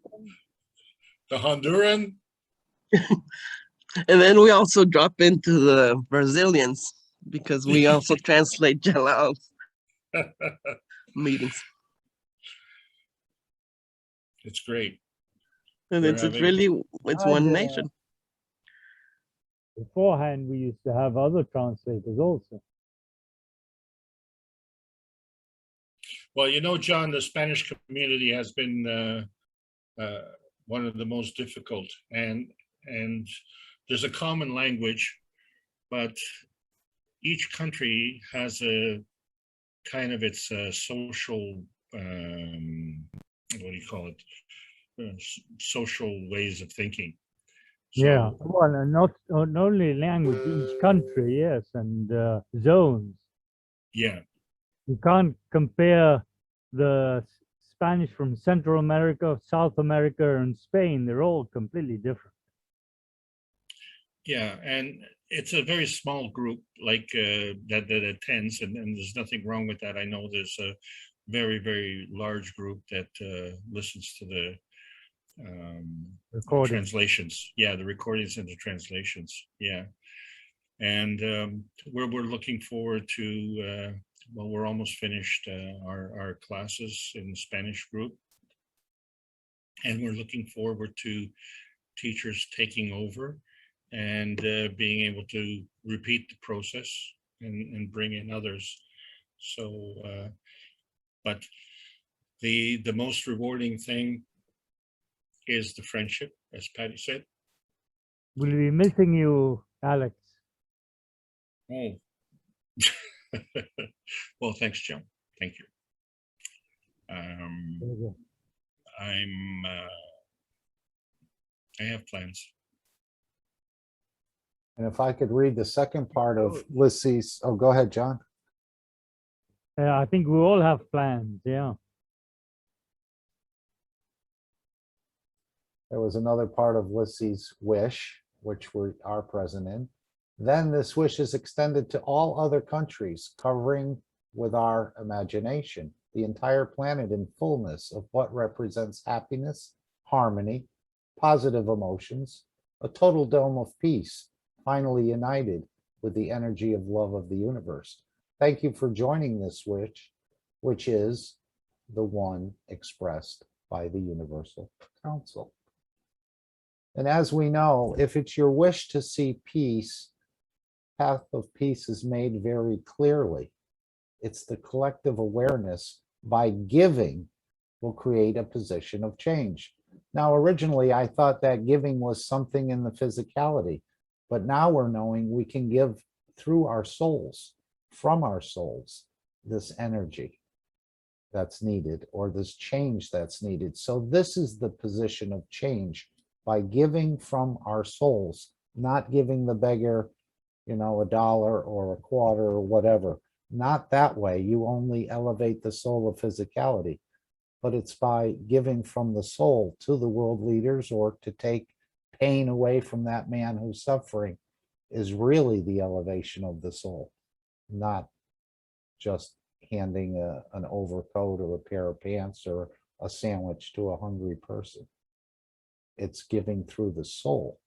[SPEAKER 1] The Honduran.
[SPEAKER 7] And then we also drop into the Brazilians because we also translate Jalal's meetings.
[SPEAKER 1] It's great.
[SPEAKER 7] And
[SPEAKER 1] We're
[SPEAKER 7] it's
[SPEAKER 1] having-
[SPEAKER 7] really, it's one
[SPEAKER 8] Yeah.
[SPEAKER 7] nation.
[SPEAKER 8] Beforehand, we used to have other translators also.
[SPEAKER 1] Well, you know, John, the Spanish community has been one of the most difficult, and there's a common language, but each country has a kind of its social, what do you call it? Social ways of thinking.
[SPEAKER 8] Yeah,
[SPEAKER 1] So,
[SPEAKER 8] well, and not only language, each country, yes, and zones.
[SPEAKER 1] yeah,
[SPEAKER 8] You can't compare the Spanish from Central America, South America, and Spain. They're all completely different.
[SPEAKER 1] yeah, and it's a very small group like that attends, and there's nothing wrong with that. I know there's a very, very large group that listens to the
[SPEAKER 8] Recording.
[SPEAKER 1] translations. Yeah, the recordings and the translations. Yeah, and we're looking forward to. Well, we're almost finished our classes in the Spanish group, and we're looking forward to teachers taking over and being able to repeat the process and bring in others. So But the most rewarding thing is the friendship, as Patty said.
[SPEAKER 8] We'll be missing you, Alex.
[SPEAKER 1] Oh. Well, thanks, Joe. Thank you. I have plans.
[SPEAKER 2] And if I could read the second part of Lissy's, oh, go ahead, John.
[SPEAKER 8] I think we all have plans. Yeah.
[SPEAKER 2] There was another part of Lissy's wish, which we are present in. Then this wish is extended to all other countries, covering with our imagination the entire planet in fullness of what represents happiness, harmony, positive emotions, a total dome of peace, finally united with the energy of love of the universe. Thank you for joining this wish, which is the one expressed by the Universal Council. And as we know, if it's your wish to see peace, path of peace is made very clearly. It's the collective awareness by giving will create a position of change. Now, originally, I thought that giving was something in the physicality, but now we're knowing we can give through our souls, from our souls, this energy that's needed, or this change that's needed. So this is the position of change, by giving from our souls, not giving the beggar, you know, $1 or a quarter or whatever. Not that way. You only elevate the soul of physicality, but it's by giving from the soul to the world leaders, or to take pain away from that man who's suffering, is really the elevation of the soul, not just handing an overcoat or a pair of pants or a sandwich to a hungry person. It's giving through the soul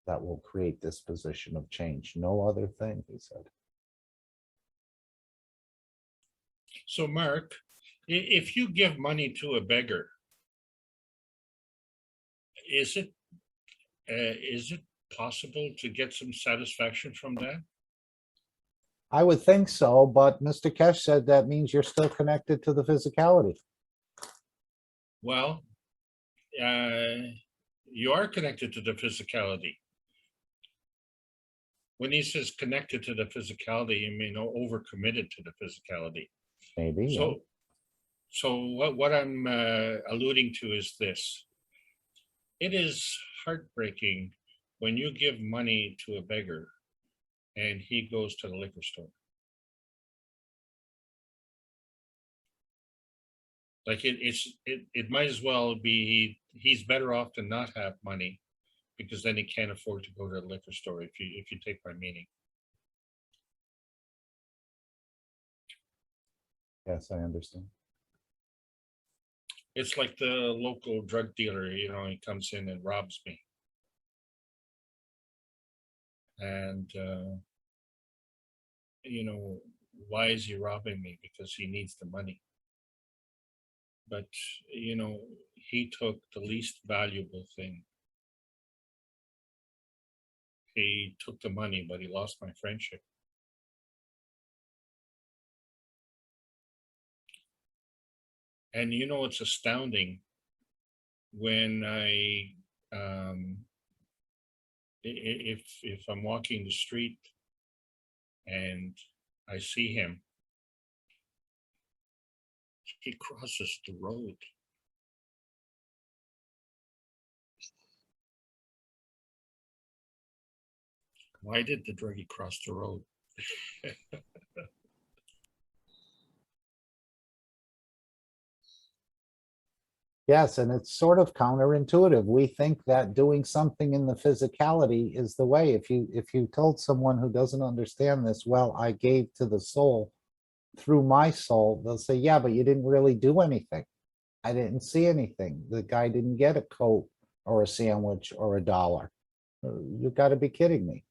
[SPEAKER 2] that will create this position of change. No other thing, he said.
[SPEAKER 1] So, Mark, if you give money to a beggar, is it possible to get some satisfaction from that?
[SPEAKER 2] I would think so, but Mr. Kesh said that means you're still connected to the physicality.
[SPEAKER 1] Well, you are connected to the physicality. When he says connected to the physicality, you mean overcommitted to the physicality.
[SPEAKER 2] Maybe. Yeah.
[SPEAKER 1] So what I'm alluding to is this. It is heartbreaking when you give money to a beggar and he goes to the liquor store. Like it might as well be he's better off to not have money, because then he can't afford to go to the liquor store, if you take my meaning.
[SPEAKER 2] Yes, I understand.
[SPEAKER 1] It's like the local drug dealer, he comes in and robs me. And, why is he robbing me? Because he needs the money. But, he took the least valuable thing. He took the money, but he lost my friendship. And it's astounding when if I'm walking the street and I see him, he crosses the road. Why did the druggie cross the road?
[SPEAKER 2] Yes, and it's sort of counterintuitive. We think that doing something in the physicality is the way. If you told someone who doesn't understand this, well, I gave to the soul through my soul, they'll say, yeah, but you didn't really do anything. I didn't see anything. The guy didn't get a coat or a sandwich or $1. You've got to be kidding me.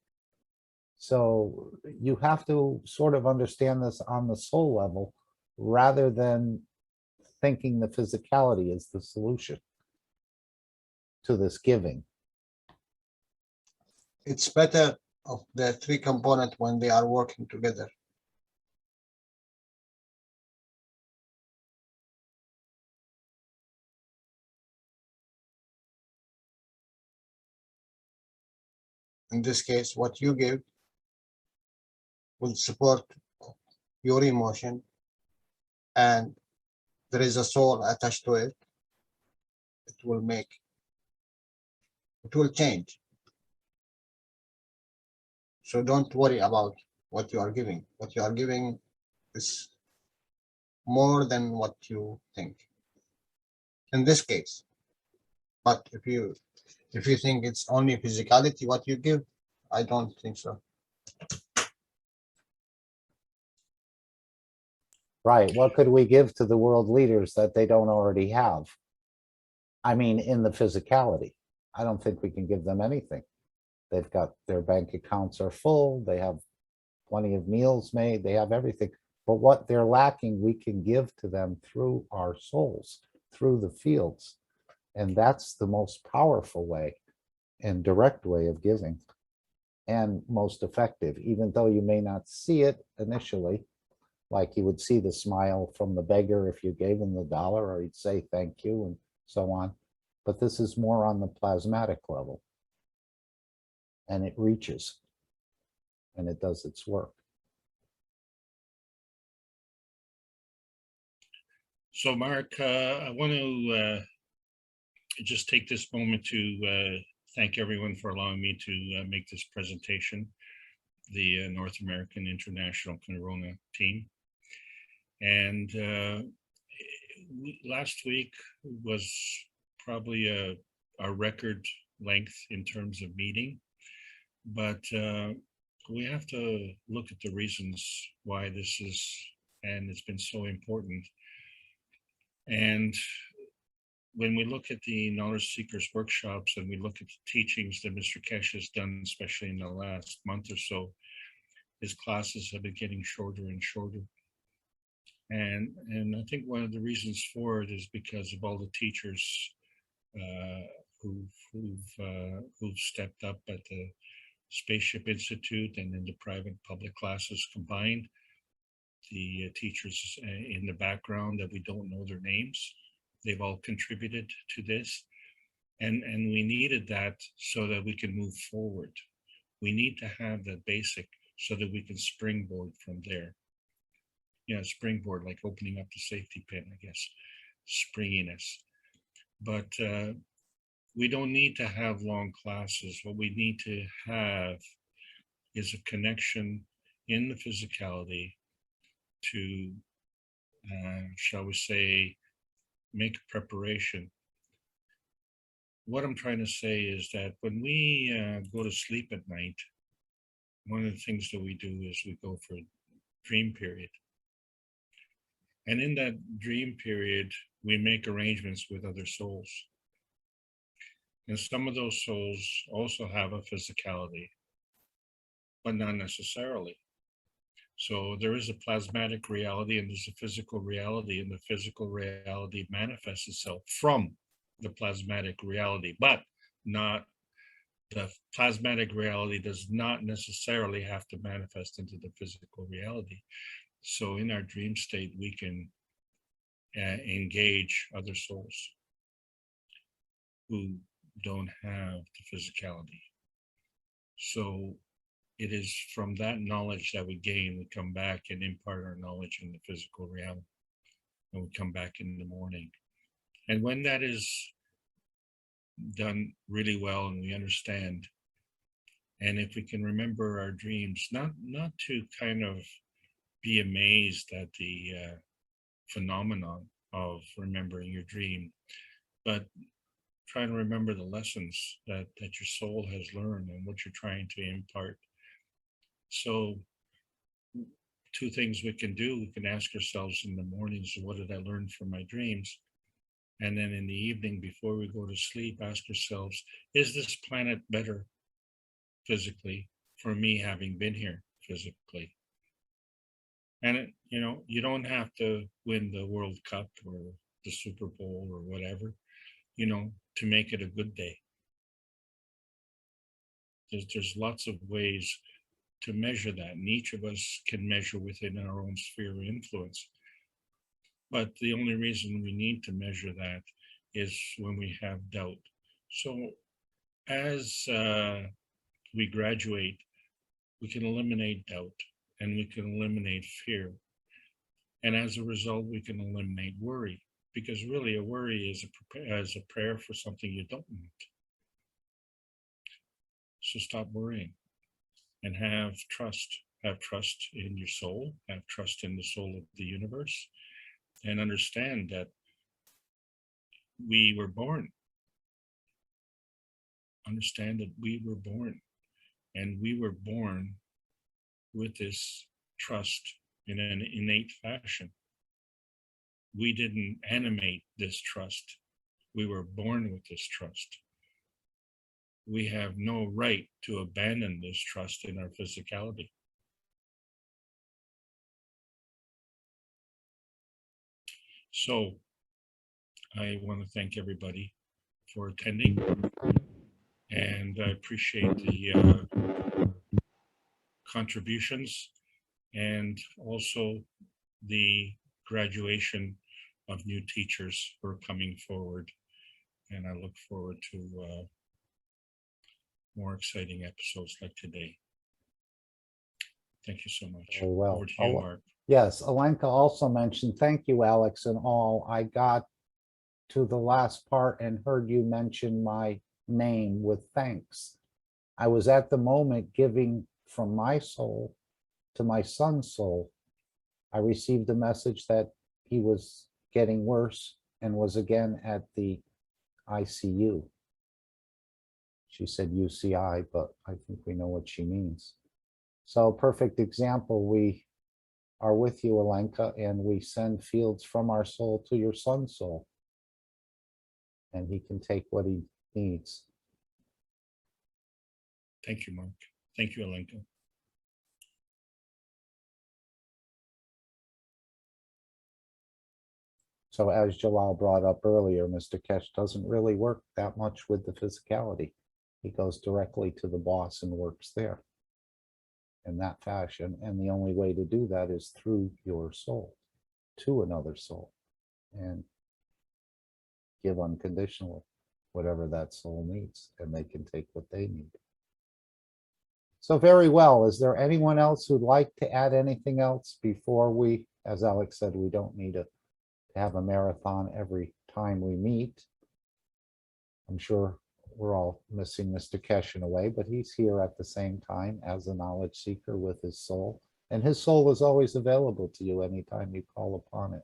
[SPEAKER 2] So you have to sort of understand this on the soul level, rather than thinking the physicality is the solution to this giving.
[SPEAKER 4] It's better of the three components when they are working together. in this case, what you give will support your emotion, and there is a soul attached to it. It will change. So don't worry about what you are giving. What you are giving is more than what you think in this case. But if you think it's only physicality what you give, I don't think so.
[SPEAKER 2] Right, what could we give to the world leaders that they don't already have? I mean, in the physicality, I don't think we can give them anything. They've got, their bank accounts are full, they have plenty of meals made, they have everything. But what they're lacking, we can give to them through our souls, through the fields. And that's the most powerful way and direct way of giving, and most effective, even though you may not see it initially. Like you would see the smile from the beggar if you gave him the dollar, or he'd say thank you and so on. But this is more on the plasmatic level. And it reaches and it does its work.
[SPEAKER 1] So Mark, I want to just take this moment to thank everyone for allowing me to make this presentation, the North American International Corona team. And last week was probably a record length in terms of meeting, but we have to look at the reasons why this is, and it's been so important. And when we look at the Knowledge Seekers workshops and we look at the teachings that Mr. Kesh has done, especially in the last month or so, his classes have been getting shorter and shorter. And I think one of the reasons for it is because of all the teachers who've stepped up at the Spaceship Institute and in the private public classes combined. The teachers in the background that we don't know their names, they've all contributed to this. And we needed that so that we can move forward. We need to have that basic so that we can springboard from there. Yeah, springboard, like opening up the safety pin, I guess, springiness. But we don't need to have long classes. What we need to have is a connection in the physicality to, shall we say, make preparation. What I'm trying to say is that when we go to sleep at night, one of the things that we do is we go for a dream period. And in that dream period, we make arrangements with other souls. And some of those souls also have a physicality, but not necessarily. So there is a plasmatic reality and there's a physical reality, and the physical reality manifests itself from the plasmatic reality, but not the plasmatic reality does not necessarily have to manifest into the physical reality. So in our dream state, we can engage other souls who don't have the physicality. So it is from that knowledge that we gain, we come back and impart our knowledge in the physical realm, and we come back in the morning. And when that is done really well and we understand, and if we can remember our dreams, not to kind of be amazed at the phenomenon of remembering your dream, but try to remember the lessons that your soul has learned and what you're trying to impart. So 2 things we can do: we can ask ourselves in the mornings, what did I learn from my dreams? And then in the evening, before we go to sleep, ask ourselves, is this planet better physically for me having been here physically? And you don't have to win the World Cup or the Super Bowl or whatever, to make it a good day. There's lots of ways to measure that, and each of us can measure within our own sphere of influence. But the only reason we need to measure that is when we have doubt. So as we graduate, we can eliminate doubt and we can eliminate fear. And as a result, we can eliminate worry, because really a worry is a prayer for something you don't want. So stop worrying and have trust. Have trust in your soul, have trust in the soul of the universe, and understand that we were born. Understand that we were born, and we were born with this trust in an innate fashion. We didn't animate this trust. We were born with this trust. We have no right to abandon this trust in our physicality. So I want to thank everybody for attending, and I appreciate the contributions and also the graduation of new teachers who are coming forward. And I look forward to more exciting episodes like today. Thank you so much.
[SPEAKER 2] Very well.
[SPEAKER 1] Over to you, Mark.
[SPEAKER 2] Yes, Alenka also mentioned, thank you, Alex, and all. I got to the last part and heard you mention my name with thanks. I was at the moment giving from my soul to my son's soul. I received a message that he was getting worse and was again at the ICU. She said UCI, but I think we know what she means. So perfect example, we are with you, Alenka, and we send fields from our soul to your son's soul. And he can take what he needs.
[SPEAKER 1] Thank you, Mark. Thank you, Alenka.
[SPEAKER 2] So as Jalal brought up earlier, Mr. Kesh doesn't really work that much with the physicality. He goes directly to the boss and works there in that fashion. And the only way to do that is through your soul to another soul and give unconditionally whatever that soul needs, and they can take what they need. So very well. Is there anyone else who'd like to add anything else before we, as Alex said, we don't need to have a marathon every time we meet. I'm sure we're all missing Mr. Kesh in a way, but he's here at the same time as a knowledge seeker with his soul. And his soul is always available to you anytime you call upon it.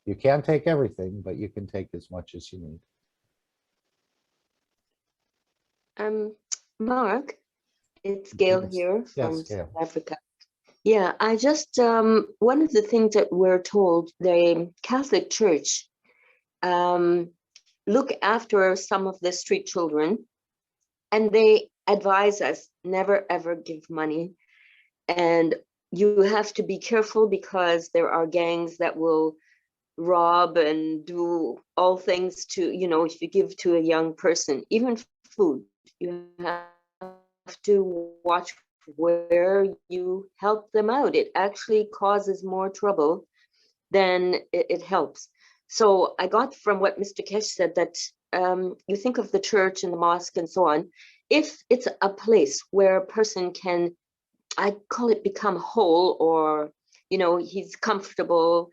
[SPEAKER 2] You can't take everything, but you can take as much as you need.
[SPEAKER 9] Mark, it's Gail
[SPEAKER 2] Yes.
[SPEAKER 9] here from
[SPEAKER 2] Yes, Gail.
[SPEAKER 9] South Africa. Yeah, I just, one of the things that we're told, the Catholic Church look after some of the street children, and they advise us never ever give money. And you have to be careful because there are gangs that will rob and do all things to, you know, if you give to a young person, even food, you have to watch where you help them out. It actually causes more trouble than it helps. So I got from what Mr. Kesh said that you think of the church and the mosque and so on, if it's a place where a person can, I call it become whole, or, you know, he's comfortable,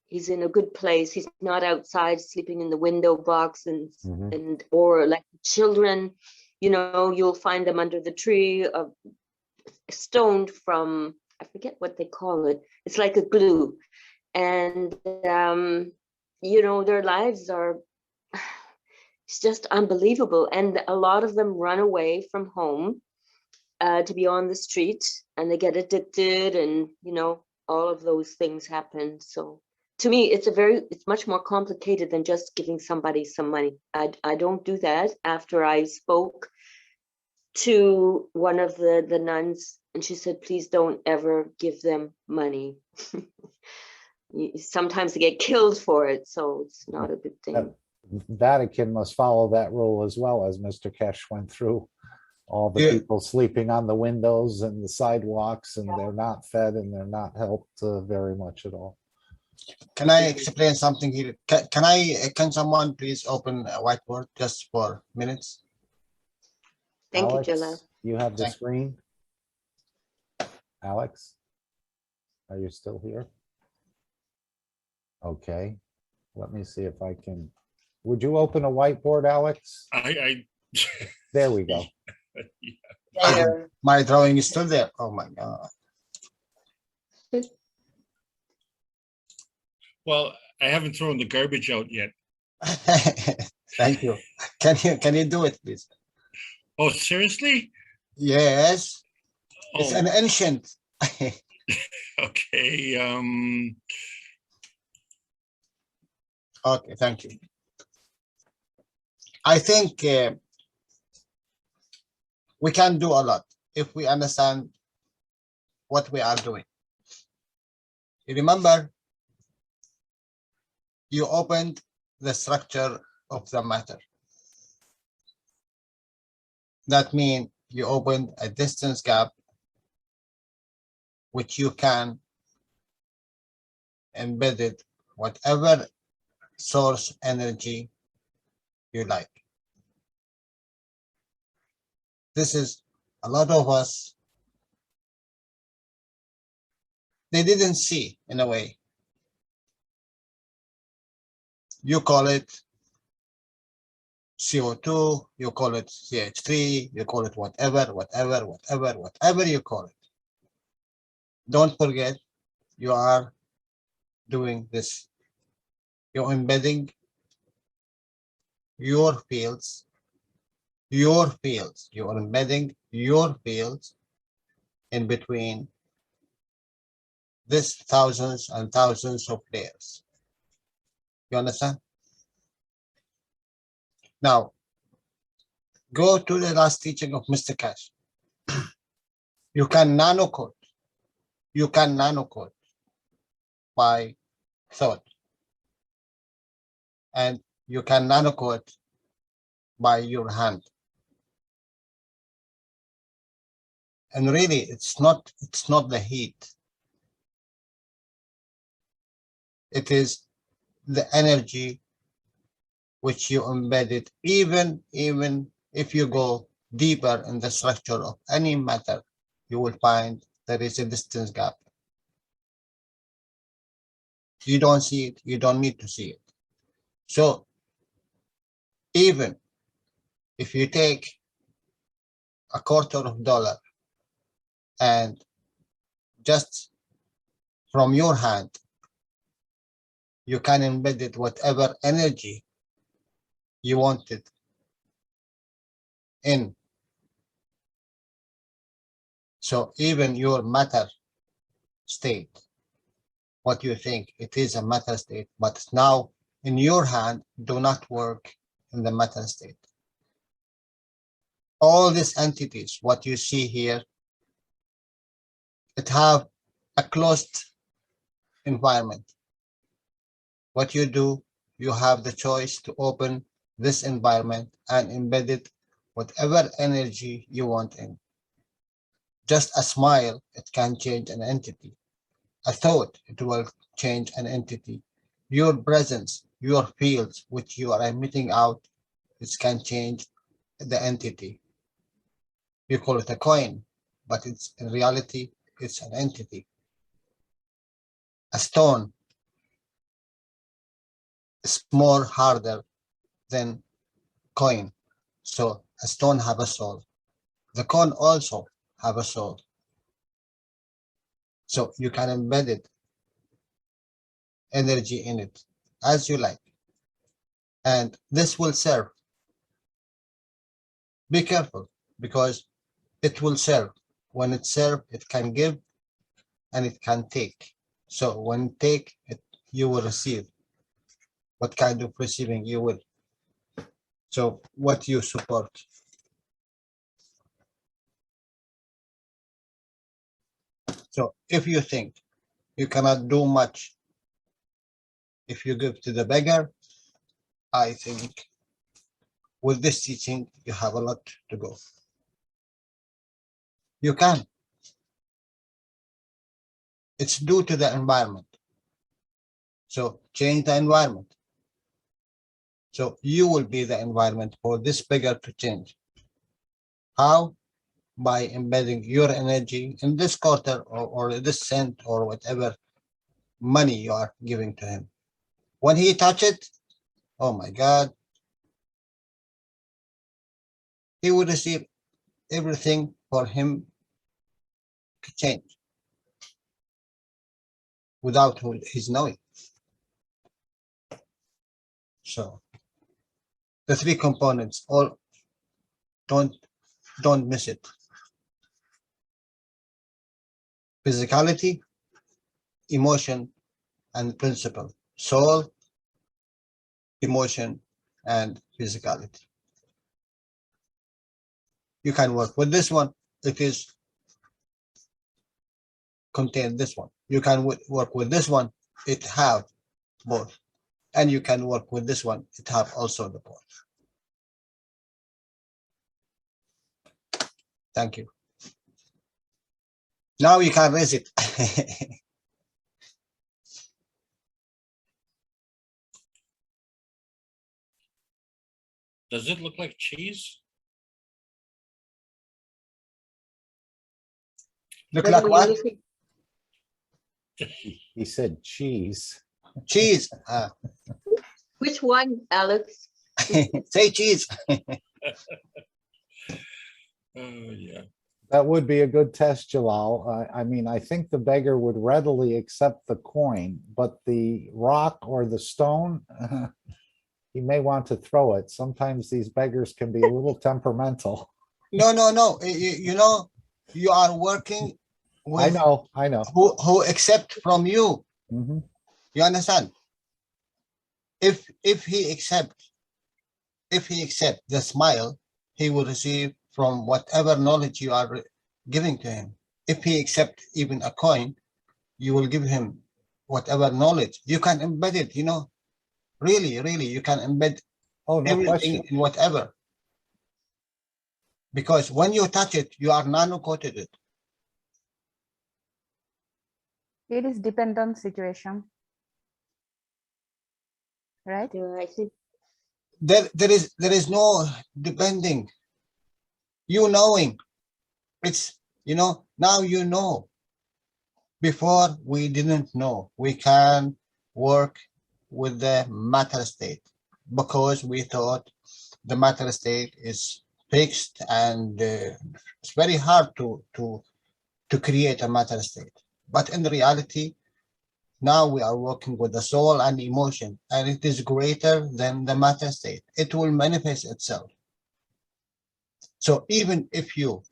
[SPEAKER 9] he's in a good place, he's not outside sleeping in the window box and or like children, you know, you'll find them under the tree, stoned from, I forget what they call it. It's like a glue. And, you know, their lives are, it's just unbelievable. And a lot of them run away from home to be on the street, and they get addicted, and, you know, all of those things happen. So to me, it's much more complicated than just giving somebody some money. I don't do that. After I spoke to one of the nuns, and she said, please don't ever give them money. Sometimes they get killed for it, so it's not a good thing.
[SPEAKER 2] Vatican must follow that rule as well, as Mr. Kesh went through. All the people sleeping on the windows and the sidewalks, and they're not fed and they're not helped very much at all.
[SPEAKER 4] Can I explain something here? Can someone please open a whiteboard just for minutes?
[SPEAKER 9] Thank you,
[SPEAKER 2] Alex,
[SPEAKER 9] Jalal.
[SPEAKER 2] you have the
[SPEAKER 4] Thank-
[SPEAKER 2] screen? Alex? Are you still here? Okay, let me see if I can, would you open a whiteboard, Alex?
[SPEAKER 1] I
[SPEAKER 2] There we go.
[SPEAKER 4] My drawing is still there. Oh my God.
[SPEAKER 1] well, I haven't thrown the garbage out yet.
[SPEAKER 4] Thank you. Can you do it, please?
[SPEAKER 1] Oh, seriously?
[SPEAKER 4] Yes, it's
[SPEAKER 1] Oh,
[SPEAKER 4] an ancient.
[SPEAKER 1] okay.
[SPEAKER 4] Okay, thank you. I think we can do a lot if we understand what we are doing. You remember, you opened the structure of the matter. That means you opened a distance gap which you can embed it whatever source energy you like. This is a lot of us, they didn't see in a way. You call it CO2, you call it CH3, you call it whatever you call it. Don't forget, you are doing this. You're embedding your fields. You are embedding your fields in between this thousands and thousands of layers. You understand? Now, go to the last teaching of Mr. Cash. You can nano code. You can nano code by thought. And you can nano code by your hand. And really, it's not the heat. It is the energy which you embedded, even if you go deeper in the structure of any matter, you will find there is a distance gap. You don't see it, you don't need to see it. So even if you take $0.25 and just from your hand, you can embed it whatever energy you wanted in. So even your matter state, what you think it is a matter state, but now in your hand do not work in the matter state. All these entities, what you see here, it have a closed environment. What you do, you have the choice to open this environment and embed it whatever energy you want in. Just a smile, it can change an entity. A thought, it will change an entity. Your presence, your fields, which you are emitting out, it can change the entity. You call it a coin, but it's in reality, it's an entity. A stone is more harder than coin. So a stone have a soul. The coin also have a soul. So you can embed it, energy in it as you like. And this will serve. Be careful because it will serve. When it serves, it can give and it can take. So when take it, you will receive. What kind of receiving you will. So what you support. So if you think you cannot do much if you give to the beggar, I think with this teaching, you have a lot to go. You can. It's due to the environment. So change the environment. So you will be the environment for this beggar to change. How? By embedding your energy in this quarter or this cent or whatever money you are giving to him. When he touch it, oh my God, he will receive everything for him to change without his knowing. So the three components, all don't miss it. Physicality, emotion, and principle. Soul, emotion, and physicality. You can work with this one. It is contain this one. You can work with this one. It have both. And you can work with this one. It have also the both. Thank you. Now you can raise it.
[SPEAKER 1] Does it look like cheese?
[SPEAKER 4] Look
[SPEAKER 9] What
[SPEAKER 4] like
[SPEAKER 9] do you
[SPEAKER 4] what?
[SPEAKER 9] think?
[SPEAKER 2] He said cheese.
[SPEAKER 4] Cheese.
[SPEAKER 9] Which one, Alex?
[SPEAKER 4] Say cheese.
[SPEAKER 1] Oh, yeah.
[SPEAKER 2] That would be a good test, Jalal. I mean, I think the beggar would readily accept the coin, but the rock or the stone, he may want to throw it. Sometimes these beggars can be a little temperamental.
[SPEAKER 4] No. You know, you are working with
[SPEAKER 2] I know.
[SPEAKER 4] who accept from you.
[SPEAKER 2] Mhm.
[SPEAKER 4] You understand? If he accept the smile, he will receive from whatever knowledge you are giving to him. If he accept even a coin, you will give him whatever knowledge. You can embed it, you know. Really, you can embed
[SPEAKER 2] Oh, no
[SPEAKER 4] everything
[SPEAKER 2] question.
[SPEAKER 4] in whatever. Because when you touch it, you are nano-coated it.
[SPEAKER 6] It is depend on situation, right?
[SPEAKER 9] Yeah, I think
[SPEAKER 4] There is no depending. You knowing. It's, you know, now you know. Before we didn't know. We can work with the matter state because we thought the matter state is fixed and it's very hard to create a matter state. But in reality, now we are working with the soul and emotion, and it is greater than the matter state. It will manifest itself. So even if you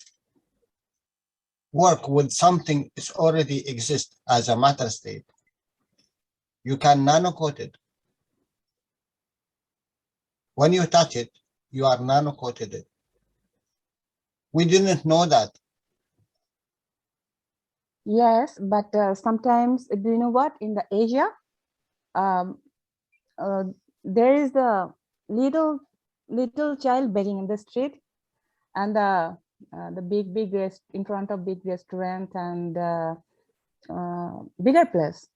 [SPEAKER 4] work with something that already exists as a matter state, you can nano-coat it. When you touch it, you are nano-coated it. We didn't know that.
[SPEAKER 6] Yes, but sometimes, do you know what? In the Asia, um, there is the little child begging in the street, and the big in front of big restaurant and bigger place.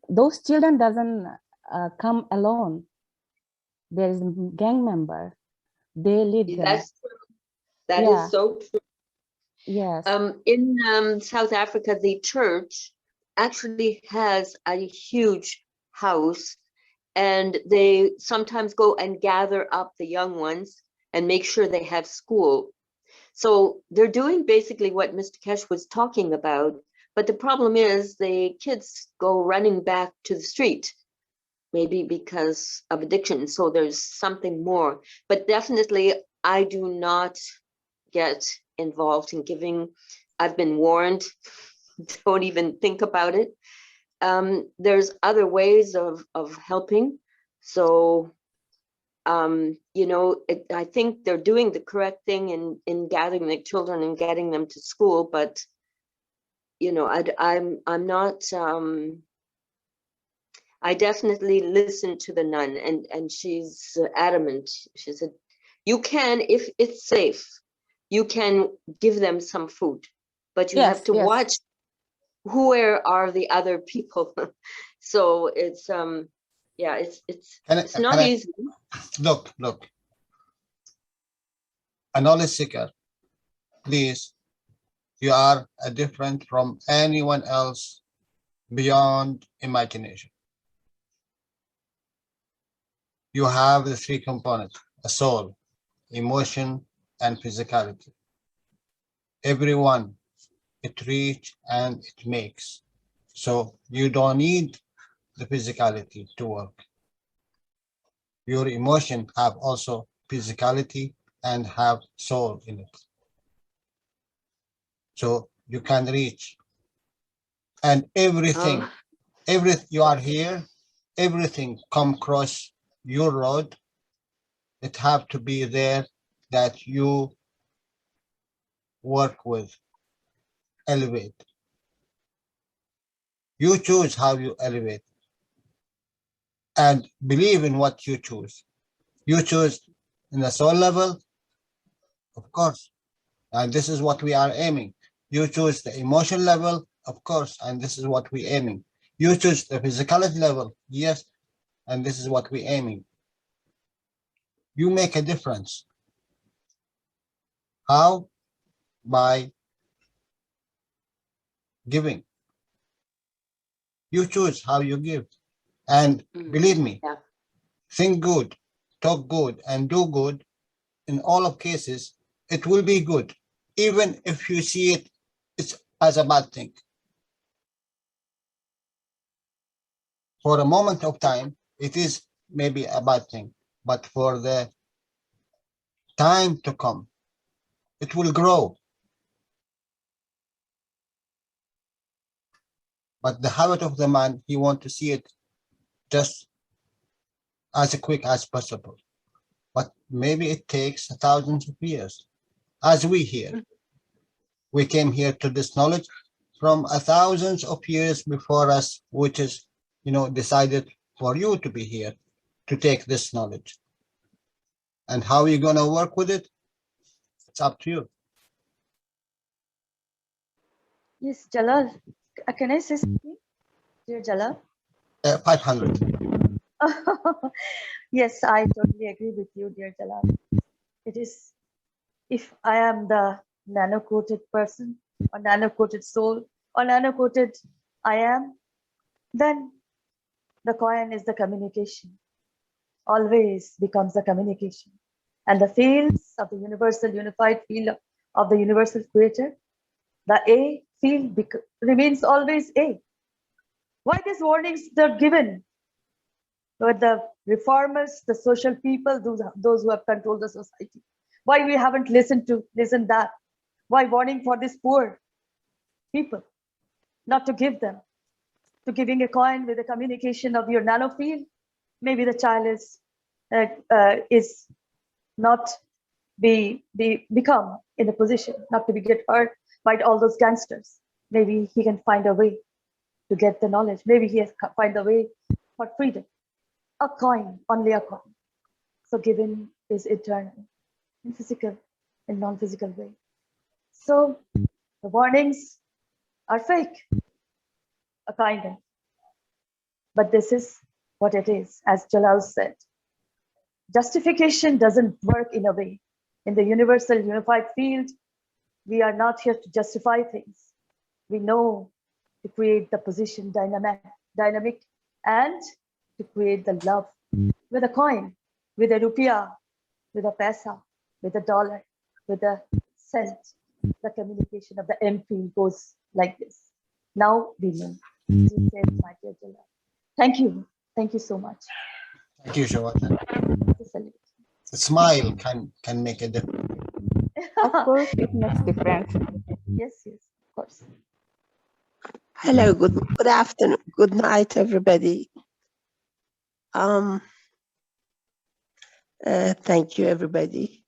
[SPEAKER 6] Those children doesn't come alone. There is a gang member. They lead them.
[SPEAKER 9] that's true. That
[SPEAKER 6] Yeah.
[SPEAKER 9] is so true.
[SPEAKER 6] Yes.
[SPEAKER 9] In South Africa, the church actually has a huge house, and they sometimes go and gather up the young ones and make sure they have school. So they're doing basically what Mr. Kesh was talking about, but the problem is the kids go running back to the street, maybe because of addiction. So there's something more, but definitely I do not get involved in giving. I've been warned, don't even think about it. There's other ways of helping. So, you know, I think they're doing the correct thing in gathering the children and getting them to school, but you know, I'm not, I definitely listened to the nun, and she's adamant. She said, you can, if it's safe, you can give them some food, but you have to watch where are the other people. So it's yeah, it's not easy.
[SPEAKER 4] Look. A knowledge seeker, please, you are different from anyone else beyond imagination. You have the three components: a soul, emotion, and physicality. Everyone, it reach and it makes. So you don't need the physicality to work. Your emotion have also physicality and have soul in it. So you can reach. And everything, you are here, everything come across your road, it have to be there that you work with, elevate. You choose how you elevate and believe in what you choose. You choose in the soul level, of course, and this is what we are aiming. You choose the emotion level, of course, and this is what we aiming. You choose the physicality level, yes, and this is what we aiming. You make a difference. How? By giving. You choose how you give. And believe me,
[SPEAKER 9] Yeah.
[SPEAKER 4] think good, talk good, and do good. In all of cases, it will be good, even if you see it's as a bad thing. For a moment of time, it is maybe a bad thing, but for the time to come, it will grow. But the habit of the man, he want to see it just as quick as possible. But maybe it takes thousands of years. As we here, we came here to this knowledge from thousands of years before us, which is, decided for you to be here to take this knowledge. And how you're going to work with it, it's up to you.
[SPEAKER 5] Yes, Jalal, can I say something, dear Jalal?
[SPEAKER 4] 500.
[SPEAKER 5] Yes, I totally agree with you, dear Jalal. It is, if I am the nano-coated person, or nano-coated soul, or nano-coated I am, then the coin is the communication, always becomes the communication. And the fields of the universal unified field of the universal creator, the A field remains always A. Why these warnings are given? But the reformers, the social people, those who have controlled the society, why we haven't listened that? Why warning for these poor people, not to give them, to giving a coin with a communication of your nano field? Maybe the child is not become in a position not to be get hurt by all those gangsters. Maybe he can find a way to get the knowledge. Maybe he has find a way for freedom. A coin, only a coin. So giving is eternal, in physical and non-physical way. So the warnings are fake, a kind of. But this is what it is, as Jalal said. Justification doesn't work in a way. In the universal unified field, we are not here to justify things. We know to create the position dynamic and to create the love with a coin, with a rupiah, with a paisa, with a dollar, with a cent. The communication of the M field goes like this. Now we know. My dear Jalal. Thank you. Thank you so much.
[SPEAKER 4] Thank you, Shawata. A smile can make a difference.
[SPEAKER 6] Of course, it makes difference.
[SPEAKER 5] Yes, of course.
[SPEAKER 10] Hello, good afternoon, good night, everybody. Thank you, everybody.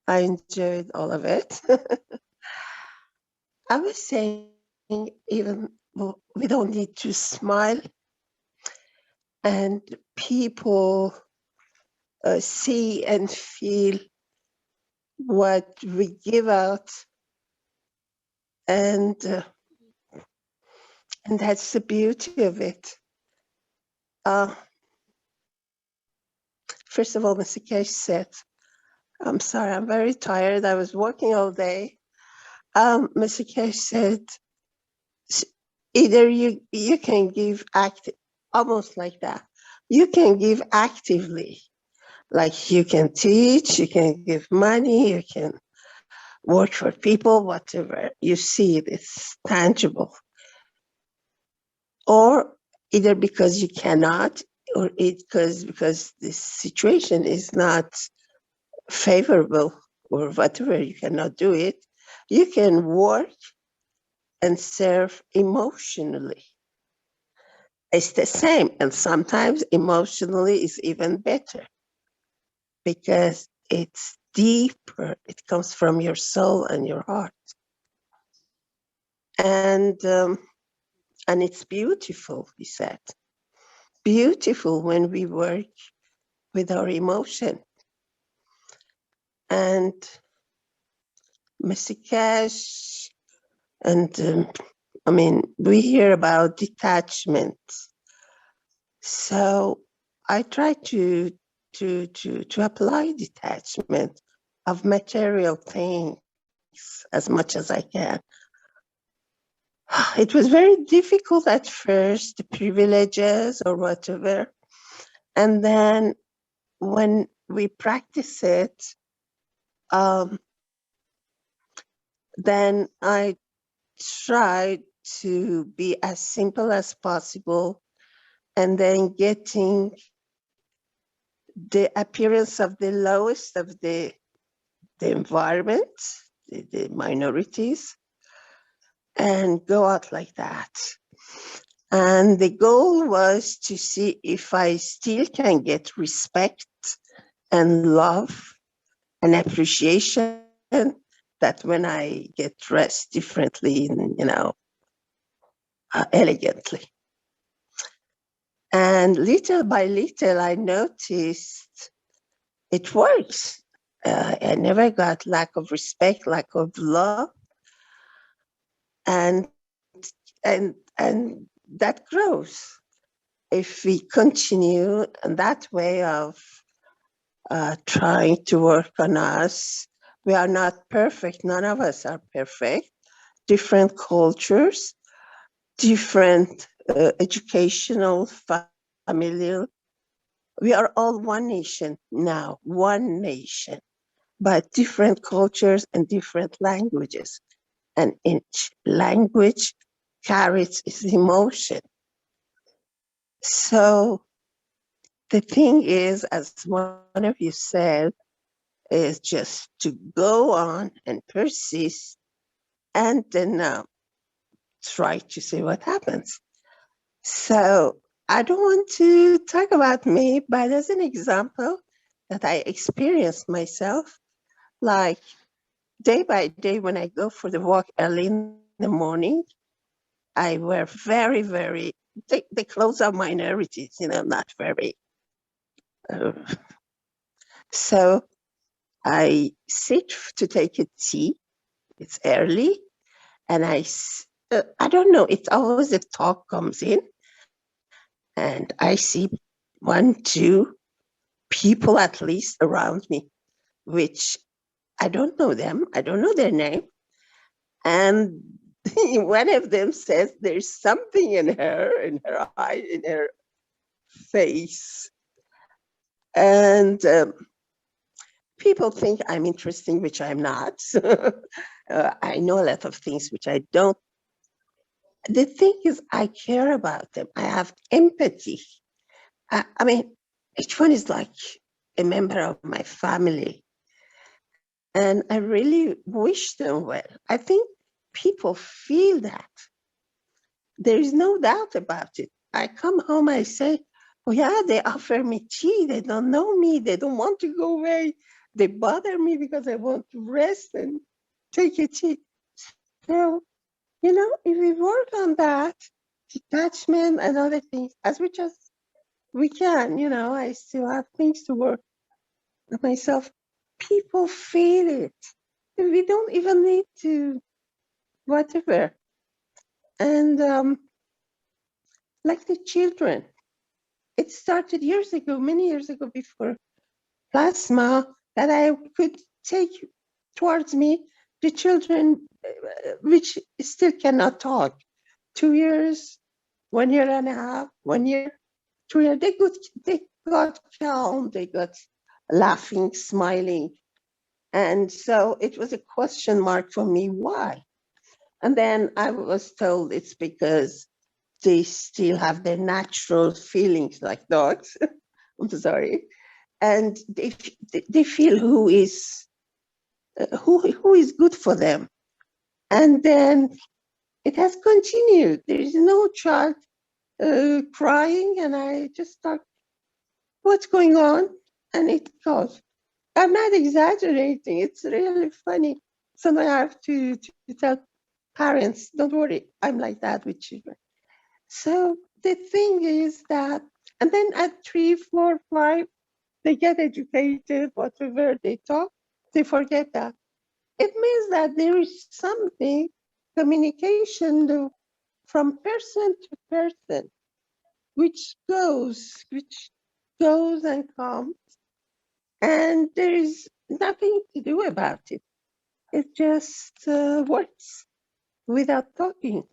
[SPEAKER 10] I enjoyed all of it. I was saying, even we don't need to smile, and people see and feel what we give out, and that's the beauty of it. first of all, Mr. Kesh said, I'm sorry, I'm very tired. I was working all day. Mr. Kesh said, either you can give almost like that. You can give actively, like you can teach, you can give money, you can work for people, whatever. You see it, it's tangible. Or either because you cannot, or because this situation is not favorable or whatever, you cannot do it. You can work and serve emotionally. It's the same, and sometimes emotionally is even better because it's deeper. It comes from your soul and your heart, and it's beautiful. He said, beautiful when we work with our emotion. And Mr. Cash, and I mean, we hear about detachment. So I try to apply detachment of material things as much as I can. It was very difficult at first, the privileges or whatever. And then when we practice it, then I try to be as simple as possible, and then getting the appearance of the lowest of the environment, the minorities, and go out like that. And the goal was to see if I still can get respect and love and appreciation that when I get dressed differently, elegantly. And little by little, I noticed it works. I never got lack of respect, lack of love, and that grows if we continue in that way of trying to work on us. We are not perfect. None of us are perfect. Different cultures, different educational, familial. We are all one nation now, one nation, but different cultures and different languages. And each language carries its emotion. So the thing is, as one of you said, is just to go on and persist and then try to see what happens. So I don't want to talk about me, but as an example that I experienced myself, like day by day when I go for the walk early in the morning, I wear very, very, the clothes are minorities, not very. So I sit to take a tea. It's early, and I don't know, it's always a talk comes in, and I see 1, 2 people at least around me, which I don't know them. I don't know their name. And one of them says there's something in her eye, in her face. And people think I'm interesting, which I'm not. I know a lot of things which I don't. The thing is, I care about them. I have empathy. I mean, each one is like a member of my family. And I really wish them well. I think people feel that. There is no doubt about it. I come home, I say, oh yeah, they offer me tea. They don't know me. They don't want to go away. They bother me because I want to rest and take a tea. So, if we work on that, detachment and other things, as much as we can, I still have things to work on myself. People feel it. We don't even need to, whatever. And like the children, it started years ago, many years ago, before plasma that I could take towards me the children which still cannot talk. 2 years, 1 year and a half, 1 year, 2 years, they got calm, they got laughing, smiling. And so it was a question mark for me, why? And then I was told it's because they still have their natural feelings like dogs. I'm sorry. And they feel who is good for them. And then it has continued. There is no child crying, and I just thought, what's going on? And it goes. I'm not exaggerating. It's really funny. Sometimes I have to tell parents, don't worry, I'm like that with children. So the thing is that, and then at 3, 4, 5, they get educated, whatever they talk, they forget that. It means that there is something, communication from person to person, which goes and comes, and there is nothing to do about it. It just works without talking.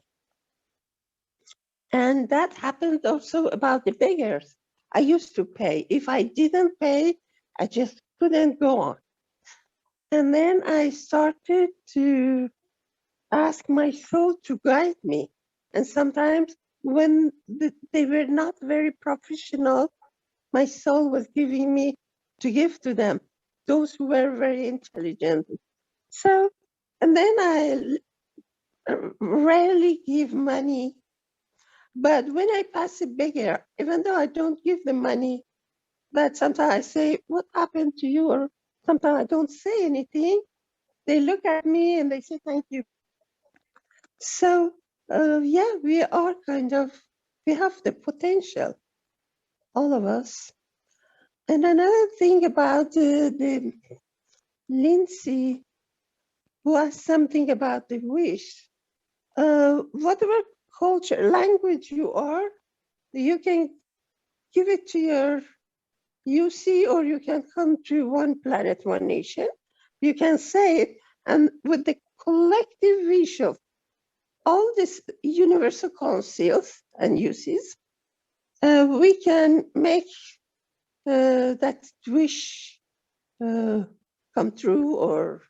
[SPEAKER 10] And that happened also about the beggars. I used to pay. If I didn't pay, I just couldn't go on. And then I started to ask my soul to guide me. And sometimes when they were not very professional, my soul was giving me to give to them, those who were very intelligent. So, and then I rarely give money. But when I pass a beggar, even though I don't give them money, but sometimes I say, what happened to you? Or sometimes I don't say anything. They look at me and they say, thank you. So, yeah, we are we have the potential, all of us. And another thing about the Lindsay, who asked something about the wish. Whatever culture, language you are, you can give it to your UC, or you can come to one planet, one nation. You can say it, and with the collective wish of all these universal councils and UCs, we can make that wish come true or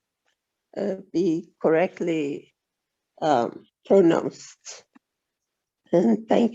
[SPEAKER 10] be correctly pronounced. And thank you.